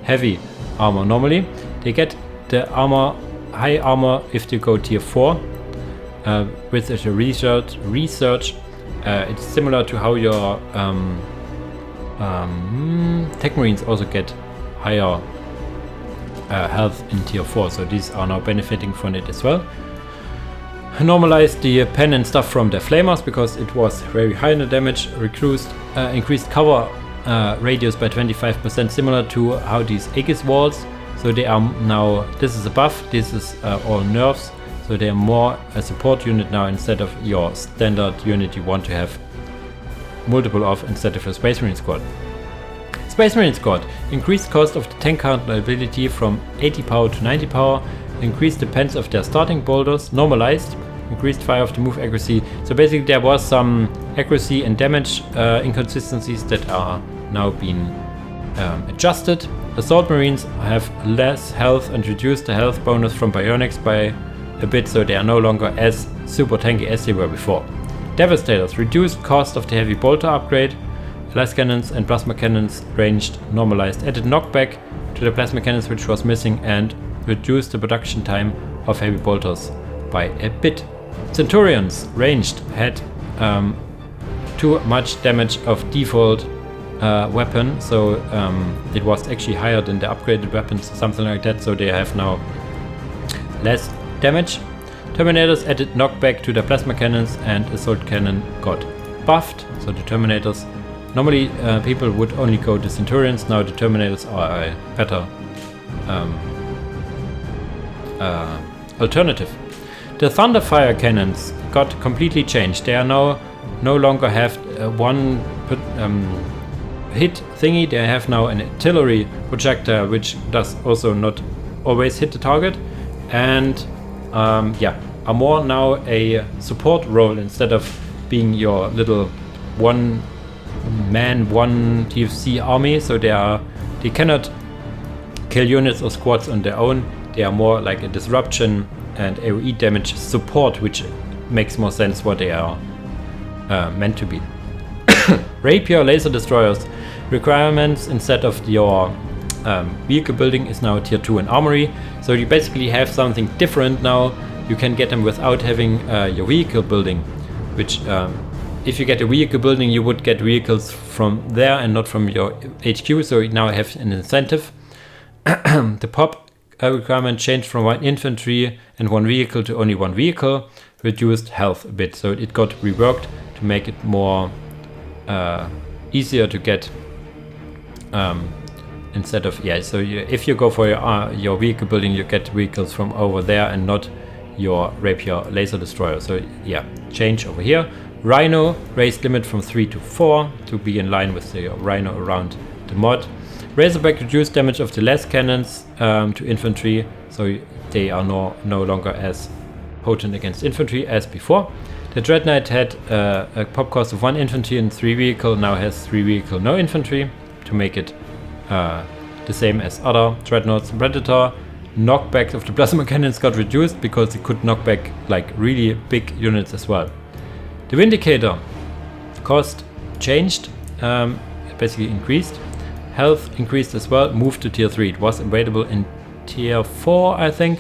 heavy armor. Normally they get the high armor if they go tier 4. With the research, it's similar to how your Tech Marines also get higher health in tier 4, so these are now benefiting from it as well. Normalized the pen and stuff from the Flamers because it was very high in the damage. Increased cover radius by 25%, similar to how these Aegis walls. So they are now, this is a buff, this is all nerfs. So they are more a support unit now instead of your standard unit you want to have multiple of instead of a Space Marine squad. Space Marine squad increased cost of the tank counter ability from 80 power to 90 power, increased defense of their starting boulders, normalized, increased fire of the move accuracy. So basically there was some accuracy and damage inconsistencies that are now being adjusted. Assault Marines have less health and reduced the health bonus from Bionics by a bit, so they are no longer as super tanky as they were before. Devastators reduced cost of the heavy bolter upgrade. Las cannons and plasma cannons ranged, normalized, added knockback to the plasma cannons which was missing, and reduced the production time of heavy bolters by a bit. Centurions ranged had too much damage of default weapon, so it was actually higher than the upgraded weapons, something like that, so they have now less damage. Terminators added knockback to the plasma cannons, and assault cannon got buffed, so the Terminators, normally people would only go to Centurions, now the Terminators are a better alternative. The Thunderfire cannons got completely changed. They are now no longer have one hit thingy, they have now an artillery projector which does also not always hit the target, and are more now a support role instead of being your little one man, one TFC army. So they cannot kill units or squads on their own. They are more like a disruption and AoE damage support, which makes more sense what they are meant to be. Rapier laser destroyers requirements instead of your vehicle building is now tier 2 and armory. So you basically have something different now. You can get them without having your vehicle building, which if you get a vehicle building you would get vehicles from there and not from your HQ, so you now have an incentive. The pop requirement changed from 1 infantry and 1 vehicle to only 1 vehicle, reduced health a bit, so it got reworked to make it more easier to get instead of, so if you go for your vehicle building you get vehicles from over there and not your rapier laser destroyer. So change over here. Rhino raised limit from 3 to 4 to be in line with the Rhino around the mod. Razorback reduced damage of the las cannons to infantry, so they are no longer as potent against infantry as before. The Dread Knight had a pop cost of 1 infantry and 3 vehicle, now has 3 vehicle, no infantry, to make it the same as other Dreadnoughts. Predator knockback of the plasma cannons got reduced because it could knock back like really big units as well. The Vindicator cost changed, basically increased. Health increased as well, moved to tier 3. It was available in tier 4, I think.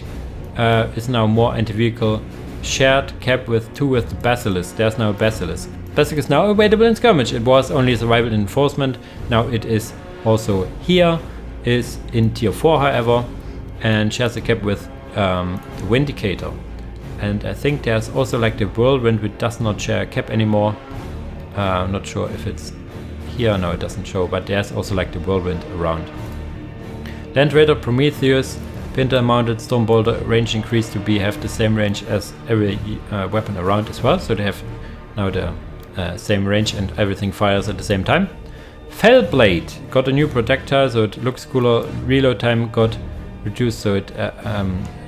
Is now more anti-vehicle. Shared cap with 2 with the Basilisk. There's now a Basilisk. Basilisk is now available in skirmish. It was only survival and enforcement. Now it is also here. Is in tier 4, however, and shares a cap with the Vindicator. And I think there's also like the Whirlwind, which does not share a cap anymore. I'm not sure if it's here. No, it doesn't show, but there's also like the Whirlwind around. Land Raider Prometheus, Pinter mounted Storm Bolter, range increased to have the same range as every weapon around as well. So they have now the same range and everything fires at the same time. Fellblade got a new projectile, so it looks cooler. Reload time got reduced, so it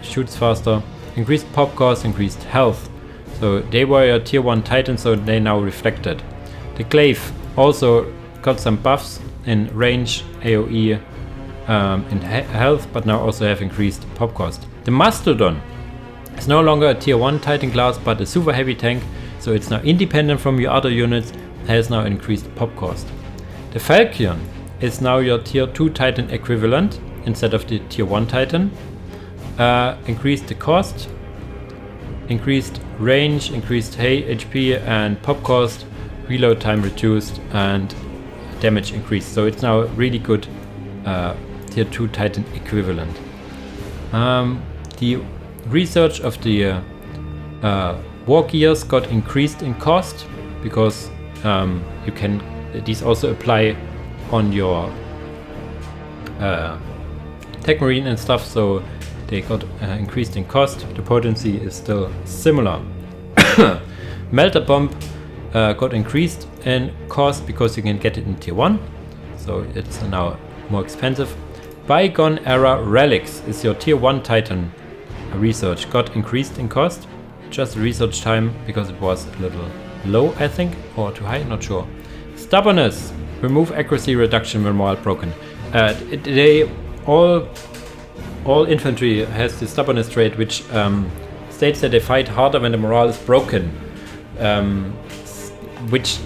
shoots faster. Increased pop cost, increased health. So they were a tier 1 Titan, so they now reflected. The Glaive also got some buffs in range, AoE, in health, but now also have increased pop cost. The Mastodon is no longer a tier 1 Titan class, but a super heavy tank, so it's now independent from your other units, has now increased pop cost. The Falcon is now your tier 2 Titan equivalent instead of the tier 1 Titan. Increased the cost, increased range, increased HP and pop cost, reload time reduced, and damage increased. So it's now really good tier 2 Titan equivalent. The research of the war gears got increased in cost because you can. These also apply on your Tech Marine and stuff, so they got increased in cost. The potency is still similar. Melter Bomb got increased in cost because you can get it in tier 1, so it's now more expensive. Bygone Era Relics is your tier 1 Titan research, got increased in cost. Just research time because it was a little low, I think, or too high, not sure. Stubbornness, remove accuracy reduction when morale broken. All infantry has the stubbornness trait, which states that they fight harder when the morale is broken, which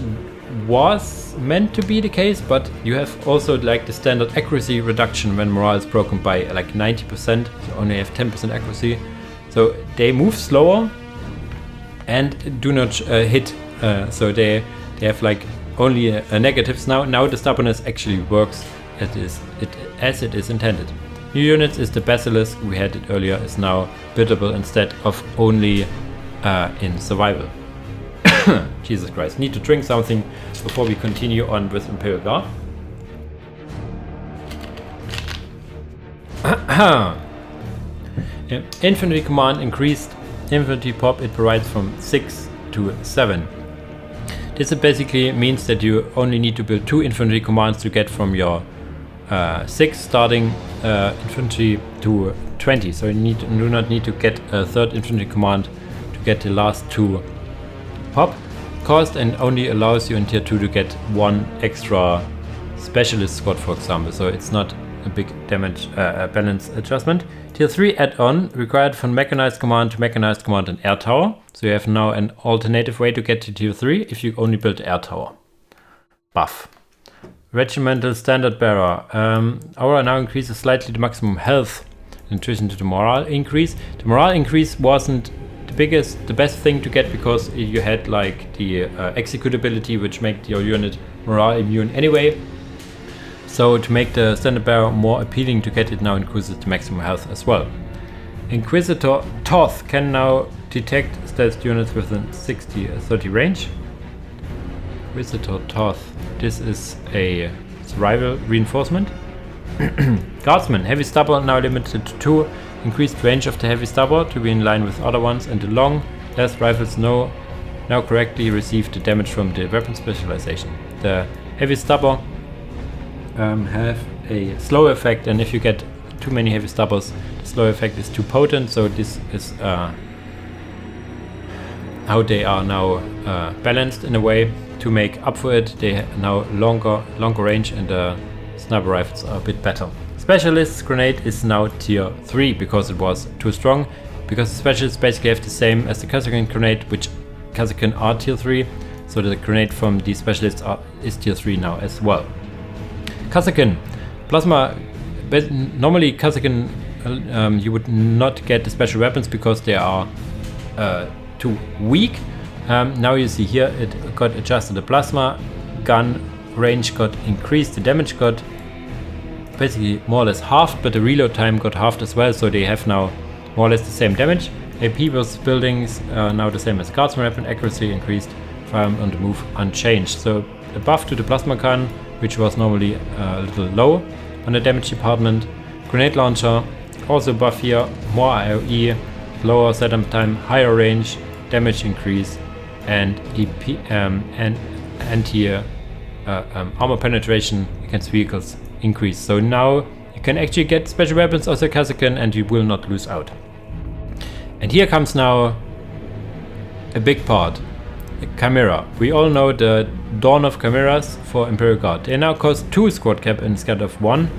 was meant to be the case, but you have also like the standard accuracy reduction when morale is broken by like 90%, so only have 10% accuracy. So they move slower and do not hit, so they have like only negatives now. Now the stubbornness actually works as it is intended. New units is the Basilisk, we had it earlier, is now biddable instead of only in survival. Jesus Christ, need to drink something before we continue on with Imperial Guard. Infantry command increased infantry pop, it provides from 6 to 7. This basically means that you only need to build 2 infantry commands to get from your 6 starting infantry to 20. So you do not need to get a 3rd infantry command to get the last 2 pop cost, and only allows you in tier 2 to get 1 extra specialist squad, for example. So it's not a big damage balance adjustment. Tier 3 add-on required from mechanized command to mechanized command and air tower. So you have now an alternative way to get to tier 3 if you only build air tower. Buff. Regimental standard bearer. Aura now increases slightly the maximum health in addition to the morale increase. The morale increase wasn't the best thing to get because you had like the executability, which made your unit morale immune anyway. So to make the standard bearer more appealing to get it, now increases the maximum health as well. Inquisitor Toth can now detect stealth units within 30 range. Inquisitor Toth, this is a survival reinforcement. Guardsman, heavy stubber now limited to 2. Increased range of the heavy stubber to be in line with other ones, and the long last rifles now correctly receive the damage from the weapon specialization. The heavy stubber have a slow effect, and if you get too many heavy stubbers, the slow effect is too potent. So this is how they are now balanced in a way to make up for it. They have now longer range, and the sniper rifles are a bit better. Specialist's grenade is now tier 3 because it was too strong, because the specialists basically have the same as the Kasachin grenade, which Kasachin are tier 3, so the grenade from the specialists is tier 3 now as well. Kasachin plasma, normally Kasachin you would not get the special weapons because they are too weak. Now you see here it got adjusted, the plasma gun range got increased, the damage got basically more or less halved, but the reload time got halved as well, so they have now more or less the same damage. AP versus buildings now the same as guardsman weapon, accuracy increased, firearm on the move unchanged. So a buff to the plasma gun, which was normally a little low on the damage department. Grenade launcher, also buff here, more AoE, lower setup time, higher range, damage increase, and EP, and anti armor penetration against vehicles increase. So now you can actually get special weapons of the Kasachin and you will not lose out. And here comes now a big part. The Chimera. We all know the Dawn of Chimeras for Imperial Guard. They now cost 2 squad cap instead of 1.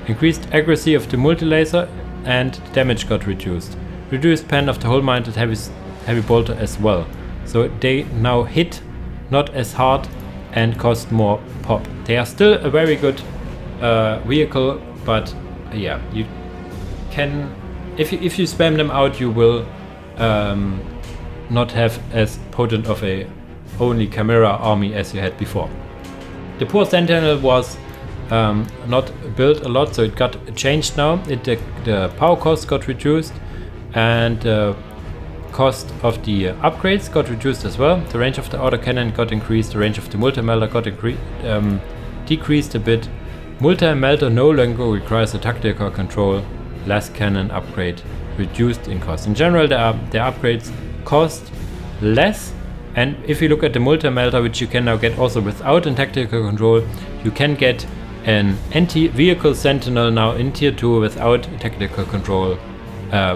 Increased accuracy of the multi-laser and damage got reduced. Reduced pen of the whole-minded heavy bolter as well. So they now hit not as hard and cost more pop. They are still a very good vehicle, but yeah, you can, if you spam them out, you will not have as potent of a only Chimera army as you had before. The poor Sentinel was not built a lot, so it got changed now. The power cost got reduced, and the cost of the upgrades got reduced as well. The range of the autocannon got increased, the range of the multi-melter got decreased a bit. Multi-melter no longer requires a tactical control, less cannon upgrade, reduced in cost. In general, the upgrades cost less, and if you look at the multi-melter, which you can now get also without a tactical control, you can get an anti-vehicle sentinel now in tier 2 without tactical control,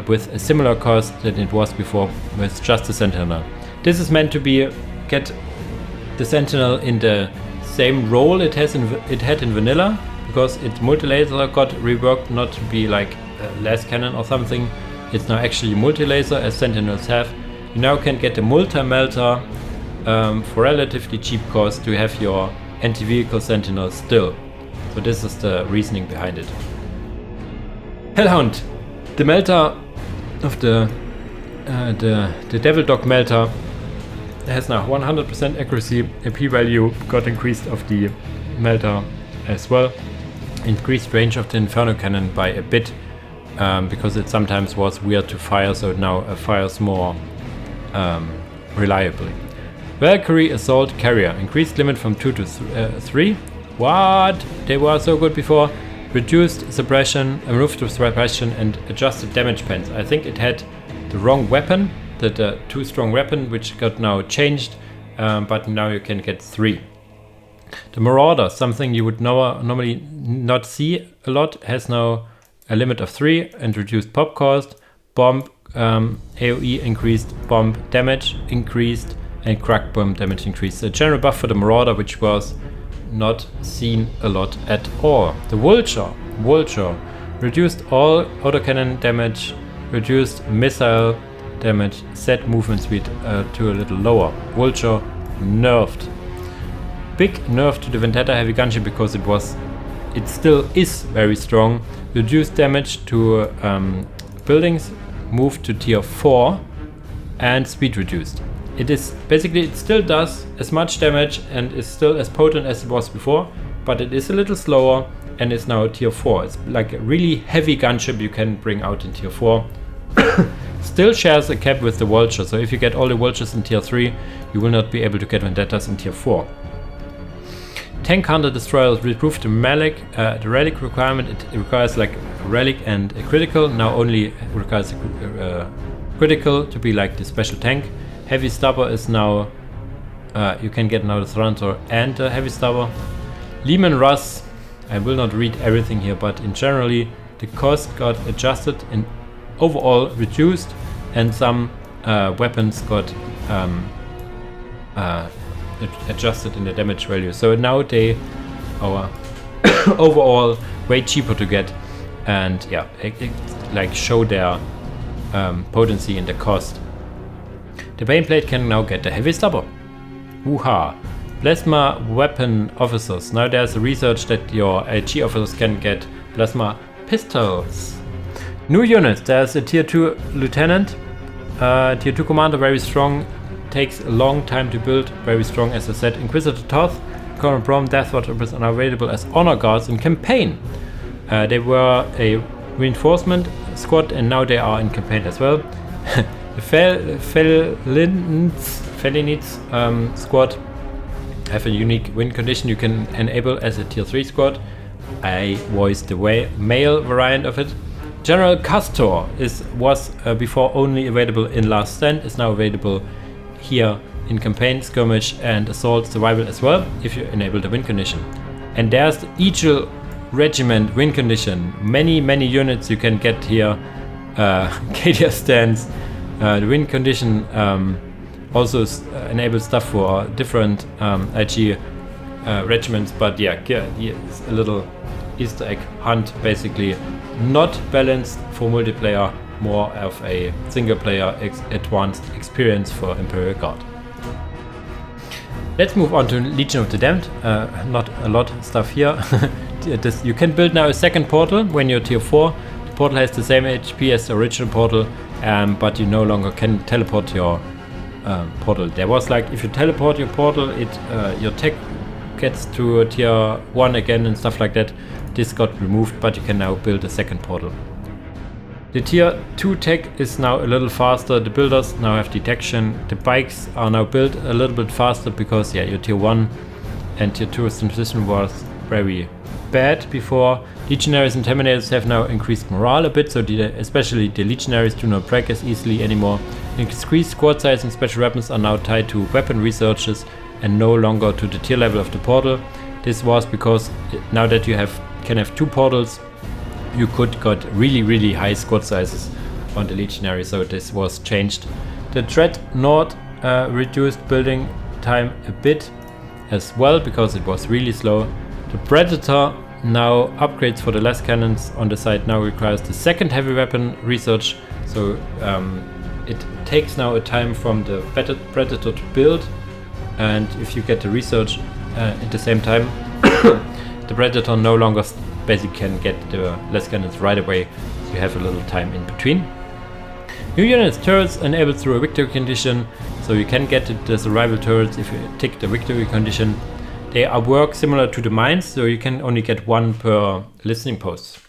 with a similar cost than it was before with just the sentinel. This is meant to get the sentinel in the same role it had in vanilla, because its multi-laser got reworked not to be like less cannon or something. It's now actually multi-laser as sentinels have. You now can get the multi-melter for relatively cheap cost to have your anti-vehicle sentinel still. So this is the reasoning behind it. Hellhound, the melter of the Devil Dog melter has now 100% accuracy. AP value got increased of the melter as well. Increased range of the Inferno cannon by a bit, because it sometimes was weird to fire, so it now fires more reliably. Valkyrie Assault Carrier, increased limit from 2 to 3. What? They were so good before. Reduced suppression, removed suppression, and adjusted damage pens. I think it had the wrong weapon, the too strong weapon, which got now changed, but now you can get 3. The Marauder, something you would normally not see a lot, has now a limit of 3 and reduced pop cost. Bomb AoE increased, bomb damage increased, and crack bomb damage increased. A general buff for the Marauder, which was not seen a lot at all. The Vulture reduced all autocannon damage, reduced missile damage, set movement speed to a little lower. Vulture nerfed. Big nerf to the Vendetta heavy gunship because it still is very strong. Reduced damage to buildings, moved to tier 4, and speed reduced. It still does as much damage and is still as potent as it was before, but it is a little slower and is now tier 4. It's like a really heavy gunship you can bring out in tier 4. Still shares a cap with the Vulture, so if you get all the Vultures in tier 3, you will not be able to get Vendettas in tier 4. Tank Hunter Destroyers improved the relic requirement. It requires like a relic and a critical. Now only requires a critical to be like the special tank. Heavy Stubber is now, you can get now the Thrantor and the Heavy Stubber. Lehman Russ, I will not read everything here, but in generally the cost got adjusted and overall reduced, and some weapons got adjusted in the damage value. So now they are overall way cheaper to get, and yeah, like show their potency in the cost. The Baneblade can now get the Heavy Stubber. Woo-ha! Plasma Weapon Officers. Now there's a research that your AG officers can get Plasma Pistols. New units. There's a tier 2 Lieutenant. Tier 2 Commander, very strong. Takes a long time to build. Very strong, as I said. Inquisitor Toth, Conan Brom, Deathwatch Empress are available as honor guards in campaign. They were a reinforcement squad and now they are in campaign as well. The Felinids squad have a unique win condition you can enable as a tier 3 squad. I voiced the male variant of it. General Castor was before only available in Last Stand, is now available here in campaign, skirmish and assault survival as well, if you enable the win condition. And there's the Eagle Regiment win condition. Many units you can get here. Cadia stands. The win condition also enables stuff for different IG regiments, but yeah, it's a little Easter egg hunt, basically not balanced for multiplayer, more of a single player advanced experience for Imperial Guard. Let's move on to Legion of the Damned. Not a lot of stuff here. You can build now a second portal when you're tier 4. The portal has the same HP as the original portal, but you no longer can teleport your portal. There was like, if you teleport your portal, your tech gets to tier 1 again and stuff like that. This got removed, but you can now build a second portal. The tier 2 tech is now a little faster. The builders now have detection. The bikes are now built a little bit faster because your tier 1 and tier 2 transition was very bad before. Legionaries and Terminators have now increased morale a bit, so especially the Legionaries do not break as easily anymore. Increased squad size and special weapons are now tied to weapon researches and no longer to the tier level of the portal. This was because now that you can have 2 portals, you could got really high squad sizes on the Legionary, so this was changed. The Dreadnought reduced building time a bit as well because it was really slow. The Predator now upgrades for the less cannons on the side now requires the second heavy weapon research, so it takes now a time from the Predator to build, and if you get the research at the same time, the Predator no longer basically can get the less cannons right away, so you have a little time in between. New units turrets enabled through a victory condition, so you can get the survival turrets if you tick the victory condition. They work similar to the mines, so you can only get 1 per listening post.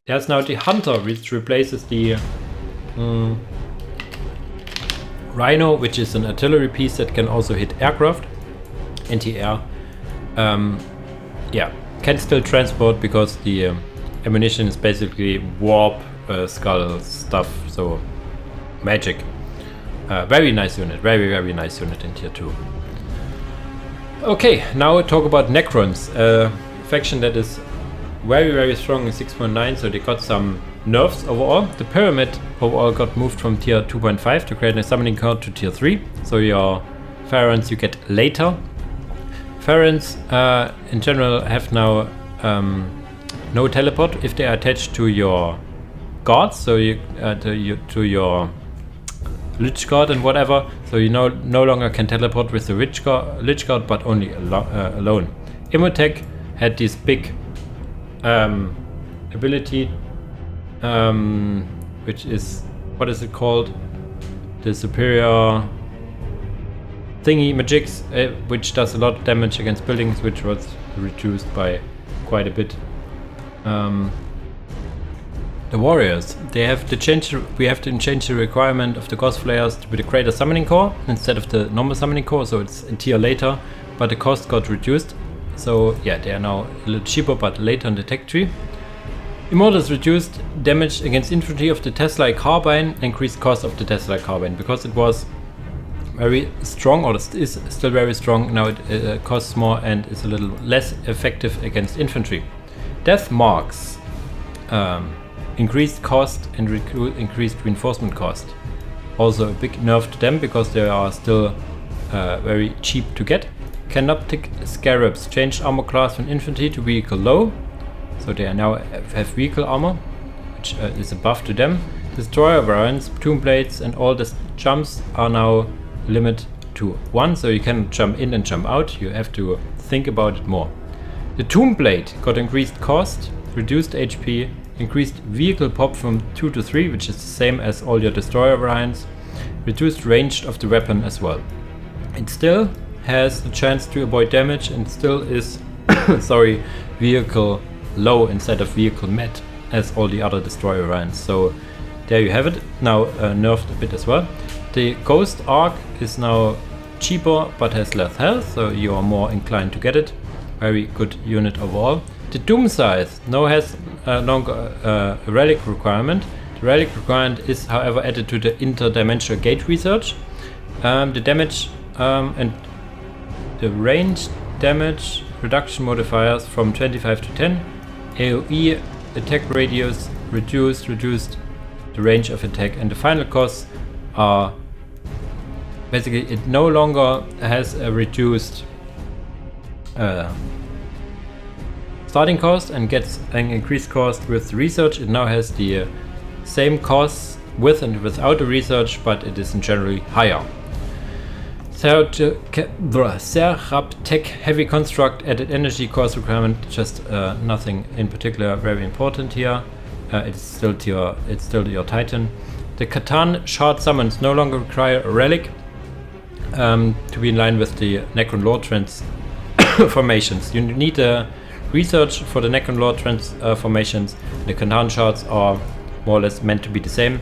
There's now the Hunter, which replaces the Rhino, which is an artillery piece that can also hit aircraft, anti-air. Can still transport because the ammunition is basically warp skull stuff, so magic. Very nice unit, very nice unit in tier 2. Okay, now we talk about Necrons, a faction that is very strong in 6.9, so they got some nerfs overall. The Pyramid overall got moved from tier 2.5 to create a summoning card to tier 3, so your Pharaons you get later. Pharaons in general have now no teleport if they are attached to your guards, so to your Lich Guard and whatever, so you no longer can teleport with the Lich Guard, but only alone. Imhotep had this big ability, which is, what is it called? The superior thingy magics, which does a lot of damage against buildings, which was reduced by quite a bit. The warriors, we have to change the requirement of the Ghost Flayers to be the Greater Summoning Core instead of the normal Summoning Core, so it's a tier later, but the cost got reduced. So yeah, they are now a little cheaper, but later in the tech tree. Immortals reduced damage against infantry of the Tesla Carbine, increased cost of the Tesla Carbine, because it was very strong, or is still very strong, now it costs more and is a little less effective against infantry. Death Marks. Increased cost and increased reinforcement cost. Also a big nerf to them because they are still very cheap to get. Canoptic Scarabs changed armor class from infantry to vehicle low, so they are now have vehicle armor, which is a buff to them. Destroyer variants, tomb blades, and all the jumps are now limited to 1, so you can jump in and jump out. You have to think about it more. The tomb blade got increased cost, reduced HP, increased vehicle pop from 2 to 3, which is the same as all your destroyer variants, reduced range of the weapon as well. It still has the chance to avoid damage and still is vehicle low instead of vehicle met as all the other destroyer variants. So there you have it, now nerfed a bit as well. The Ghost Arc is now cheaper but has less health, so you are more inclined to get it. Very good unit overall. The Doom Scythe now has longer a relic requirement. The relic requirement is however added to the interdimensional gate research. The damage and the range damage reduction modifiers from 25 to 10. AoE attack radius reduced the range of attack, and the final costs are basically it no longer has a reduced starting cost and gets an increased cost with research. It now has the same costs with and without the research, but it is in generally higher. Seraptech heavy construct added energy cost requirement, just nothing in particular very important here. It's still your Titan. The Catan shard summons no longer require a relic to be in line with the Necron lore transformations. You need a research for the Necron lore transformations. The Catan shards are more or less meant to be the same,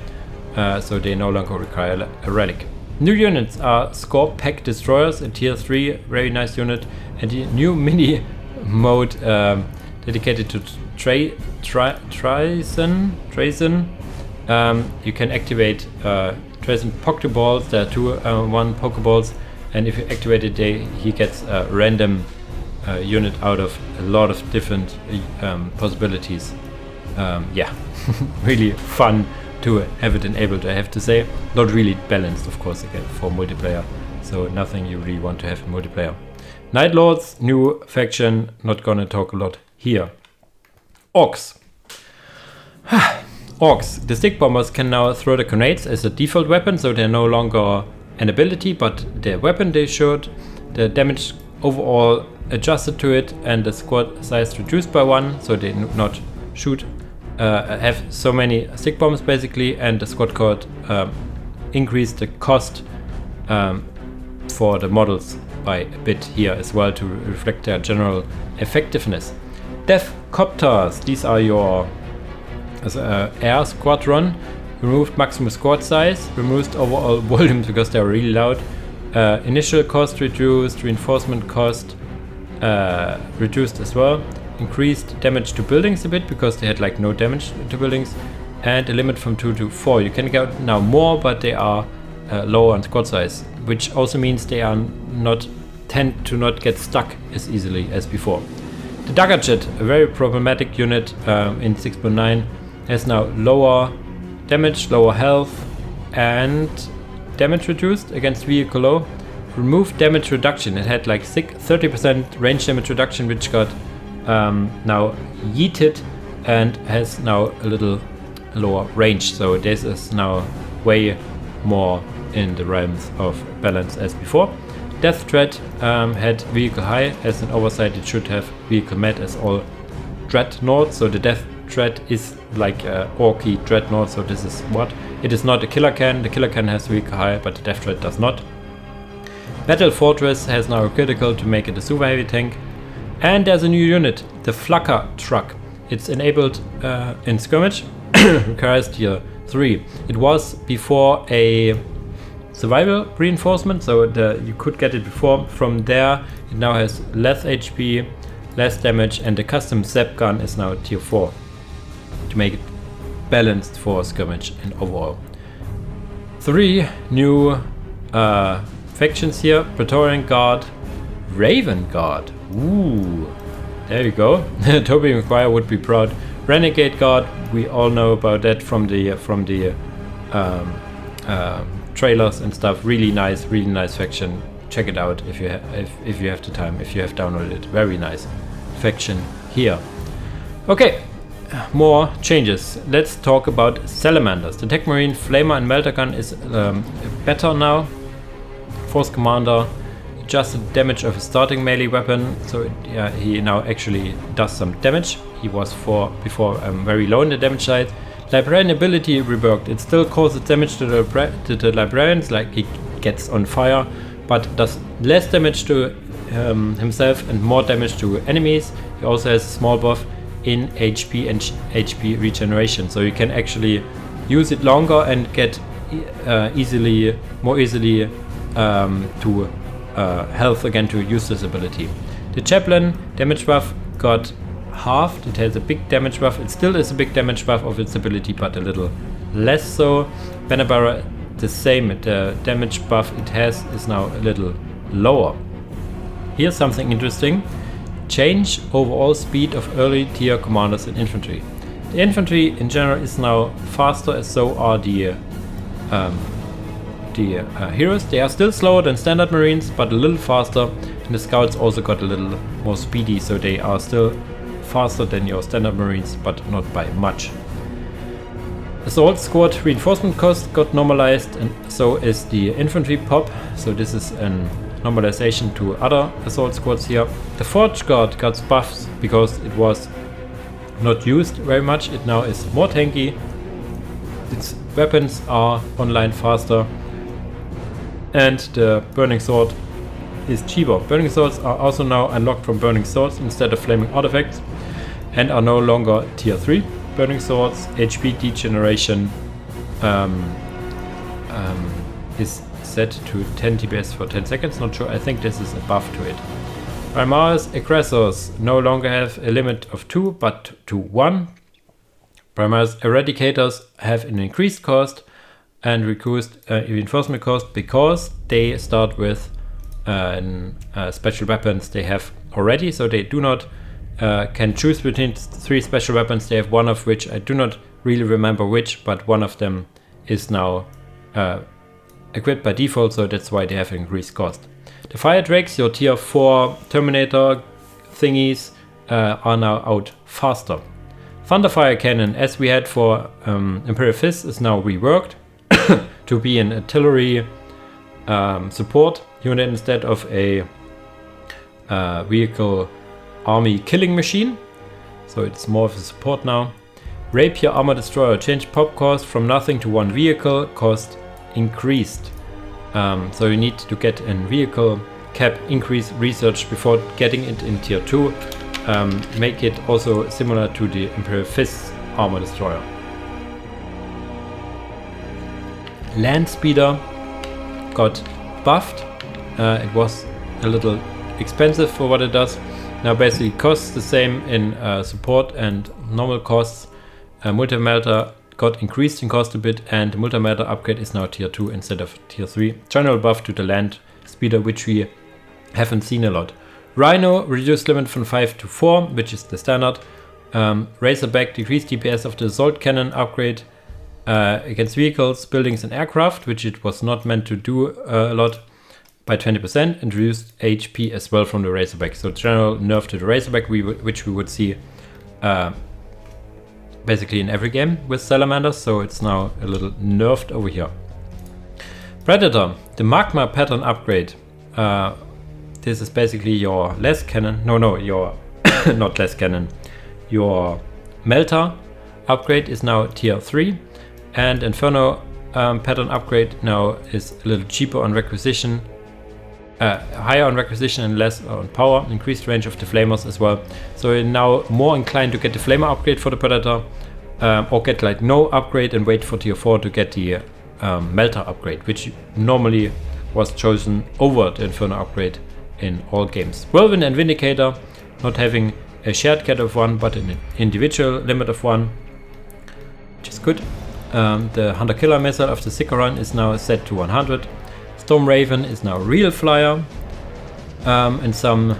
so they no longer require a relic. New units are Scorp Pack Destroyers, a tier 3, very nice unit, and the new mini mode dedicated to Trazen. You can activate Trazen Pokeballs. There are 1 Pokeballs, and if you activate it, he gets a random unit out of a lot of different possibilities. Yeah, really fun to have it enabled, I have to say. Not really balanced, of course, again, for multiplayer. So nothing you really want to have in multiplayer. Night Lords, new faction, not gonna talk a lot here. Orks. Orks. The stick bombers can now throw the grenades as a default weapon, so they're no longer an ability, but the weapon they showed. The damage overall adjusted to it, and the squad size reduced by 1, so they not shoot have so many stick bombs basically, and the squad code increased the cost for the models by a bit here as well to reflect their general effectiveness. Death Copters, these are your air squadron. Removed maximum squad size, removed overall volume because they're really loud. Initial cost reduced, reinforcement cost reduced as well. Increased damage to buildings a bit because they had like no damage to buildings, and a limit from 2 to 4. You can get now more, but they are lower on squad size, which also means they are tend to not get stuck as easily as before. The Dagger Jet, a very problematic unit in 6.9, has now lower damage, lower health, and damage reduced against vehicle low. Removed damage reduction. It had like 30% range damage reduction, which got now yeeted and has now a little lower range. So this is now way more in the realms of balance as before. Death Threat had vehicle high. As an oversight, it should have vehicle med as all dreadnoughts. So the Death Threat is like a Orky dreadnought. So this is what it is, not a killer can. The killer can has vehicle high, but the Death Threat does not. Battle Fortress has now a critical to make it a super heavy tank. And there's a new unit, the Flacker Truck. It's enabled in skirmish, requires tier 3. It was before a survival reinforcement, so you could get it before. From there, it now has less HP, less damage, and the custom Zap gun is now tier 4 to make it balanced for skirmish and overall. 3 new factions here: Praetorian Guard, Raven Guard. Ooh, there you go. Toby McGuire would be proud. Renegade Guard, we all know about that from the trailers and stuff. Really nice faction. Check it out if you have the time, if you have downloaded it. Very nice faction here. Okay, more changes. Let's talk about Salamanders. The Tech Marine Flamer and Melter Gun is better now. Force Commander adjusted damage of a starting melee weapon, so he now actually does some damage. He was before very low in the damage side. Librarian ability reworked. It still causes damage to the librarians, like he gets on fire, but does less damage to himself and more damage to enemies. He also has a small buff in HP and HP regeneration, so you can actually use it longer and get more easily to health again to use this ability. The Chaplain damage buff got halved. It has a big damage buff. It still is a big damage buff of its ability, but a little less so. Banabara, the same. The damage buff it has is now a little lower. Here's something interesting. Change overall speed of early tier commanders and infantry. The infantry in general is now faster, as so are the heroes. They are still slower than standard marines, but a little faster, and the scouts also got a little more speedy, so they are still faster than your standard Marines, but not by much. Assault squad reinforcement cost got normalized, and so is the infantry pop. So this is a normalization to other assault squads here. The Forge Guard got buffs because it was not used very much. It now is more tanky. Its weapons are online faster, and the Burning Sword is cheaper. Burning Swords are also now unlocked from Burning Swords instead of Flaming Artifacts, and are no longer tier 3. Burning Swords HP degeneration is set to 10 DPS for 10 seconds. Not sure, I think this is a buff to it. Primaris Aggressors no longer have a limit of 2 but to 1. Primaris Eradicators have an increased cost and reduced reinforcement cost because they start with special weapons they have already, so they do not can choose between 3 special weapons. They have one of which I do not really remember which, but one of them is now equipped by default, so that's why they have increased cost. The Fire Drakes, your tier 4 Terminator thingies, are now out faster. Thunderfire Cannon, as we had for Imperial Fist, is now reworked to be an artillery support unit instead of a vehicle army killing machine, so it's more of a support now. Rapier Armor Destroyer, change pop cost from nothing to 1 vehicle, cost increased. So you need to get a vehicle cap increase research before getting it in tier 2. Make it also similar to the Imperial Fist Armor Destroyer. Land Speeder got buffed. It was a little expensive for what it does. Now basically costs the same in support and normal costs. Multi-melter got increased in cost a bit, and the multi-melter upgrade is now tier 2 instead of tier 3. General buff to the land speeder, which we haven't seen a lot. Rhino reduced limit from 5 to 4, which is the standard. Razorback decreased DPS of the assault cannon upgrade against vehicles, buildings and aircraft, which it was not meant to do a lot, by 20%, and reduced HP as well from the Razorback. So general nerf to the Razorback, which we would see basically in every game with Salamanders, so it's now a little nerfed over here. Predator, the Magma pattern upgrade. This is basically your less cannon, your not less cannon, your melter upgrade is now tier 3, and Inferno pattern upgrade now is a little cheaper on requisition. Higher on requisition and less on power, increased range of the flamers as well. So you're now more inclined to get the flamer upgrade for the Predator, or get like no upgrade and wait for tier 4 to get the melter upgrade, which normally was chosen over the Inferno upgrade in all games. Whirlwind and Vindicator not having a shared cap of 1 but an individual limit of 1, which is good. The Hunter Killer missile of the Sicaran is now set to 100. Storm Raven is now real flyer, and some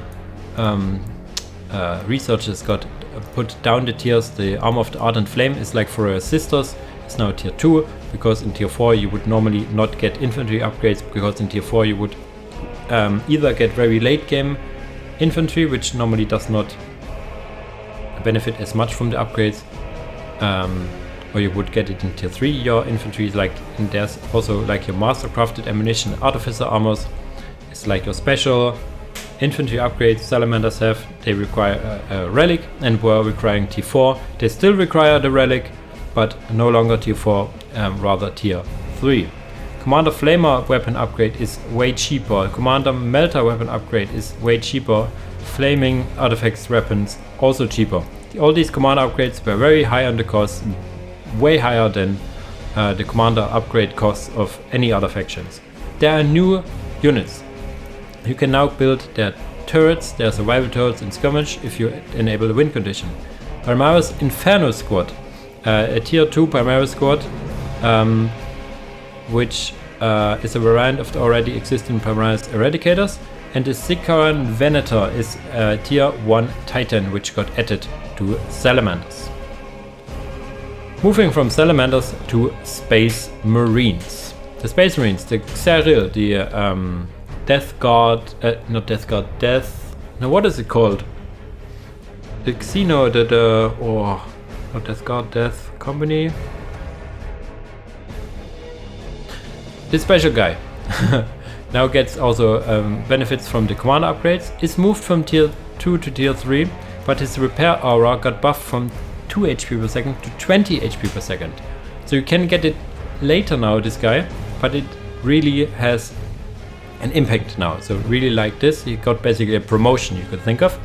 researchers got put down the tiers. The Armor of the Ardent Flame is like for sisters, it's now tier 2, because in tier 4 you would normally not get infantry upgrades, because in tier 4 you would either get very late game infantry, which normally does not benefit as much from the upgrades, or you would get it in tier 3, your infantry, like, and there's also like your master crafted ammunition artificer armors. It's like your special infantry upgrades Salamanders have. They require a relic and were requiring tier 4. They still require the relic, but no longer tier 4, rather tier 3. Commander Flamer weapon upgrade is way cheaper. Commander Melter weapon upgrade is way cheaper. Flaming artifacts weapons also cheaper. All these commander upgrades were very high on the cost, way higher than the commander upgrade costs of any other factions. There are new units. You can now build their turrets, their survival turrets in skirmish if you enable the win condition. Primaris Inferno Squad, a tier 2 Primaris Squad, which is a variant of the already existing Primaris Eradicators, and the Sicaran Venator is a tier 1 Titan, which got added to Salamanders. Moving from Salamanders to Space Marines. The Space Marines, the Xeril, the Death Guard, not Death Guard, what is it called? the Xeno, what that's called, Death Company. This special guy now gets also benefits from the commander upgrades. Is moved from tier 2 to tier 3, but his repair aura got buffed from 2 HP per second to 20 HP per second. So you can get it later now, this guy, but it really has an impact now. So really like this, he got basically a promotion you could think of.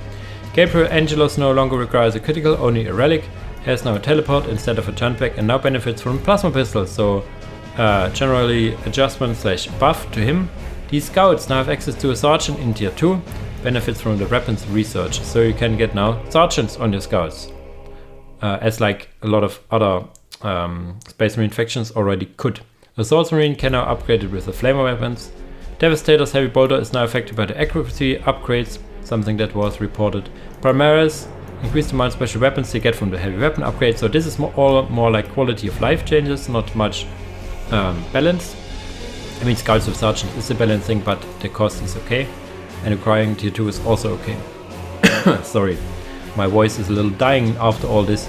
Gabriel Angelos no longer requires a critical, only a relic. Has now a teleport instead of a turnback and now benefits from plasma pistols. So generally adjustment / buff to him. These scouts now have access to a sergeant in tier 2. Benefits from the weapons research. So you can get now sergeants on your scouts. As like a lot of other Space Marine factions already could. The Soulstorm Marine can now upgrade it with the flamer weapons. Devastator's Heavy Bolter is now affected by the accuracy upgrades, something that was reported. Primaris increased the amount of special weapons they get from the heavy weapon upgrade. So this is more like quality of life changes, not much balance. I mean, Scouts of Sergeant is a balance thing, but the cost is okay. And acquiring tier 2 is also okay. Sorry, my voice is a little dying after all this.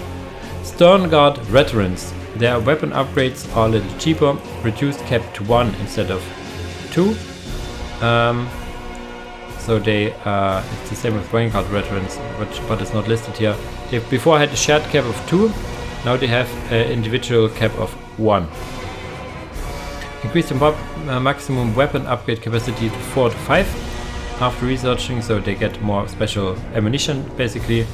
Stern Guard Veterans. Their weapon upgrades are a little cheaper. Reduced cap to 1 instead of 2. So they, it's the same with Vanguard Veterans, but it's not listed here. They before had a shared cap of 2. Now they have an individual cap of 1. Increase the maximum weapon upgrade capacity to 4 to 5 after researching, so they get more special ammunition. Basically,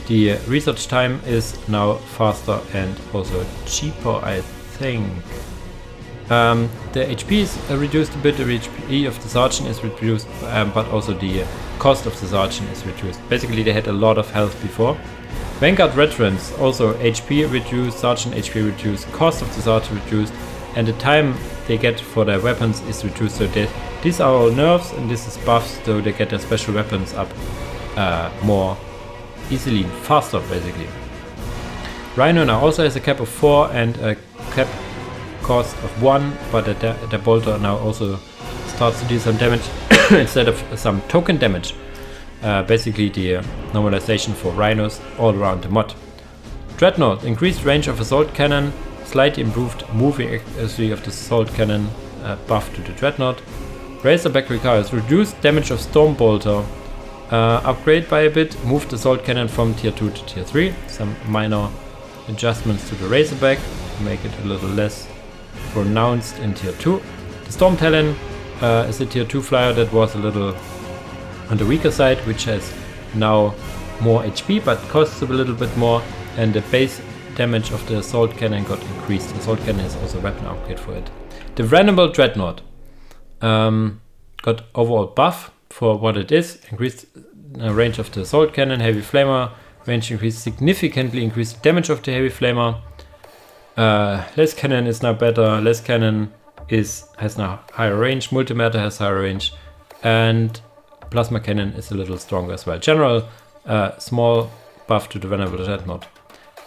the research time is now faster and also cheaper, I think. The HP is reduced a bit, the HP of the sergeant is reduced, but also the cost of the sergeant is reduced. Basically, they had a lot of health before. Vanguard Veterans, also HP reduced, sergeant HP reduced, cost of the sergeant reduced, and the time they get for their weapons is reduced. So these are all nerfs and this is buffs, so they get their special weapons up more easily, faster basically. Rhino now also has a cap of 4 and a cap cost of 1, but the bolter now also starts to do some damage instead of some token damage. Basically the normalization for rhinos all around the mod. Dreadnought, increased range of assault cannon, slightly improved moving accuracy of the assault cannon, buff to the Dreadnought. Razorback requires reduced damage of Storm Bolter, upgrade by a bit, moved assault cannon from tier 2 to tier 3, some minor adjustments to the Razorback, make it a little less pronounced in tier 2. The Storm Talon is a tier 2 flyer that was a little on the weaker side, which has now more HP but costs a little bit more, and the base damage of the assault cannon got increased. The assault cannon is also a weapon upgrade for it. The Venerable Dreadnought got overall buff for what it is, increased range of the assault cannon, heavy flamer, range increased, significantly increased damage of the heavy flamer. Less cannon is now better, less cannon has now higher range, multi-matter has higher range, and plasma cannon is a little stronger as well. General small buff to the Venerable Dreadnought.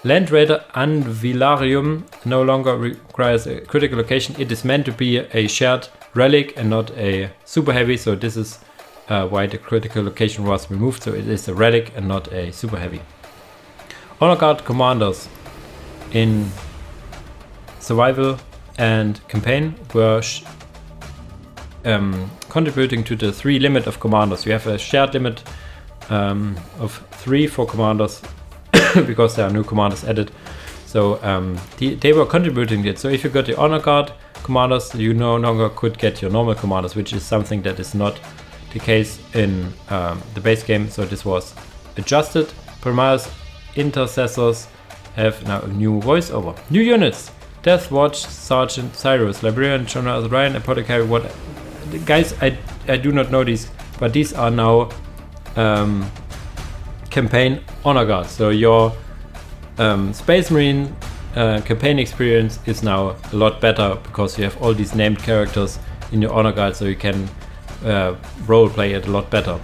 Land Raider Anvilarium no longer requires a critical location. It is meant to be a shared relic and not a super heavy, so this is why the critical location was removed, so it is a relic and not a super heavy. Honor Guard commanders in survival and campaign were contributing to the 3 limit of commanders. You have a shared limit of 3 for commanders because there are new commanders added. So they were contributing it. So if you got the Honor Guard commanders, you no longer could get your normal commanders, which is something that is not the case in the base game. So this was adjusted. Primaris Intercessors have now a new voiceover. New units: Death Watch, Sergeant Cyrus, Librarian, Jonas Ryan, Apothecary. What guys? I do not know these, but these are now campaign Honor Guard. So your Space Marine campaign experience is now a lot better because you have all these named characters in your Honor Guard, so you can roleplay it a lot better.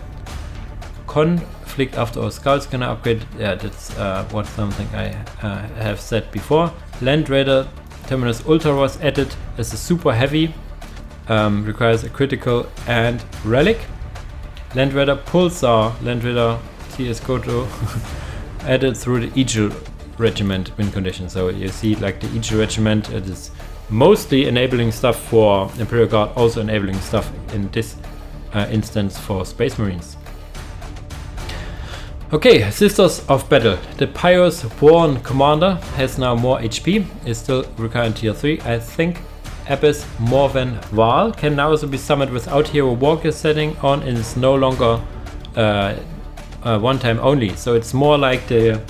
Conflict after all skulls can I upgrade. Yeah, that's what something I have said before. Land Raider Terminus Ultra was added as a super heavy, requires a critical and relic. Land Raider Pulsar, Land Raider TS Koto added through the Eagle Regiment win condition. So you see like the Eagle Regiment, it is mostly enabling stuff for Imperial Guard, also enabling stuff in this instance for Space Marines. Okay, Sisters of Battle. The Pious Worn Commander has now more HP, is still requiring tier 3. I think Abyss Morven Val can now also be summoned without Hero Walker setting on, and is no longer one time only. So it's more like the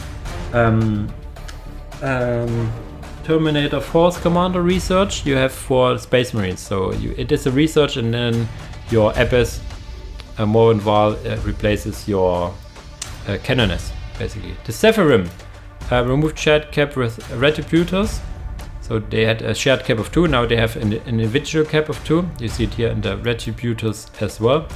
Terminator Force Commander research you have for Space Marines. So it is a research, and then your Abyss Morven Val replaces your Canoness, basically. The Sephirim removed shared cap with Retributors. So they had a shared cap of 2, now they have an individual cap of 2. You see it here in the Retributors as well.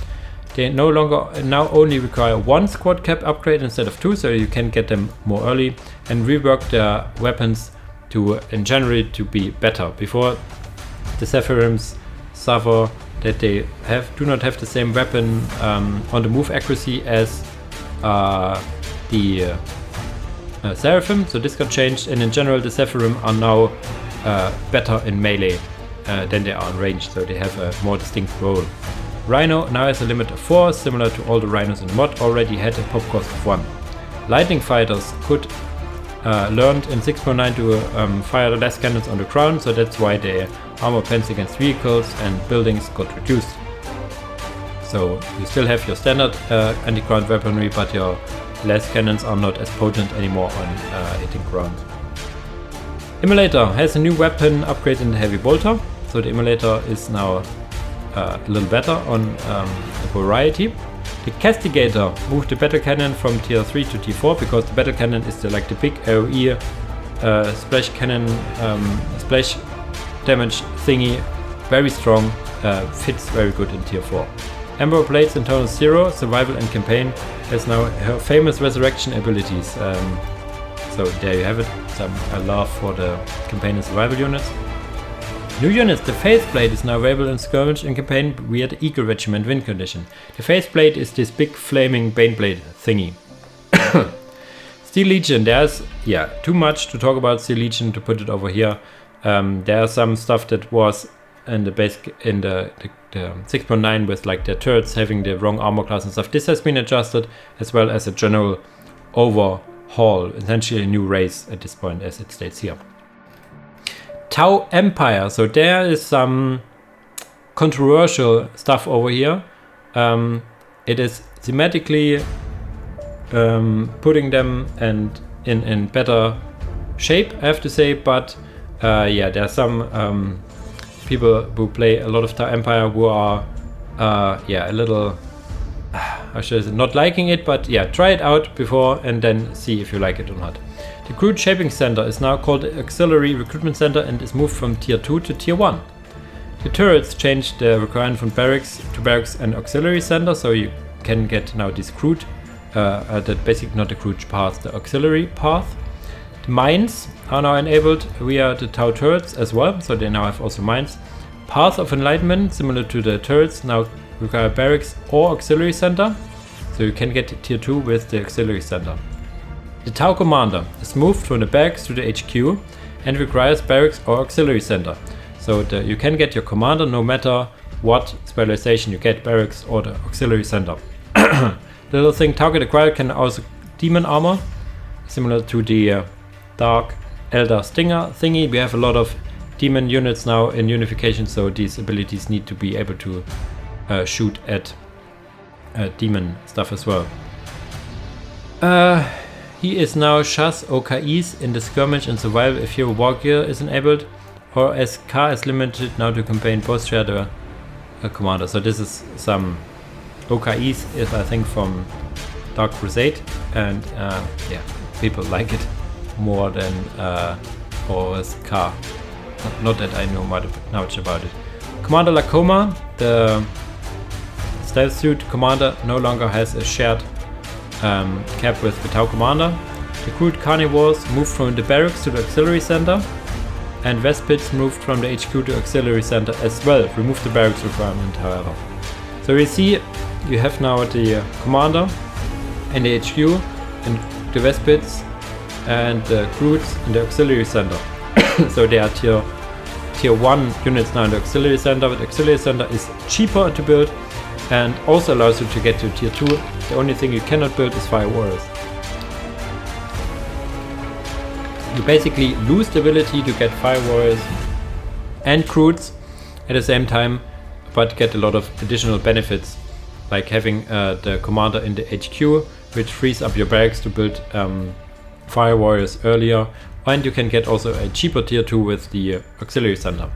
They now only require 1 squad cap upgrade instead of 2, so you can get them more early and rework their weapons to, in general, to be better. Before, the Sephirims suffer that they do not have the same weapon on the move accuracy as the Seraphim, so this got changed, and in general the Sephirim are now better in melee than they are in range, so they have a more distinct role. Rhino now has a limit of 4, similar to all the Rhinos in mod, already had a pop cost of 1. Lightning Fighters could learned in 6.9 to fire less cannons on the ground, so that's why the armor pens against vehicles and buildings got reduced. So you still have your standard anti-ground weaponry, but your less cannons are not as potent anymore on hitting ground. Immolator has a new weapon upgrade in the Heavy Bolter, so the Immolator is now a little better on variety. The Castigator moved the battle cannon from tier 3 to tier 4 because the battle cannon is the big AoE splash cannon, splash damage thingy, very strong, fits very good in tier 4. Ember Blades Internal 0, Survival and Campaign has now her famous resurrection abilities. So there you have it, some love for the campaign and survival units. New units, the Faithblade is now available in Skirmish and Campaign via the Eagle Regiment win condition. The Faithblade is this big flaming Baneblade thingy. Steel Legion, there's too much to talk about Steel Legion to put it over here. There's some stuff that was in the basic in the 6.9 with like the turrets having the wrong armor class and stuff. This has been adjusted, as well as a general overhaul, essentially a new race at this point, as it states here. Tau Empire, so there is some controversial stuff over here. It is thematically putting them in better shape, I have to say, but there are some people who play a lot of Tau Empire who are a little, how should I say, not liking it, but try it out before and then see if you like it or not. The Crude Shaping Center is now called the Auxiliary Recruitment Center and is moved from tier 2 to tier 1. The turrets changed the requirement from barracks to barracks and auxiliary center, so you can get now this crude, basically not the crude path, the auxiliary path. The mines are now enabled via the Tau turrets as well, so they now have also mines. Path of Enlightenment, similar to the turrets, now require barracks or auxiliary center, so you can get tier 2 with the auxiliary center. The Tau Commander is moved from the barracks to the HQ and requires barracks or auxiliary center. So you can get your commander no matter what specialization you get, barracks or the auxiliary center. The little thing target acquired can also demon armor, similar to the Dark Eldar Stinger thingy. We have a lot of demon units now in Unification, so these abilities need to be able to shoot at demon stuff as well. He is now Shaz OKIs in the skirmish and survival if Hero War Gear is enabled, or as K is limited now to campaign both share the commander. So this is some OKIs, is I think from Dark Crusade, and people like it more than OS K. Not that I know much about it. Commander Lacoma, the stealth suit commander, no longer has a shared cap with the Tau Commander. The Crude Carnivores moved from the barracks to the auxiliary center, and Vespits moved from the HQ to auxiliary center as well. Remove the barracks requirement, however. So you see, you have now the commander and the HQ, and the Vespids and the Croods in the auxiliary center. So they are tier 1 units now in the auxiliary center. The auxiliary center is cheaper to build and also allows you to get to tier 2. The only thing you cannot build is Fire Warriors. You basically lose the ability to get Fire Warriors and Croods at the same time, but get a lot of additional benefits, like having the commander in the HQ, which frees up your barracks to build Fire Warriors earlier, and you can get also a cheaper tier 2 with the auxiliary center.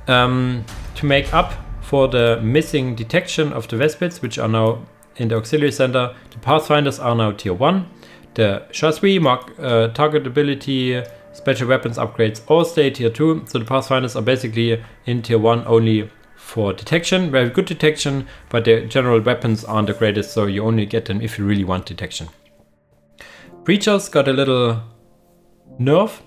To make up for the missing detection of the Vespids, which are now in the auxiliary center, the Pathfinders are now tier 1. The Chasui, target ability, special weapons upgrades all stay tier 2, so the Pathfinders are basically in tier 1 only for detection, very good detection, but the general weapons aren't the greatest, so you only get them if you really want detection. Breachers got a little nerf.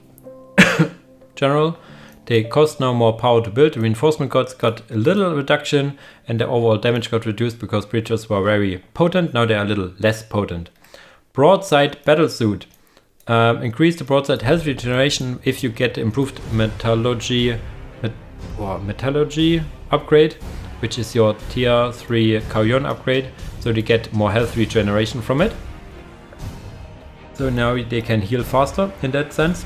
General, they cost now more power to build. The reinforcement gods got a little reduction and the overall damage got reduced because breachers were very potent. Now they are a little less potent. Broadside battlesuit. Increase the broadside health regeneration if you get improved metallurgy upgrade, which is your tier 3 Kauyon upgrade, so they get more health regeneration from it. So now they can heal faster in that sense.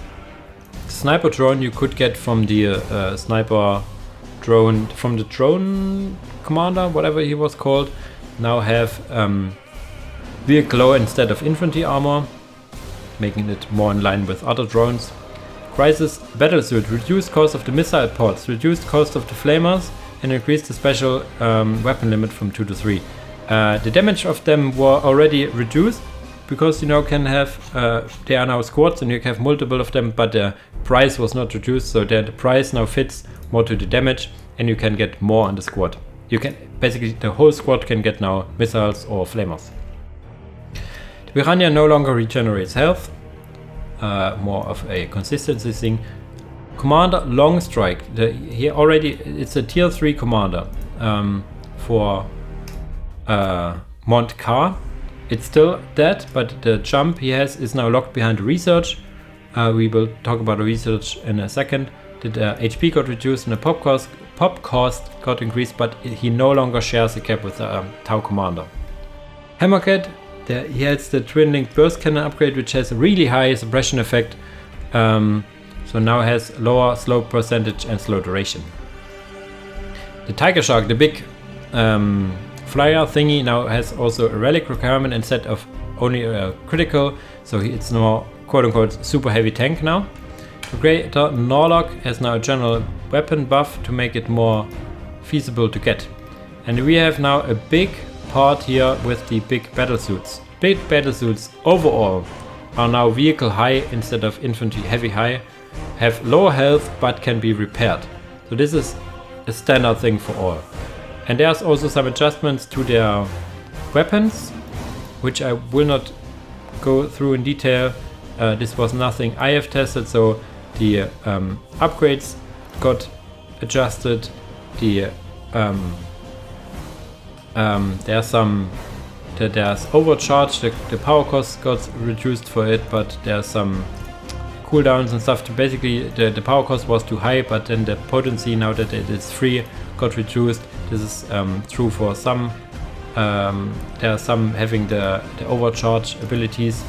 Sniper drone you could get from the sniper drone, from the drone commander, whatever he was called, now have vehicle low instead of infantry armor, making it more in line with other drones. Crisis battlesuit, reduced cost of the missile pods, reduced cost of the flamers, and increased the special weapon limit from 2 to 3. The damage of them were already reduced because you now can have, they are now squads and you can have multiple of them, but the price was not reduced, so that the price now fits more to the damage and you can get more on the squad. You can basically, the whole squad can get now missiles or flamers. The Piranha no longer regenerates health, more of a consistency thing. Commander Longstrike, it's a tier 3 commander for Mont Car. It's still dead, but the jump he has is now locked behind research. We will talk about the research in a second. The HP got reduced and the pop cost got increased, but he no longer shares a cap with the Tau commander. Hammercat, he has the twin-linked burst cannon upgrade, which has a really high suppression effect. So now has lower slow percentage and slow duration. The Tiger Shark, the big flyer thingy, now has also a relic requirement instead of only a critical, so it's now quote-unquote super heavy tank now. The Greater Norlock has now a general weapon buff to make it more feasible to get. And we have now a big part here with the big battlesuits. Big battlesuits overall are now vehicle high instead of infantry heavy high, have lower health but can be repaired. So this is a standard thing for all. And there's also some adjustments to their weapons, which I will not go through in detail. This was nothing I have tested, so the upgrades got adjusted. The there's overcharge. The power cost got reduced for it, but there's some cooldowns and stuff. Basically, the power cost was too high, but then the potency, now that it is free, got reduced. This is true for some. There are some having the overcharge abilities,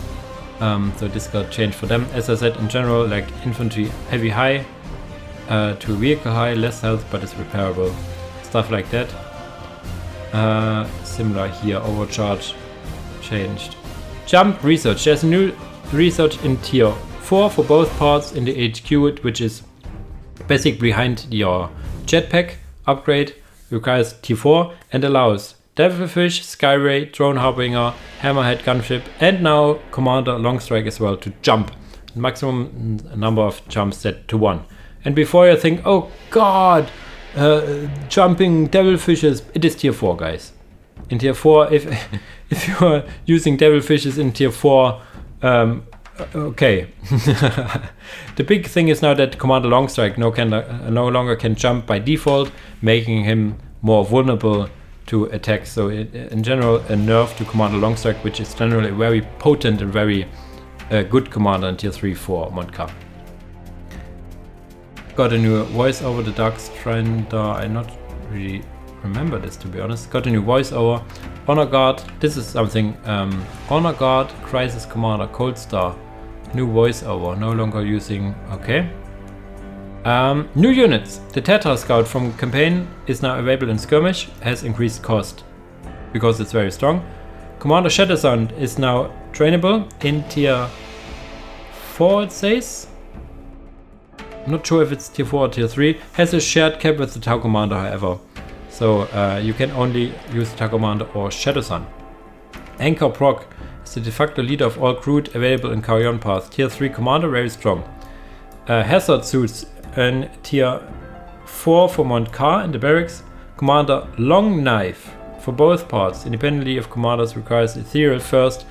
so this got changed for them. As I said, in general, like infantry heavy high to vehicle high, less health but it's repairable, stuff like that. Similar here, overcharge changed. Jump research, there's a new research in tier 4 for both parts in the HQ, which is basically behind your jetpack upgrade, requires tier 4 and allows Devilfish, Skyray, Drone Harbinger, Hammerhead Gunship, and now Commander Longstrike as well to jump. Maximum number of jumps set to 1. And before you think, oh god, jumping Devilfishes, it is tier 4, guys. In tier 4, if you are using Devilfishes in tier 4, okay. The big thing is now that Commander Longstrike no longer can jump by default, making him more vulnerable to attack. So in general, a nerf to Commander Longstrike, which is generally a very potent and very good commander in tier 3 for Montcalm. Got a new voice over the Dark Strider. I not really remember this, to be honest. Got a new voice over. Honor Guard. This is something. Honor Guard, Crisis Commander, Cold Star. New voice over. No longer using. Okay. New units. The Tetra Scout from campaign is now available in skirmish. Has increased cost because it's very strong. Commander Shadowsound is now trainable in tier 4, it says. I'm not sure if it's tier 4 or tier 3. Has a shared cap with the Tau Commander, however. So you can only use the Tau Commander or Shadowsun. Anchor Proc is the de facto leader of all crew available in Carrion Path. Tier 3 Commander, very strong. Hazard Suits in tier 4 for Montcar in the barracks. Commander Long Knife for both parts, independently of commanders, requires Ethereal first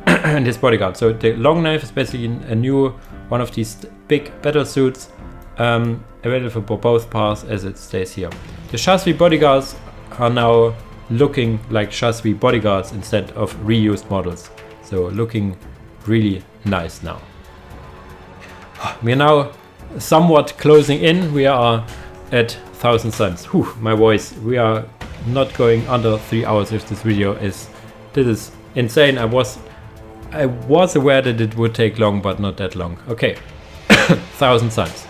and his bodyguard. So the Long Knife is basically a new one of these big battle suits available for both parts, as it stays here. The Chasvi bodyguards are now looking like Chasvi bodyguards instead of reused models. So looking really nice now. We are now somewhat closing in. We are at 1000 suns. Whew, my voice. We are not going under 3 hours if this video is. This is insane. I was aware that it would take long, but not that long. Okay. 1000 suns.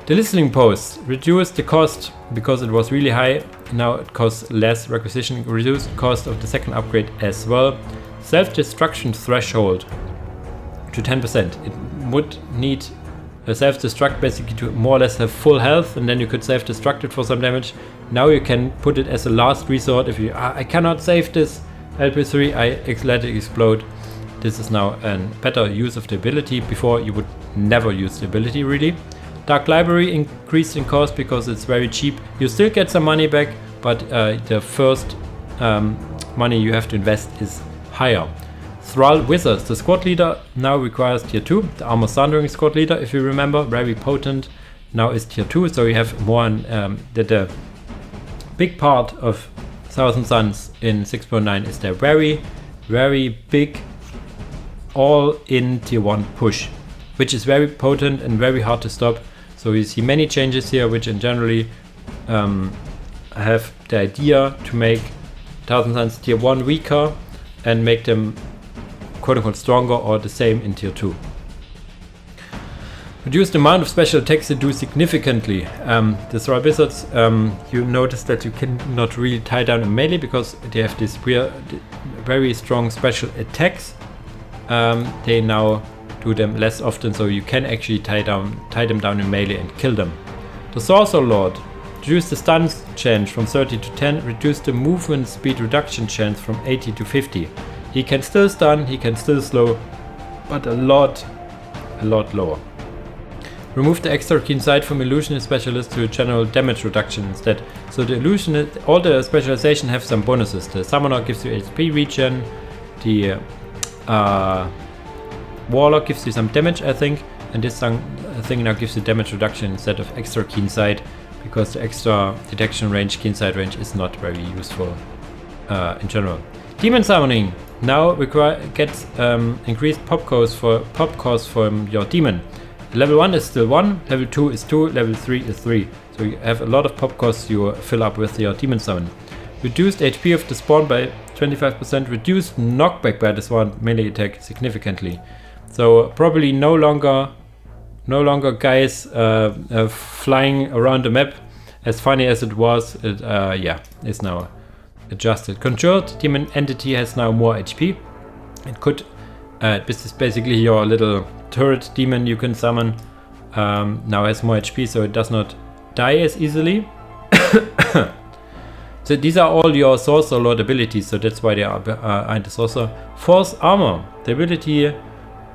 The listening post reduced the cost because it was really high. Now it costs less. Requisition reduced cost of the second upgrade as well. Self-destruction threshold to 10%. It would need a self-destruct basically to more or less have full health, and then you could self-destruct it for some damage. Now you can put it as a last resort. If you I cannot save this LP3, I let it explode. This is now a better use of the ability. Before you would never use the ability really. Dark Library increased in cost because it's very cheap. You still get some money back, but the first money you have to invest is higher. Thrall Wizards, the squad leader now requires tier 2. The Armor Sundering squad leader, if you remember, very potent, now is tier 2. So you have more the big part of 1000 Suns in 6.9 is their very, very big all-in tier 1 push, which is very potent and very hard to stop. So you see many changes here, which in generally have the idea to make 1000 Suns tier 1 weaker and make them quote-unquote stronger or the same in tier 2. Reduced amount of special attacks they do significantly. The Thrall Wizards, you notice that you cannot really tie down in melee because they have these very strong special attacks. They now do them less often, so you can actually tie them down in melee and kill them. The Sorcerer Lord reduced the stun chance from 30 to 10, reduced the movement speed reduction chance from 80 to 50. He can still stun, he can still slow, but a lot lower. Remove the extra keen sight from Illusionist Specialist to a general damage reduction instead. So the Illusionist, all the specialization have some bonuses. The Summoner gives you HP regen, the Warlock gives you some damage, I think, and this thing now gives you damage reduction instead of extra keen sight, because the extra detection range, keen sight range is not very useful in general. Demon Summoning now gets increased pop cost from your demon. Level 1 is still 1, level 2 is 2, level 3 is 3. So you have a lot of pop costs you fill up with your demon summon. Reduced HP of the spawn by 25%, reduced knockback by the spawn melee attack significantly. So probably no longer guys flying around the map. As funny as it was, it's now adjusted. Conjured demon entity has now more HP. It could, this is basically your little turret demon you can summon. Now has more HP, so it does not die as easily. So these are all your Sorcerer Lord abilities, so that's why they are behind the Sorcerer. Force Armor, the ability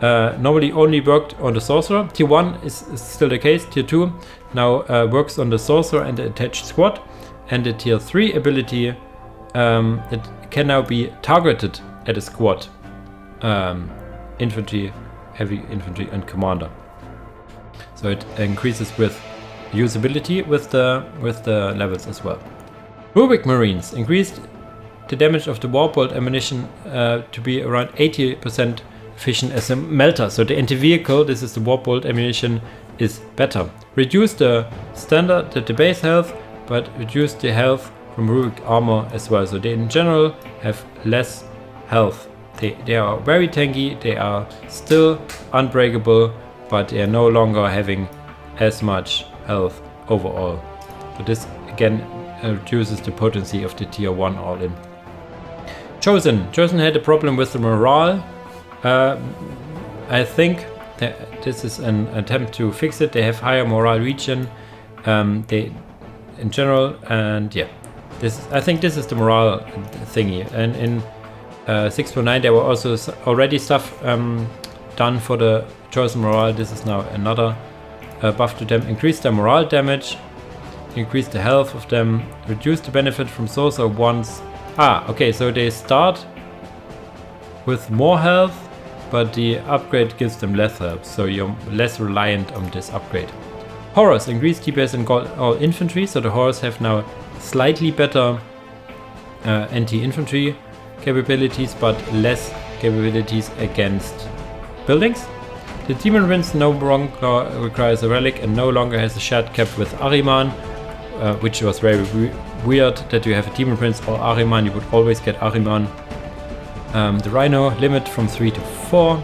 normally only worked on the Sorcerer. Tier 1 is still the case. Tier 2 now works on the Sorcerer and the attached squad. And the Tier 3 ability it can now be targeted at a squad. Infantry, heavy infantry and commander. So it increases with usability with the levels as well. Rubik Marines increased the damage of the Warbolt ammunition to be around 80% efficient as a melter. So the anti-vehicle, this is the Warbolt ammunition, is better. Reduce the standard, the base health, but reduce the health from Rubik armor as well. So they in general have less health. They are very tanky, they are still unbreakable, but they are no longer having as much health overall. So this again reduces the potency of the tier 1 all-in. Chosen had a problem with the morale. I think that this is an attempt to fix it. They have higher morale regen, they in general, and yeah, I think this is the morale thingy. And in 6.9 there were also already stuff done for the chosen morale. This is now another buff to them. Increase their morale damage, increase the health of them, reduce the benefit from sorcerer once. Okay, so they start with more health, but the upgrade gives them less health, so you're less reliant on this upgrade. Horrors increase DPS in all infantry, so the horrors have now slightly better anti-infantry capabilities, but less capabilities against buildings. The Demon Prince no longer requires a relic and no longer has a shared cap with Ahriman, which was very weird that you have a Demon Prince or Ahriman. You would always get Ahriman. The Rhino limit from 3 to 4.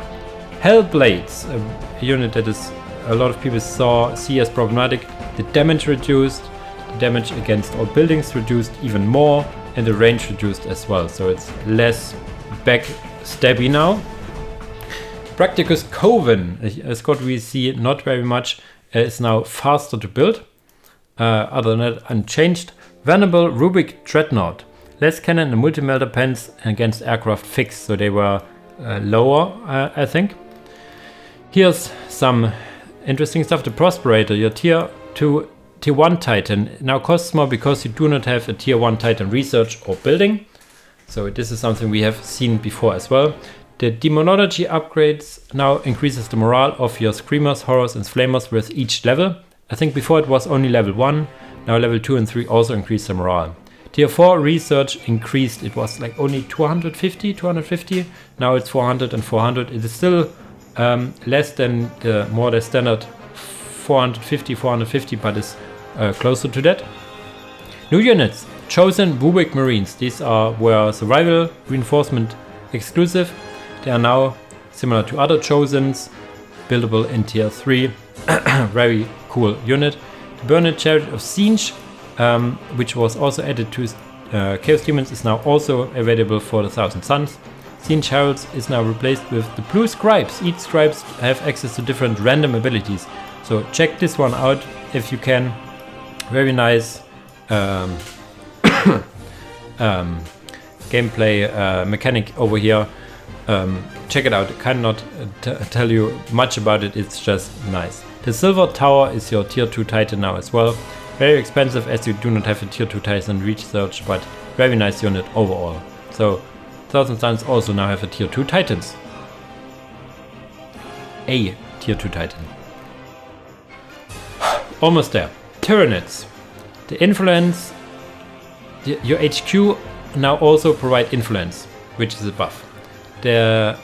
Hellblades, a unit that is a lot of people see as problematic. The damage reduced, the damage against all buildings reduced even more, and the range reduced as well. So it's less backstabby now. Practicus Coven, a squad we see not very much, is now faster to build. Other than that, unchanged. Venerable Rubik Dreadnought. Less cannon and multi-melter pens against aircraft fixed, so they were lower, I think. Here's some interesting stuff. The Prosperator, your tier 2, tier 1 Titan, now costs more because you do not have a tier 1 Titan research or building. So this is something we have seen before as well. The Demonology upgrades now increases the morale of your Screamers, Horrors and Flamers with each level. I think before it was only level 1, now level 2 and 3 also increase the morale. Tier 4 research increased, it was like only 250, now it's 400 and 400. It is still less than the more the standard 450, but is closer to that. New units, Chosen Rubik Marines. These were survival reinforcement exclusive. They are now similar to other Chosens, buildable in tier 3. Very cool unit. The Burned Chariot of Siege, which was also added to Chaos Demons, is now also available for the Thousand Suns. Siege Heralds is now replaced with the Blue Scribes. Each Scribes have access to different random abilities. So check this one out if you can. Very nice gameplay mechanic over here. Check it out. I cannot tell you much about it, it's just nice. The Silver Tower is your tier 2 Titan now as well. Very expensive as you do not have a tier 2 Titan research, but very nice unit overall. So Thousand Suns also now have a tier 2 Titans. A tier 2 Titan. Almost there. Tyranids. The influence, your HQ now also provide influence, which is a buff. The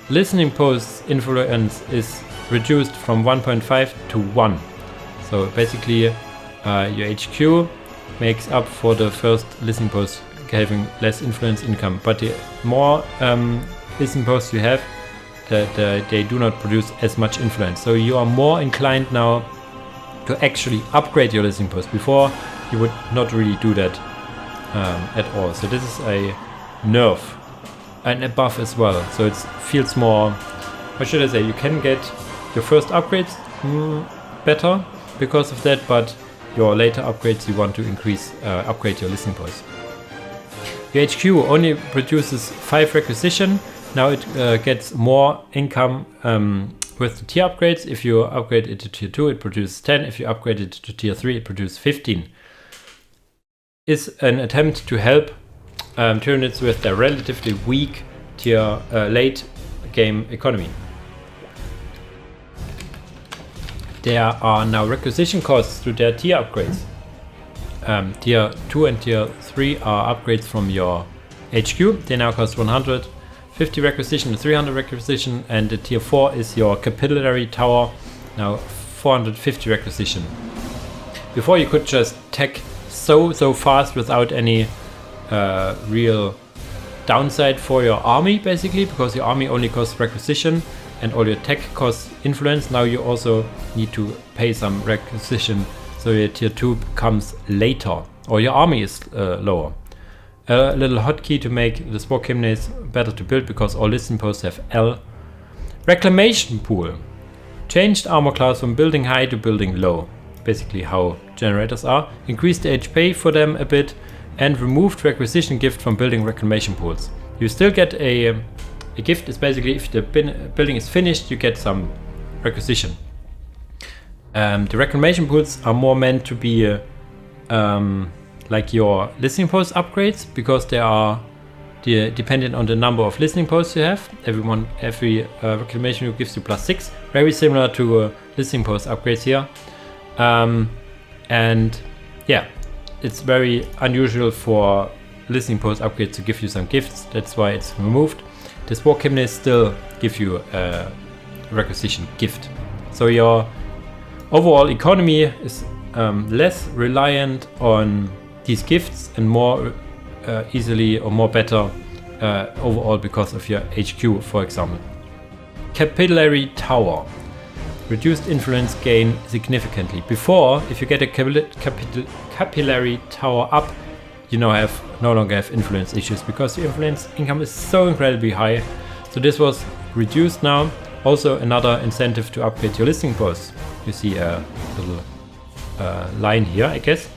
listening post's influence is reduced from 1.5 to 1. So basically your HQ makes up for the first listening post having less influence income. But the more listening posts you have, they do not produce as much influence. So you are more inclined now to actually upgrade your listening post. Before you would not really do that at all. So this is a nerf and a buff as well. So it feels more, what should I say, you can get your first upgrades better because of that, but your later upgrades you want to increase, upgrade your listening post. Your HQ only produces 5 requisition. Now it gets more income with the tier upgrades. If you upgrade it to tier 2, it produces 10. If you upgrade it to tier 3, it produces 15. Is an attempt to help Tyranids with their relatively weak tier late game economy. There are now requisition costs to their tier upgrades. Tier 2 and Tier 3 are upgrades from your HQ. They now cost 150 requisition and 300 requisition, and the Tier 4 is your capillary tower, now 450 requisition. Before you could just tech so fast without any real downside for your army, basically, because your army only costs requisition and all your tech costs influence. Now you also need to pay some requisition, so your Tier 2 comes later, or your army is lower. A little hotkey to make the spore chimneys better to build, because all listing posts have L. Reclamation pool. Changed armor class from building high to building low. Basically how generators are. Increased the HP for them a bit, and removed requisition gift from building reclamation pools. You still get a gift. Is basically if the building is finished, you get some requisition. The reclamation pools are more meant to be like your listening post upgrades, because they are dependent on the number of listening posts you have. Every reclamation gives you +6, very similar to listening post upgrades here. And yeah, it's very unusual for listening post upgrades to give you some gifts. That's why it's removed. The spore chimneys still give you a requisition gift. So your overall economy is less reliant on these gifts and more easily or more better overall because of your HQ, for example. Capillary tower. Reduced influence gain significantly. Before, if you get a capillary tower up, you no longer have influence issues, because your influence income is so incredibly high. So this was reduced now. Also another incentive to upgrade your listing posts. You see a little line here, I guess.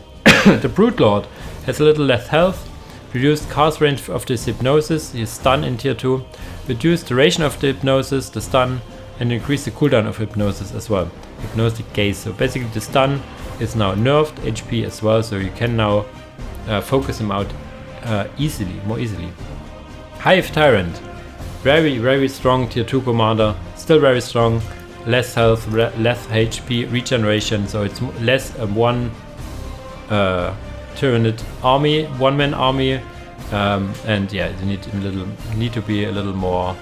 The Brute Lord has a little less health. Reduced cast range of this hypnosis, his stun in Tier 2. Reduced duration of the hypnosis, the stun, and increase the cooldown of hypnosis as well. Hypnotic gaze. So basically the stun is now nerfed, HP as well, so you can now focus him out more easily. Hive Tyrant. Very strong Tier 2 commander. Still very strong. Less health, less HP, regeneration, so it's less a one Tyranid army, one-man army. And yeah, you need to be a little more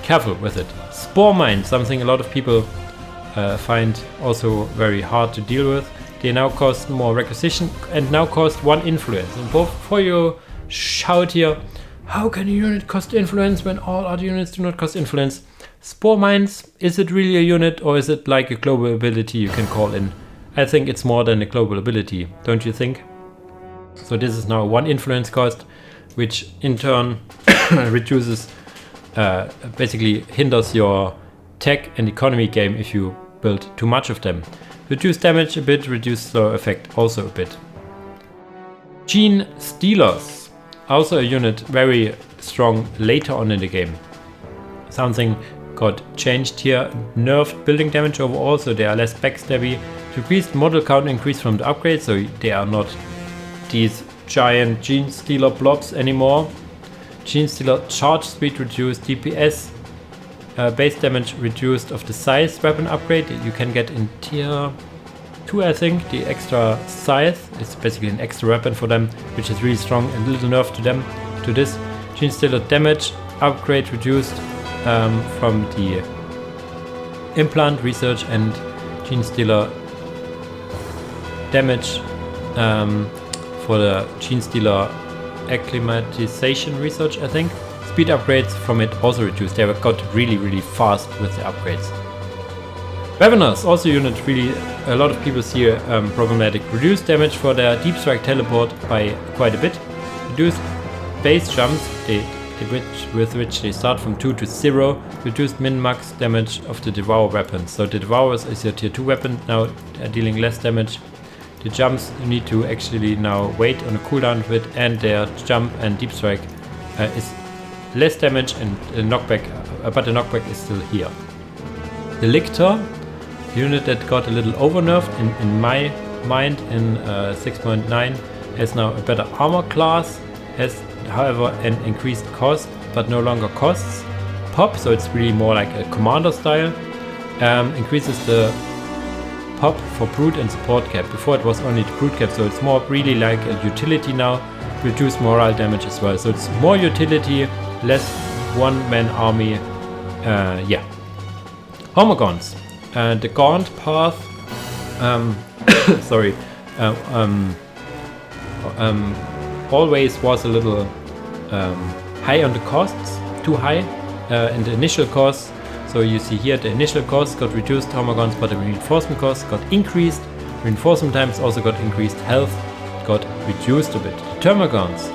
careful with it. Spore Mine, something a lot of people find also very hard to deal with. They now cost more requisition and now cost 1 influence. And before you shout here, how can a unit cost influence when all other units do not cost influence? Spore Mines, is it really a unit, or is it like a global ability you can call in? I think it's more than a global ability, don't you think? So this is now 1 influence cost, which in turn reduces, basically hinders your tech and economy game if you build too much of them. Reduce damage a bit, reduce slow effect also a bit. Gene Stealers, also a unit very strong later on in the game. Something got changed here, nerfed building damage overall, so they are less backstabby. Decreased model count increase from the upgrade, so they are not these giant Gene Stealer blobs anymore. Gene Stealer charge speed reduced, DPS base damage reduced of the size weapon upgrade. You can get in Tier 2, I think, the extra scythe. It's basically an extra weapon for them, which is really strong, and a little nerf to them. To this Gene Stealer damage upgrade reduced from the implant research, and Gene Stealer damage for the Gene Stealer acclimatization research, I think. Speed upgrades from it also reduced. They got really fast with the upgrades. Raveners, also unit really a lot of people see problematic. Reduced damage for their deep strike teleport by quite a bit. Reduced base jumps, with which they start from 2 to 0. Reduced min-max damage of the Devour weapons. So the Devour is your Tier 2 weapon, now dealing less damage. The jumps you need to actually now wait on a cooldown of it, and their jump and deep strike is less damage and knockback, but the knockback is still here. The Lictor, unit that got a little overnerfed in my mind in 6.9, has now a better armor class, has however an increased cost, but no longer costs pop, so it's really more like a commander style. Increases the pop for brute and support cap. Before it was only the brute cap, so it's more really like a utility now. Reduce morale damage as well. So it's more utility, less one-man army. Yeah. Homogons. The Gaunt path. Sorry. Always was a little high on the costs. Too high in the initial costs. So you see here the initial cost got reduced Homogons, but the reinforcement cost got increased. Reinforcement times also got increased. Health got reduced a bit. The Termagons,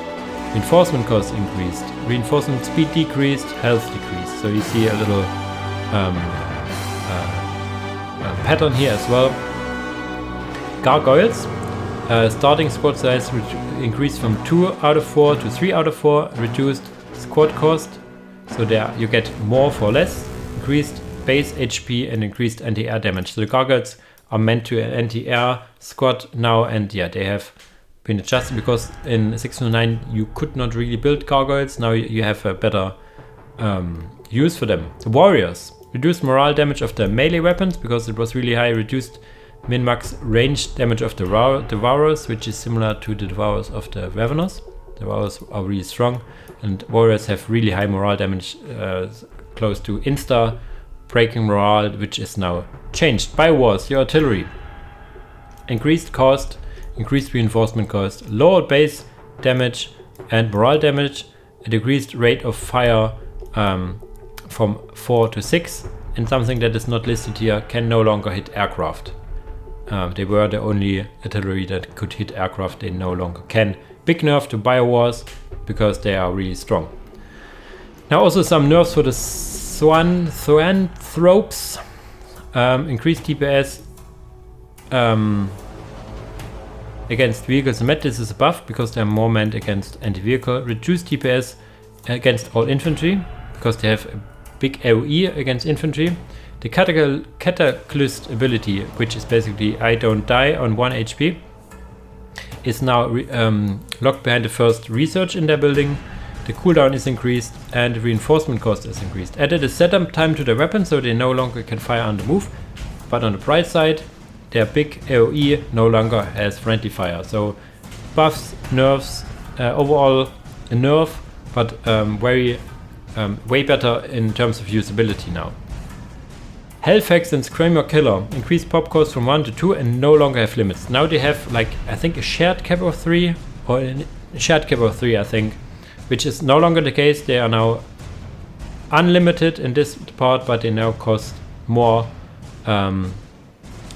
reinforcement cost increased. Reinforcement speed decreased. Health decreased. So you see a little pattern here as well. Gargoyles. Starting squad size increased from 2 out of 4 to 3 out of 4. Reduced squad cost. So there you get more for less. Increased base HP and increased anti-air damage. So the gargoyles are meant to an anti-air squad now, and yeah, they have been adjusted because in 609 you could not really build gargoyles. Now you have a better use for them. The warriors. Reduced morale damage of the melee weapons because it was really high. Reduced min-max range damage of the devourers, which is similar to the devourers of the raveners. The devourers are really strong, and warriors have really high morale damage, close to insta breaking morale, which is now changed. By wars, your artillery. Increased cost, increased reinforcement cost, lower base damage and morale damage, a decreased rate of fire from 4 to 6, and something that is not listed here, can no longer hit aircraft. They were the only artillery that could hit aircraft, they no longer can. Big nerf to Biowars because they are really strong. Now also some nerfs for the Thranthropes. Increased DPS against vehicles and met. This is a buff because they're more meant against anti-vehicle. Reduced DPS against all infantry because they have a big AoE against infantry. The Cataclysm ability, which is basically I don't die on 1 HP, is now locked behind the first research in their building. The cooldown is increased and the reinforcement cost is increased. Added a setup time to their weapon so they no longer can fire on the move. But on the bright side, their big AoE no longer has friendly fire. So buffs, nerfs, overall a nerf, but way better in terms of usability now. Hellfax and Screamer Killer increased pop cost from 1 to 2 and no longer have limits. Now they have like I think a shared cap of 3 or a shared cap of 3 I think, which is no longer the case. They are now unlimited in this part, but they now cost more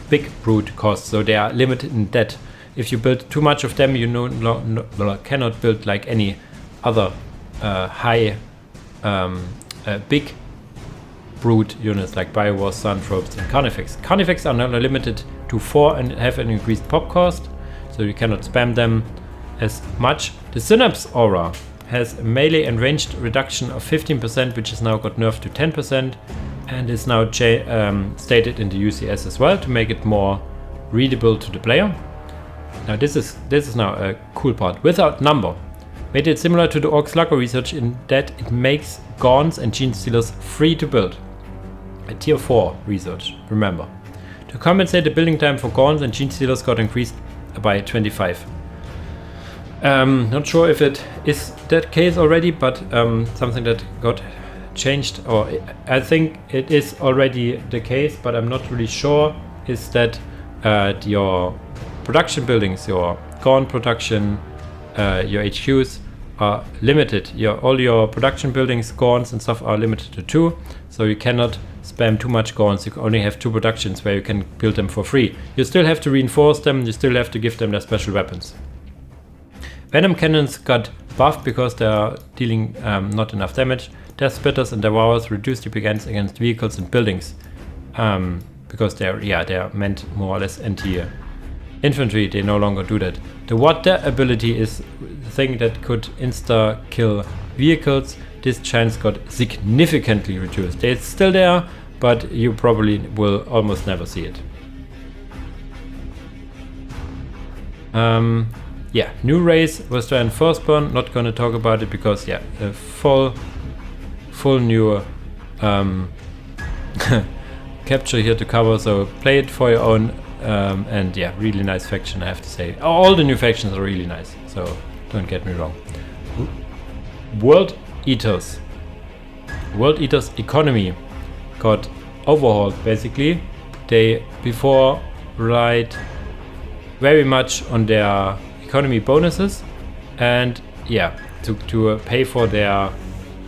big brute costs, so they are limited in that. If you build too much of them, you cannot build like any other high big brute units like Biowars, Thranthropes and Carnifex. Carnifex are now limited to 4 and have an increased pop cost, so you cannot spam them as much. The Synapse Aura has a melee and ranged reduction of 15%, which is now got nerfed to 10% and is now stated in the UCS as well to make it more readable to the player. Now this is now a cool part. Without number. Made it similar to the Orc Slugger research in that it makes Gaunts and Gene Stealers free to build. A tier 4 research, remember. To compensate, the building time for Gaunts and Gene Stealers got increased by 25. Not sure if it is that case already, but something that got changed, or I think it is already the case, but I'm not really sure, is that your production buildings, your Gaunt production, your HQs are limited. All your production buildings, Gaunts and stuff are limited to 2, so you cannot spam too much Gaunts. You only have 2 productions where you can build them for free. You still have to reinforce them, you still have to give them their special weapons. Venom cannons got buffed because they are dealing not enough damage. Death Spitters and Devourers reduce DPS against vehicles and buildings because they are meant more or less anti-infantry. They no longer do that. The Water ability is the thing that could insta-kill vehicles. This chance got significantly reduced. It's still there, but you probably will almost never see it. Yeah, new race was there in Firstborn. Not gonna talk about it because yeah, a full new capture here to cover. So play it for your own And yeah, really nice faction, I have to say. All the new factions are really nice, so don't get me wrong. World Eaters. World Eaters economy got overhauled basically. They before relied very much on their economy bonuses, and yeah, to pay for their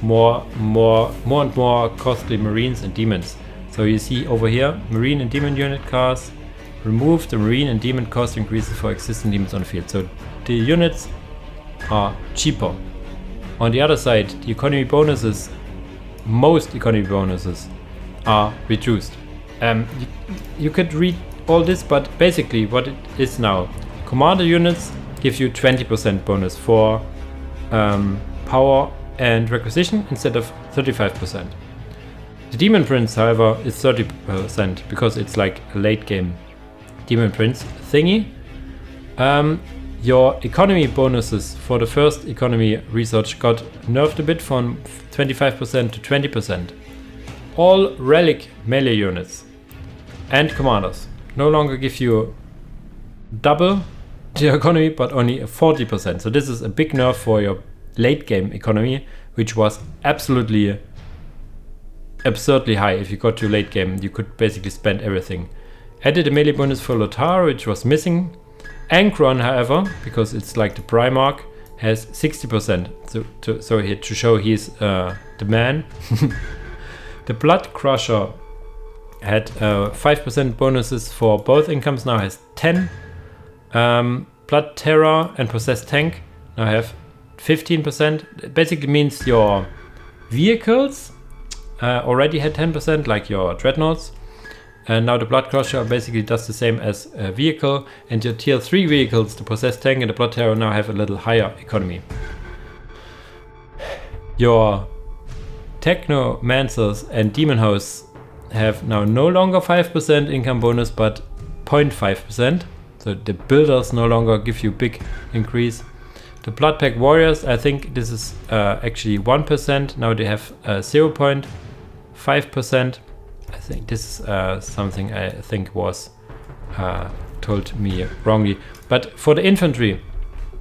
more and more costly marines and demons. So you see over here, marine and demon unit costs. Remove the marine and demon cost increases for existing demons on the field. So the units are cheaper. On the other side, the economy bonuses, most economy bonuses are reduced. You could read all this, but basically what it is now, commander units give you 20% bonus for power and requisition instead of 35%. The Demon Prince, however, is 30% because it's like a late game Demon Prince thingy. Your economy bonuses for the first economy research got nerfed a bit from 25% to 20%. All relic melee units and commanders no longer give you double the economy, but only 40%. So this is a big nerf for your late game economy, which was absolutely absurdly high. If you got to late game, you could basically spend everything. Added a melee bonus for Lothar, which was missing. Ankron, however, because it's like the Primarch, has 60%. So here to show he's the man. The Blood Crusher had 5% bonuses for both incomes, now has 10. Blood Terror and Possessed Tank now have 15%. It basically means your vehicles already had 10%, like your Dreadnoughts. And now the Blood Crusher basically does the same as a vehicle, and your tier 3 vehicles, the Possessed Tank and the Blood Terror, now have a little higher economy. Your Technomancers and Demon Hosts have now no longer 5% income bonus, but 0.5%. So the builders no longer give you big increase. The Bloodpack Warriors, I think this is actually 1%. Now they have 0.5%. I think this is something I think was told me wrongly. But for the infantry,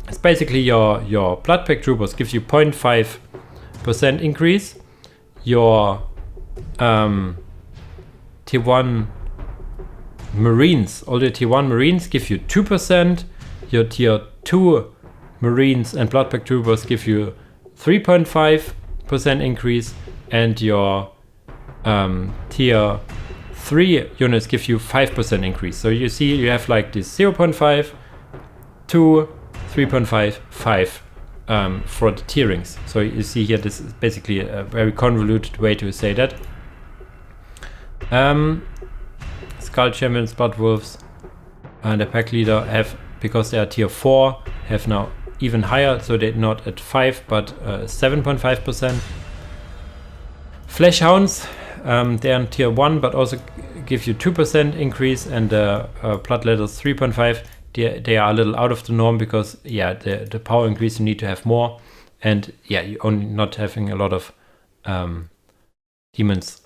it's basically your Bloodpack Troopers give you 0.5% increase. Your tier 1 Marines, all the tier 1 Marines give you 2%. Your tier 2 Marines and Bloodpack Troopers give you 3.5% increase, and your tier 3 units give you 5% increase. So you see you have like this 0.5, 2, 3.5, 5 for the tierings. So you see here this is basically a very convoluted way to say that. Skull Champions, Blood Wolves and the Pack Leader have, because they are tier 4, have now even higher, so they're not at 5 but 7.5%. Flesh Hounds, they are in tier 1 but also give you 2% increase, and Blood Letters 3.5. They are a little out of the norm because yeah, the power increase you need to have more, and yeah, you only not having a lot of demons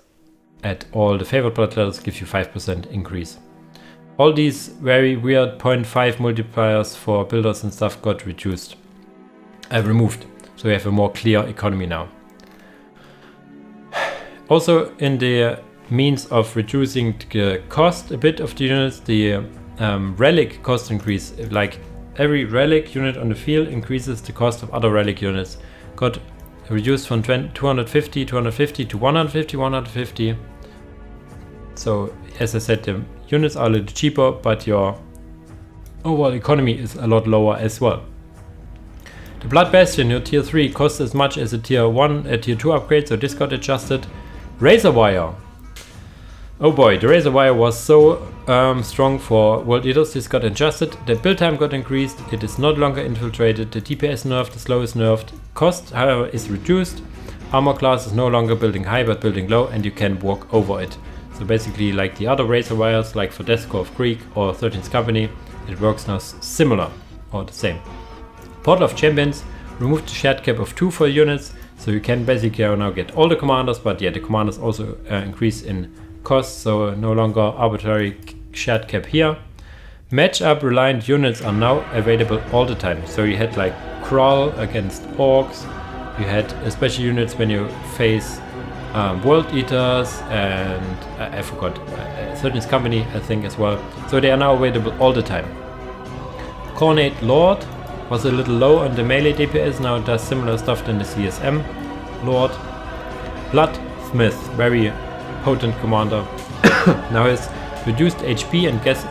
at all. The favorite Blood Letters give you 5% increase. All these very weird 0.5 multipliers for builders and stuff got reduced, removed. So we have a more clear economy now. Also, in the means of reducing the cost a bit of the units, the relic cost increase, like every relic unit on the field increases the cost of other relic units, got reduced from 250 to 150. So as I said, the units are a little cheaper, but your overall economy is a lot lower as well. The Blood Bastion, your tier 3, costs as much as a tier 1, a tier 2 upgrade, so this got adjusted. Razor Wire. Oh boy, the Razor Wire was so strong for World Eaters, this got adjusted. The build time got increased, it is no longer infiltrated, the DPS nerfed, the slow is nerfed. Cost, however, is reduced. Armor class is no longer building high but building low, and you can walk over it. So basically, like the other Razor Wires, like for Death Core of Krieg or 13th Company, it works now similar or the same. Portal of Champions removed the shared cap of 2 for units, so you can basically now get all the commanders, but yeah, the commanders also increase in cost, so no longer arbitrary shared cap here. Matchup reliant units are now available all the time. So you had like Crawl against Orks, you had special units when you face World Eaters and I forgot, certain company I think as well. So they are now available all the time. Cornate Lord was a little low on the melee DPS, now it does similar stuff than the CSM Lord. Bloodsmith, very potent commander, now has reduced HP and gets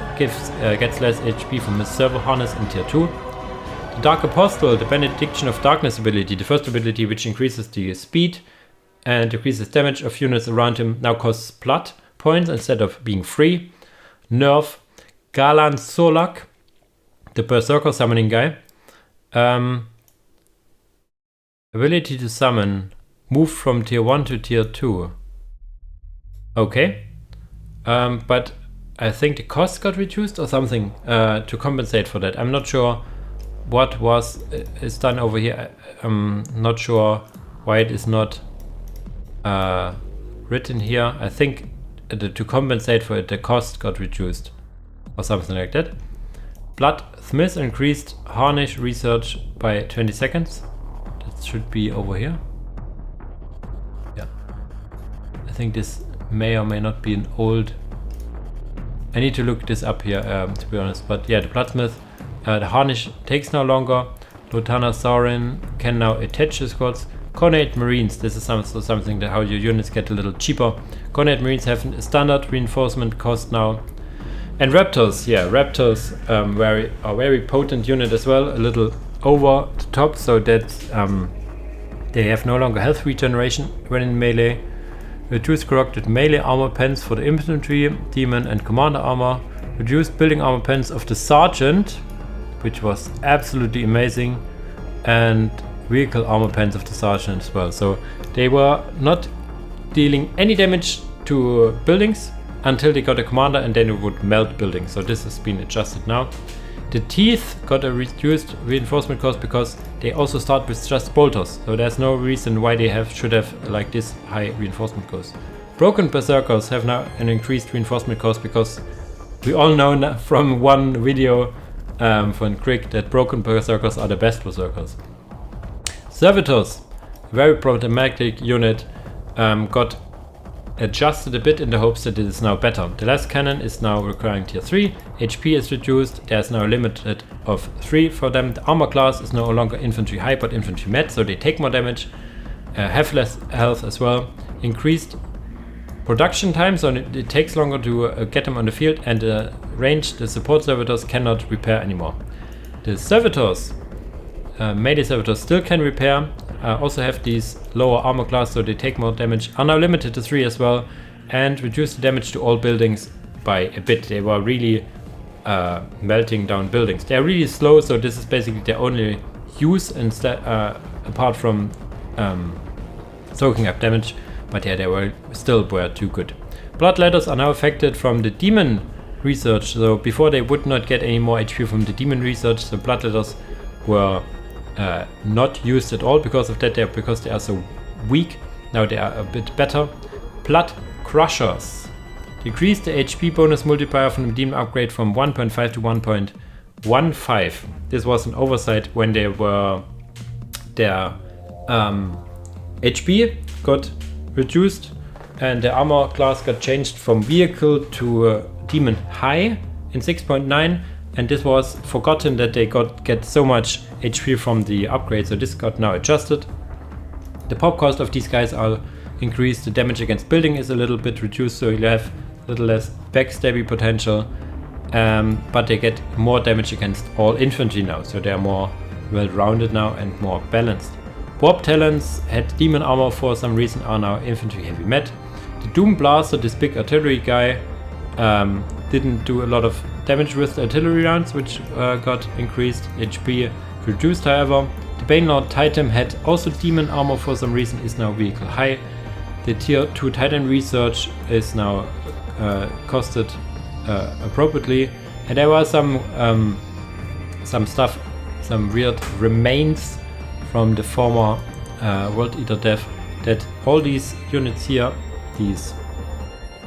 less HP from his servo harness in tier 2. The Dark Apostle, the Benediction of Darkness ability, the first ability which increases the speed and decreases damage of units around him, now costs blood points instead of being free. Nerf Galan Solak, the Berserker summoning guy. Ability to summon, move from tier 1 to tier 2. Okay. But I think the cost got reduced or something to compensate for that. I'm not sure what is done over here. I'm not sure why it is not written here. I think to compensate for it, the cost got reduced or something like that. Bloodsmith increased Harnish research by 20 seconds. That should be over here. Yeah. I think this may or may not be an old... I need to look this up here to be honest. But yeah, the Bloodsmith, the Harnish takes no longer. Lotana Saurin can now attach his squads. Cornate Marines, this is something that how your units get a little cheaper. Cornate Marines have a standard reinforcement cost now. And Raptors, yeah, Raptors are very potent unit as well, a little over the top, so that they have no longer health regeneration when in melee. Reduced corrupted melee armor pens for the infantry, demon and commander armor. Reduced building armor pens of the sergeant, which was absolutely amazing, and vehicle armor pens of the sergeant as well. So they were not dealing any damage to buildings until they got a commander, and then it would melt buildings. So this has been adjusted now. The teeth got a reduced reinforcement cost because they also start with just bolters. So there's no reason why they should have like this high reinforcement cost. Broken berserkers have now an increased reinforcement cost because we all know from one video from Krieg that broken berserkers are the best berserkers. Servitors, very problematic unit, got adjusted a bit in the hopes that it is now better. The last cannon is now requiring tier 3, HP is reduced, there's now a limit of 3 for them. The armor class is no longer infantry high but infantry med, so they take more damage, have less health as well. Increased production time, so it takes longer to get them on the field, and the range, the support servitors cannot repair anymore. The servitors, melee servitors still can repair, also have these lower armor class, so they take more damage, are now limited to 3 as well, and reduce the damage to all buildings by a bit. They were really melting down buildings. They are really slow, so this is basically their only use instead, apart from soaking up damage, but yeah, they were still too good. Bloodletters are now affected from the demon research, so before they would not get any more HP from the demon research, so bloodletters were not used at all because of that, because they are so weak. Now they are a bit better. Blood Crushers decreased the HP bonus multiplier from the demon upgrade from 1.5 to 1.15. This was an oversight when they were their HP got reduced and the armor class got changed from vehicle to demon high in 6.9. And this was forgotten that they get so much HP from the upgrade, so this got now adjusted. The pop cost of these guys are increased, the damage against building is a little bit reduced, so you have a little less backstabbing potential, but they get more damage against all infantry now, so they are more well-rounded now and more balanced. Warp Talents had demon armor for some reason, are now infantry heavy med. The Doom Blaster, this big artillery guy, didn't do a lot of damage with the artillery rounds, which got increased. HP reduced, however. The Banelord Titan had also demon armor for some reason, is now vehicle high. The tier 2 Titan research is now costed appropriately, and there was some stuff, some weird remains from the former World Eater dev, that all these units here, these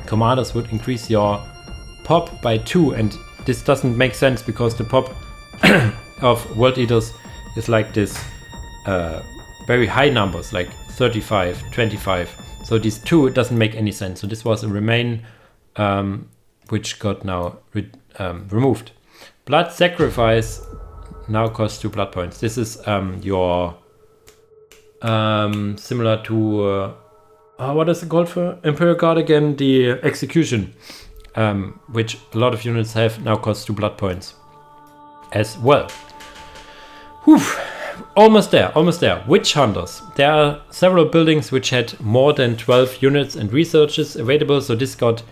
commanders, would increase your pop by 2, and this doesn't make sense because the pop of World Eaters is like this very high numbers, like 35, 25. So these two doesn't make any sense. So this was a remain which got now removed. Blood Sacrifice now costs 2 blood points. This is your similar to what is it called for Imperial Guard again? The Execution, which a lot of units have, now costs 2 blood points as well. Whew. Almost there, almost there. Witch Hunters. There are several buildings which had more than 12 units and researches available, so this got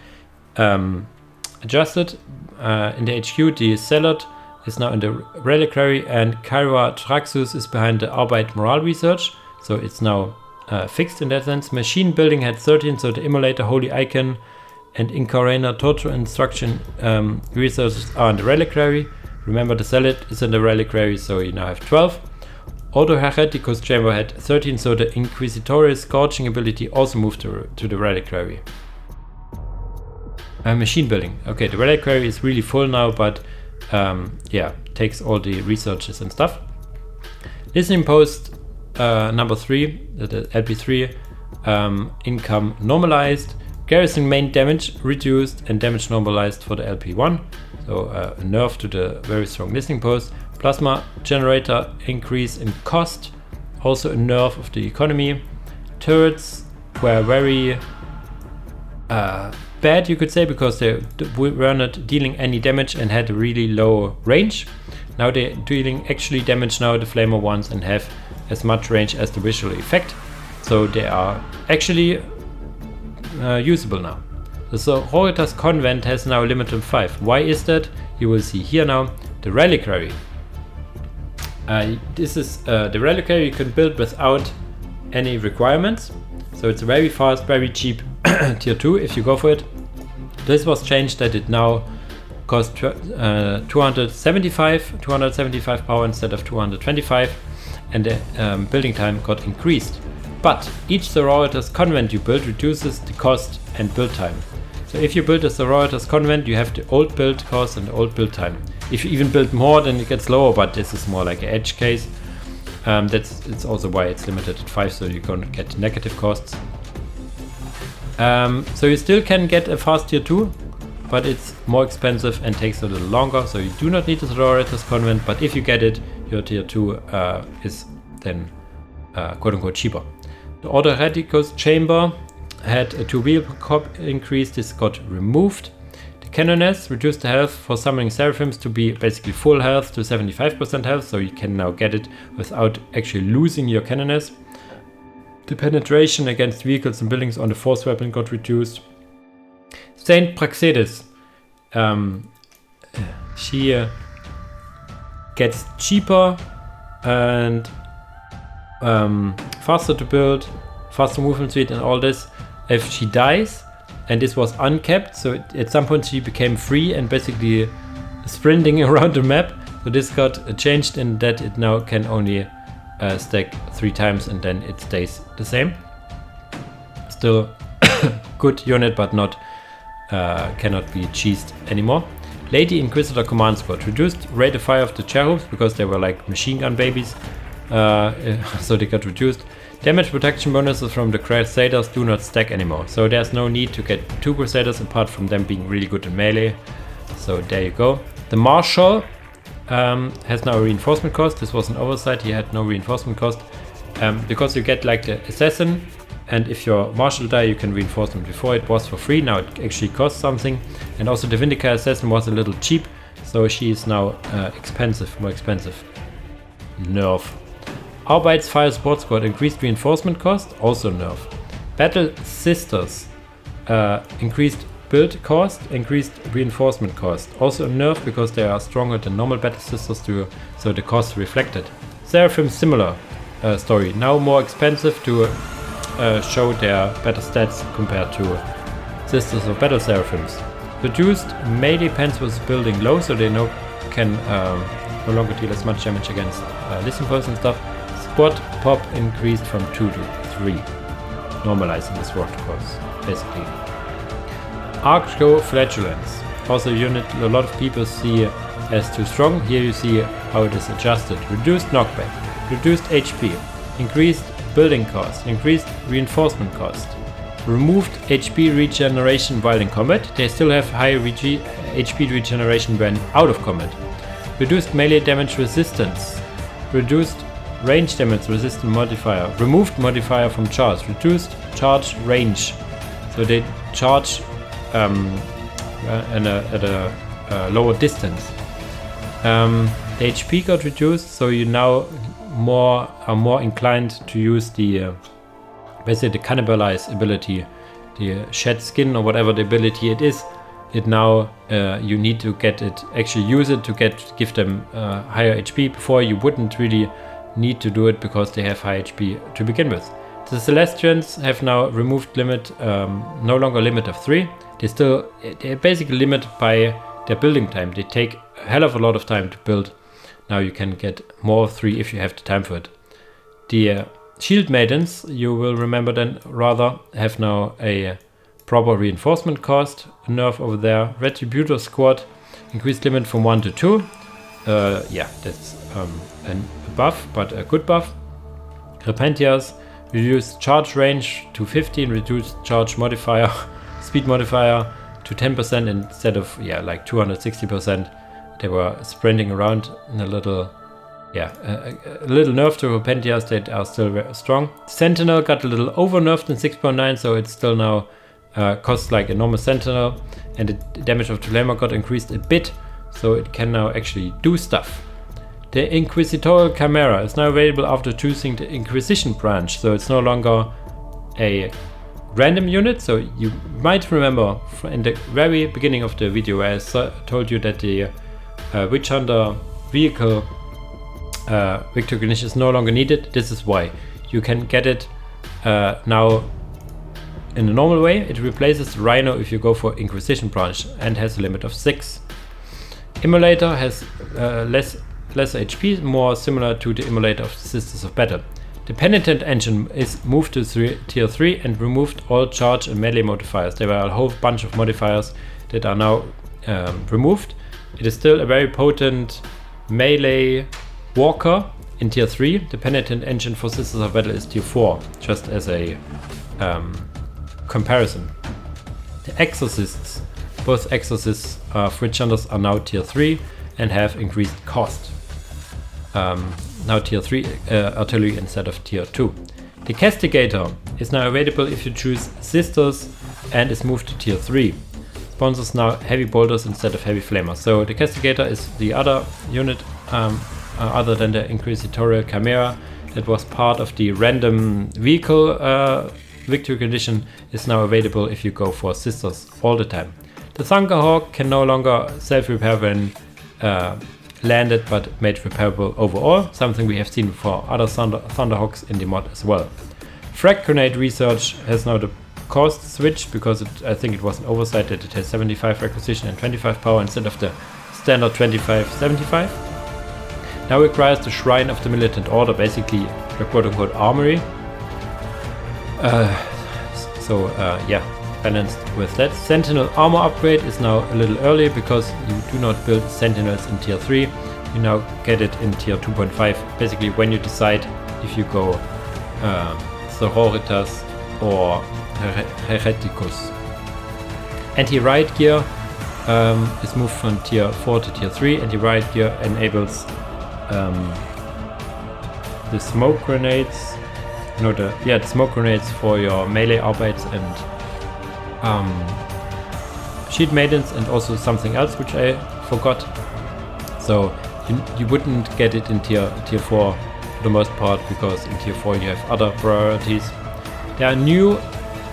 adjusted. In the HQ, the Zealot is now in the Reliquary, and Kyra Traxus is behind the Arbeit Morale research, so it's now fixed in that sense. Machine Building had 13, so the Immolator, Holy Icon, and Incarana Torture Instruction researches are in the Reliquary. Remember, the Zealot is in the Reliquary, so you now have 12. Auto Hereticus Chamber had 13, so the Inquisitorial Scorching ability also moved to the Reliquary. Machine Building. Okay, the Reliquary is really full now, but yeah, takes all the researches and stuff. Listening Post number 3, the LP3, income normalized. Garrison main damage reduced and damage normalized for the LP1. So a nerf to the very strong listening post. Plasma generator increase in cost, also a nerf of the economy. Turrets were very bad, you could say, because they were not dealing any damage and had a really low range. Now they're dealing actually damage now, the flamer ones, and have as much range as the visual effect. So they are actually usable now. The Sororitas Convent has now a limit of 5. Why is that? You will see here now. The Reliquary. This is the Reliquary you can build without any requirements. So it's very fast, very cheap tier 2 if you go for it. This was changed that it now costs 275 power instead of 225, and the building time got increased. But each Sororitas Convent you build reduces the cost and build time. So if you build a Sororitas Convent, you have the old build cost and the old build time. If you even build more, then it gets lower, but this is more like an edge case. It's also why it's limited at 5, so you're gonna get negative costs. So you still can get a fast tier 2, but it's more expensive and takes a little longer, so you do not need a Sororitas Convent, but if you get it, your tier 2 is then quote unquote cheaper. The Order Hereticus Chamber had a 2 wheel cop increase, this got removed. The Canoness reduced the health for summoning Seraphims to be basically full health to 75% health, so you can now get it without actually losing your Canoness. The penetration against vehicles and buildings on the force weapon got reduced. Saint Praxedis, she gets cheaper and faster to build, faster movement speed and all this if she dies, and this was uncapped, so at some point she became free and basically sprinting around the map. So this got changed in that it now can only stack 3 times and then it stays the same. Still good unit, but not cannot be cheesed anymore. Lady Inquisitor Command Squad reduced rate of fire of the cherubs because they were like machine gun babies, so they got reduced. Damage protection bonuses from the Crusaders do not stack anymore, so there's no need to get 2 Crusaders apart from them being really good in melee. So there you go. The Marshal has now a reinforcement cost. This was an oversight, he had no reinforcement cost, because you get like the Assassin, and if your Marshal die you can reinforce them. Before it was for free, now it actually costs something. And also the Vindicator Assassin was a little cheap, so she is now expensive, more expensive. Nerf. Arbeit's Fire Support Squad increased reinforcement cost, also nerf. Battle Sisters increased build cost, increased reinforcement cost, also a nerf because they are stronger than normal Battle Sisters do, so the cost reflected. Seraphim similar story, now more expensive to show their better stats compared to Sisters of Battle Seraphims. Reduced melee pens was building low, so they can no longer deal as much damage against listen posts and stuff. Squad pop increased from 2 to 3, normalizing the sword course, basically. Archgo Flagellants. also a unit a lot of people see as too strong. Here you see how it is adjusted. Reduced knockback, reduced HP, increased building cost, increased reinforcement cost, removed HP regeneration while in combat. They still have high HP regeneration when out of combat. Reduced melee damage resistance, reduced range damage resistance modifier, removed modifier from charge, reduced charge range. So they charge at a lower distance. The HP got reduced, so you now are more inclined to use the basically the cannibalize ability, the shed skin or whatever the ability it is. It now you need to actually use it to give them higher HP. Before you wouldn't really need to do it because they have high HP to begin with. The Celestians have now removed limit, no longer limit of 3. They're basically limited by their building time. They take a hell of a lot of time to build. Now you can get more 3 if you have the time for it. The Shield Maidens, you will remember then rather, have now a proper reinforcement cost, a nerf over there. Retributor Squad, increased limit from 1 to 2. Yeah, that's a buff, but a good buff. Repentias, reduced charge range to 15, reduced charge modifier, speed modifier to 10% instead of like 260%. They were sprinting around in a little nerf to Repentias that are still very strong. Sentinel got a little over nerfed in 6.9, so it's still now costs like a normal Sentinel, and the damage of Tulema got increased a bit, so it can now actually do stuff. The Inquisitorial Chimera is now available after choosing the Inquisition branch, so it's no longer a random unit. So you might remember in the very beginning of the video where I told you that the Witch Hunter vehicle Victor Ignition is no longer needed. This is why. You can get it now in a normal way. It replaces the Rhino if you go for Inquisition branch and has a limit of 6. Immolator has less HP, more similar to the Immolator of the Sisters of Battle. The Penitent Engine is moved to tier 3 and removed all charge and melee modifiers. There were a whole bunch of modifiers that are now removed. It is still a very potent melee walker in tier 3. The Penitent Engine for Sisters of Battle is tier 4, just as a comparison. The Exorcists, both Exorcists of Witch Hunters are now tier 3 and have increased cost. Now tier 3 artillery instead of tier 2. The Castigator is now available if you choose Sisters and is moved to tier 3. Sponsors now heavy bolters instead of heavy flamers. So the Castigator is the other unit other than the Inquisitorial Chimera that was part of the random vehicle victory condition, is now available if you go for Sisters all the time. The Thunderhawk can no longer self-repair when landed, but made repairable overall, something we have seen for other Thunderhawks in the mod as well. Frag Grenade Research has now the cost switch because I think it was an oversight that it has 75 requisition and 25 power instead of the standard 25-75. Now requires the Shrine of the Militant Order, basically the quote-unquote armory. Balanced with that. Sentinel armor upgrade is now a little early because you do not build Sentinels in tier 3. You now get it in tier 2.5, basically when you decide if you go Sororitas or Hereticus. Anti-riot gear is moved from tier 4 to tier 3. Anti-riot gear enables the smoke grenades. The smoke grenades for your melee Arbeits and Shield Maidens, and also something else which I forgot. So you wouldn't get it in tier 4 for the most part, because in tier 4 you have other priorities. There are new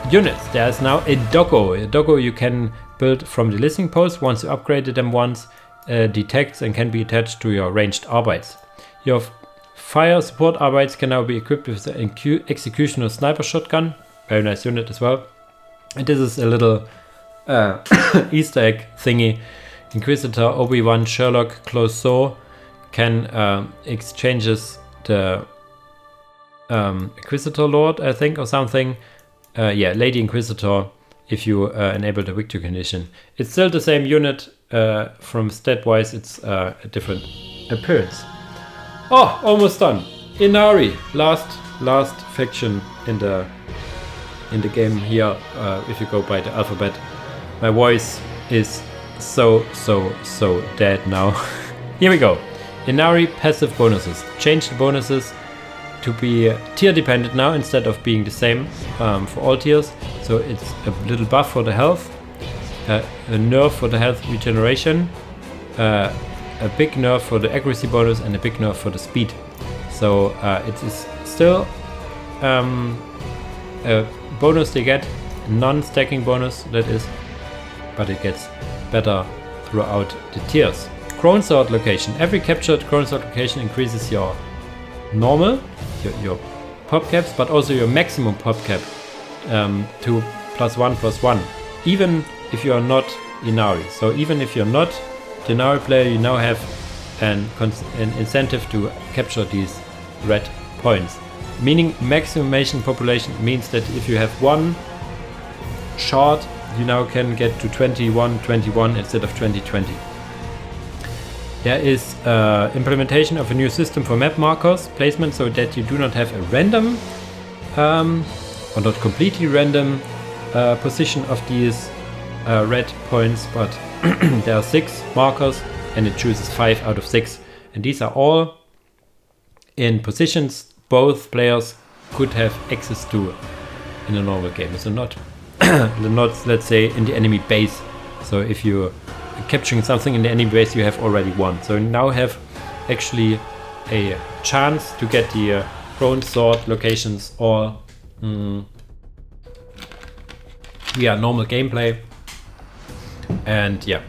units. There's now a doggo. A doggo you can build from the listening post. Once you upgraded them once, detects and can be attached to your ranged Arbeits. Your fire support Arbeits can now be equipped with the Executioner Sniper Shotgun. Very nice unit as well. And this is a little Easter egg thingy. Inquisitor Obi-Wan Sherlock Clouseau can exchanges the Inquisitor Lord, I think, or something. Lady Inquisitor if you enable the victory condition. It's still the same unit. From stat wise, it's a different appearance. Oh, almost done. Ynnari, last faction in the game here. If you go by the alphabet, my voice is so dead now. Here we go. Ynnari passive bonuses. Change the bonuses to be tier dependent now instead of being the same for all tiers. So it's a little buff for the health, a nerf for the health regeneration, a big nerf for the accuracy bonus, and a big nerf for the speed. So it is still a bonus they get, non-stacking bonus that is, but it gets better throughout the tiers. Crown Sword location. Every captured Crown Sword location increases your normal, your pop caps, but also your maximum pop cap to +1/+1, even if you are not Ynnari. So even if you're not the Ynnari player, you now have an incentive to capture these red points. Meaning maximization population means that if you have one shard, you now can get to 21 instead of 20. There is implementation of a new system for map markers placement, so that you do not have a random or not completely random position of these red points, but there are 6 markers and it chooses 5 out of 6, and these are all in positions both players could have access to in a normal game. So not let's say in the enemy base. So if you're capturing something in the enemy base, you have already won. So you now have actually a chance to get the Crown Sword locations all via normal gameplay. And yeah,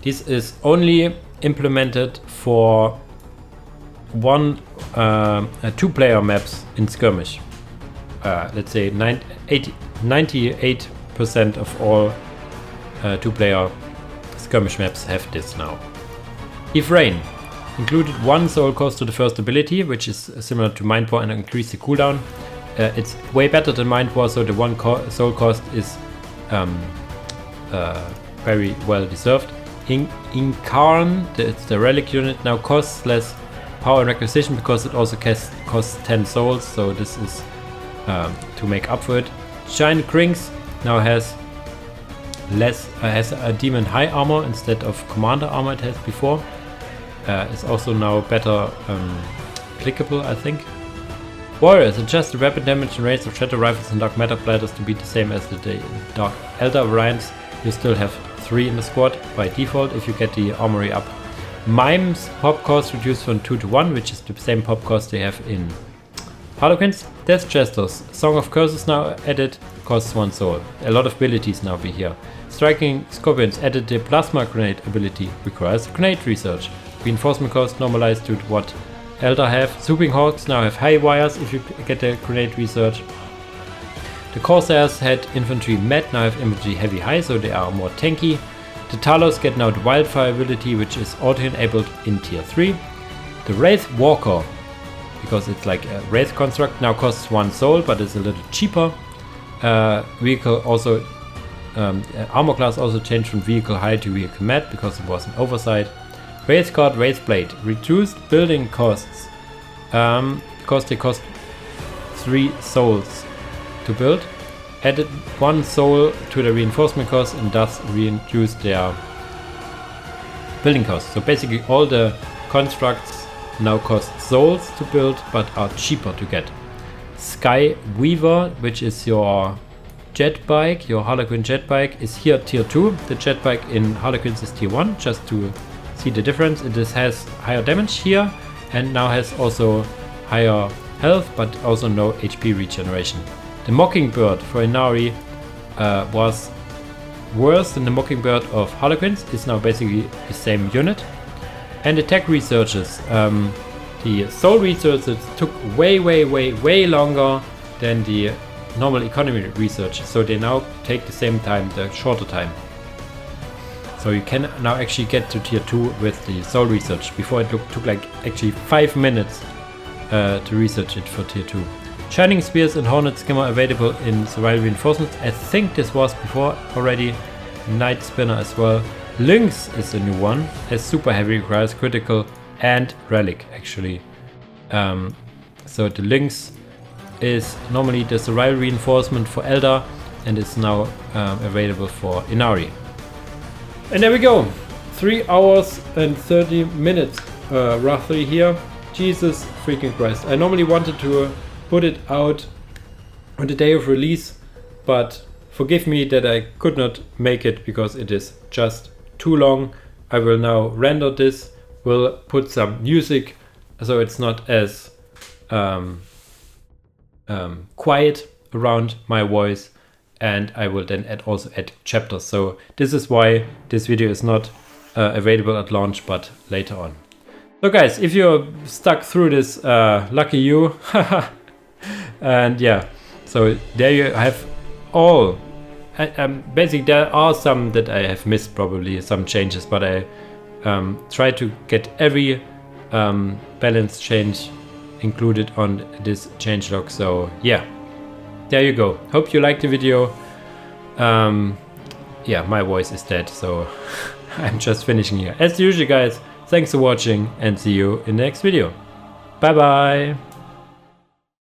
this is only implemented for 2-player maps in skirmish. Let's say 98% of all 2-player skirmish maps have this now. If Rain included 1 soul cost to the first ability, which is similar to Mind Pour, and increase the cooldown. It's way better than Mind Pour, so the 1 soul cost is very well deserved. Incarn, it's the relic unit, now costs less power and requisition because it also costs 10 souls, so this is to make up for it. Giant Krings now has a demon high armor instead of commander armor it has before. It's also now better clickable, I think. Warriors adjust the rapid damage and range of shadow rifles and dark matter bladders to be the same as the dark Eldar variants. You still have 3 in the squad by default if you get the armory up. Mimes pop cost reduced from 2 to 1, which is the same pop cost they have in Harlequins. Death Jesters, Song of Curses now added, costs 1 soul. A lot of abilities now be here. Striking Scorpions added the Plasma Grenade ability, requires grenade research. Reinforcement cost normalized to what Eldar have. Swooping Hawks now have high wires if you get the grenade research. The Corsairs had infantry med, now have infantry heavy high, so they are more tanky. The Talos get now the Wildfire ability, which is auto-enabled in tier 3. The Wraith Walker, because it's like a Wraith construct, now costs 1 soul, but it's a little cheaper. Vehicle also, armor class also changed from vehicle high to vehicle med, because it was an oversight. Wraith Guard, Wraith Blade, reduced building costs, because they cost 3 souls to build. Added 1 soul to the reinforcement cost and thus reduced their building costs. So basically all the constructs now cost souls to build but are cheaper to get. Sky Weaver, which is your jet bike, your Harlequin jet bike, is here tier 2. The jet bike in Harlequins is tier 1, just to see the difference. It has higher damage here and now has also higher health but also no HP regeneration. The Mockingbird for Ynnari was worse than the Mockingbird of Harlequins. It's now basically the same unit. And the tech researches. The soul researches took way longer than the normal economy research. So they now take the same time, the shorter time. So you can now actually get to tier 2 with the soul research. Before it took like actually 5 minutes to research it for tier 2. Shining Spears and Hornet Skimmer available in Survival Reinforcements. I think this was before already. Night Spinner as well. Lynx is a new one. As super heavy, requires critical and relic actually. So the Lynx is normally the survival reinforcement for Eldar and is now available for Ynnari. And there we go. 3 hours and 30 minutes roughly here. Jesus freaking Christ. I normally wanted to put it out on the day of release, but forgive me that I could not make it because it is just too long. I will now render this, will put some music so it's not as quiet around my voice, and I will then also add chapters. So this is why this video is not available at launch but later on. So guys, if you're stuck through this, lucky you. And yeah, so there you have all. Basically there are some that I have missed, probably some changes, but I try to get every balance change included on this changelog. So yeah, there you go. Hope you liked the video. Yeah, my voice is dead, so I'm just finishing here. As usual guys, thanks for watching and see you in the next video. Bye bye.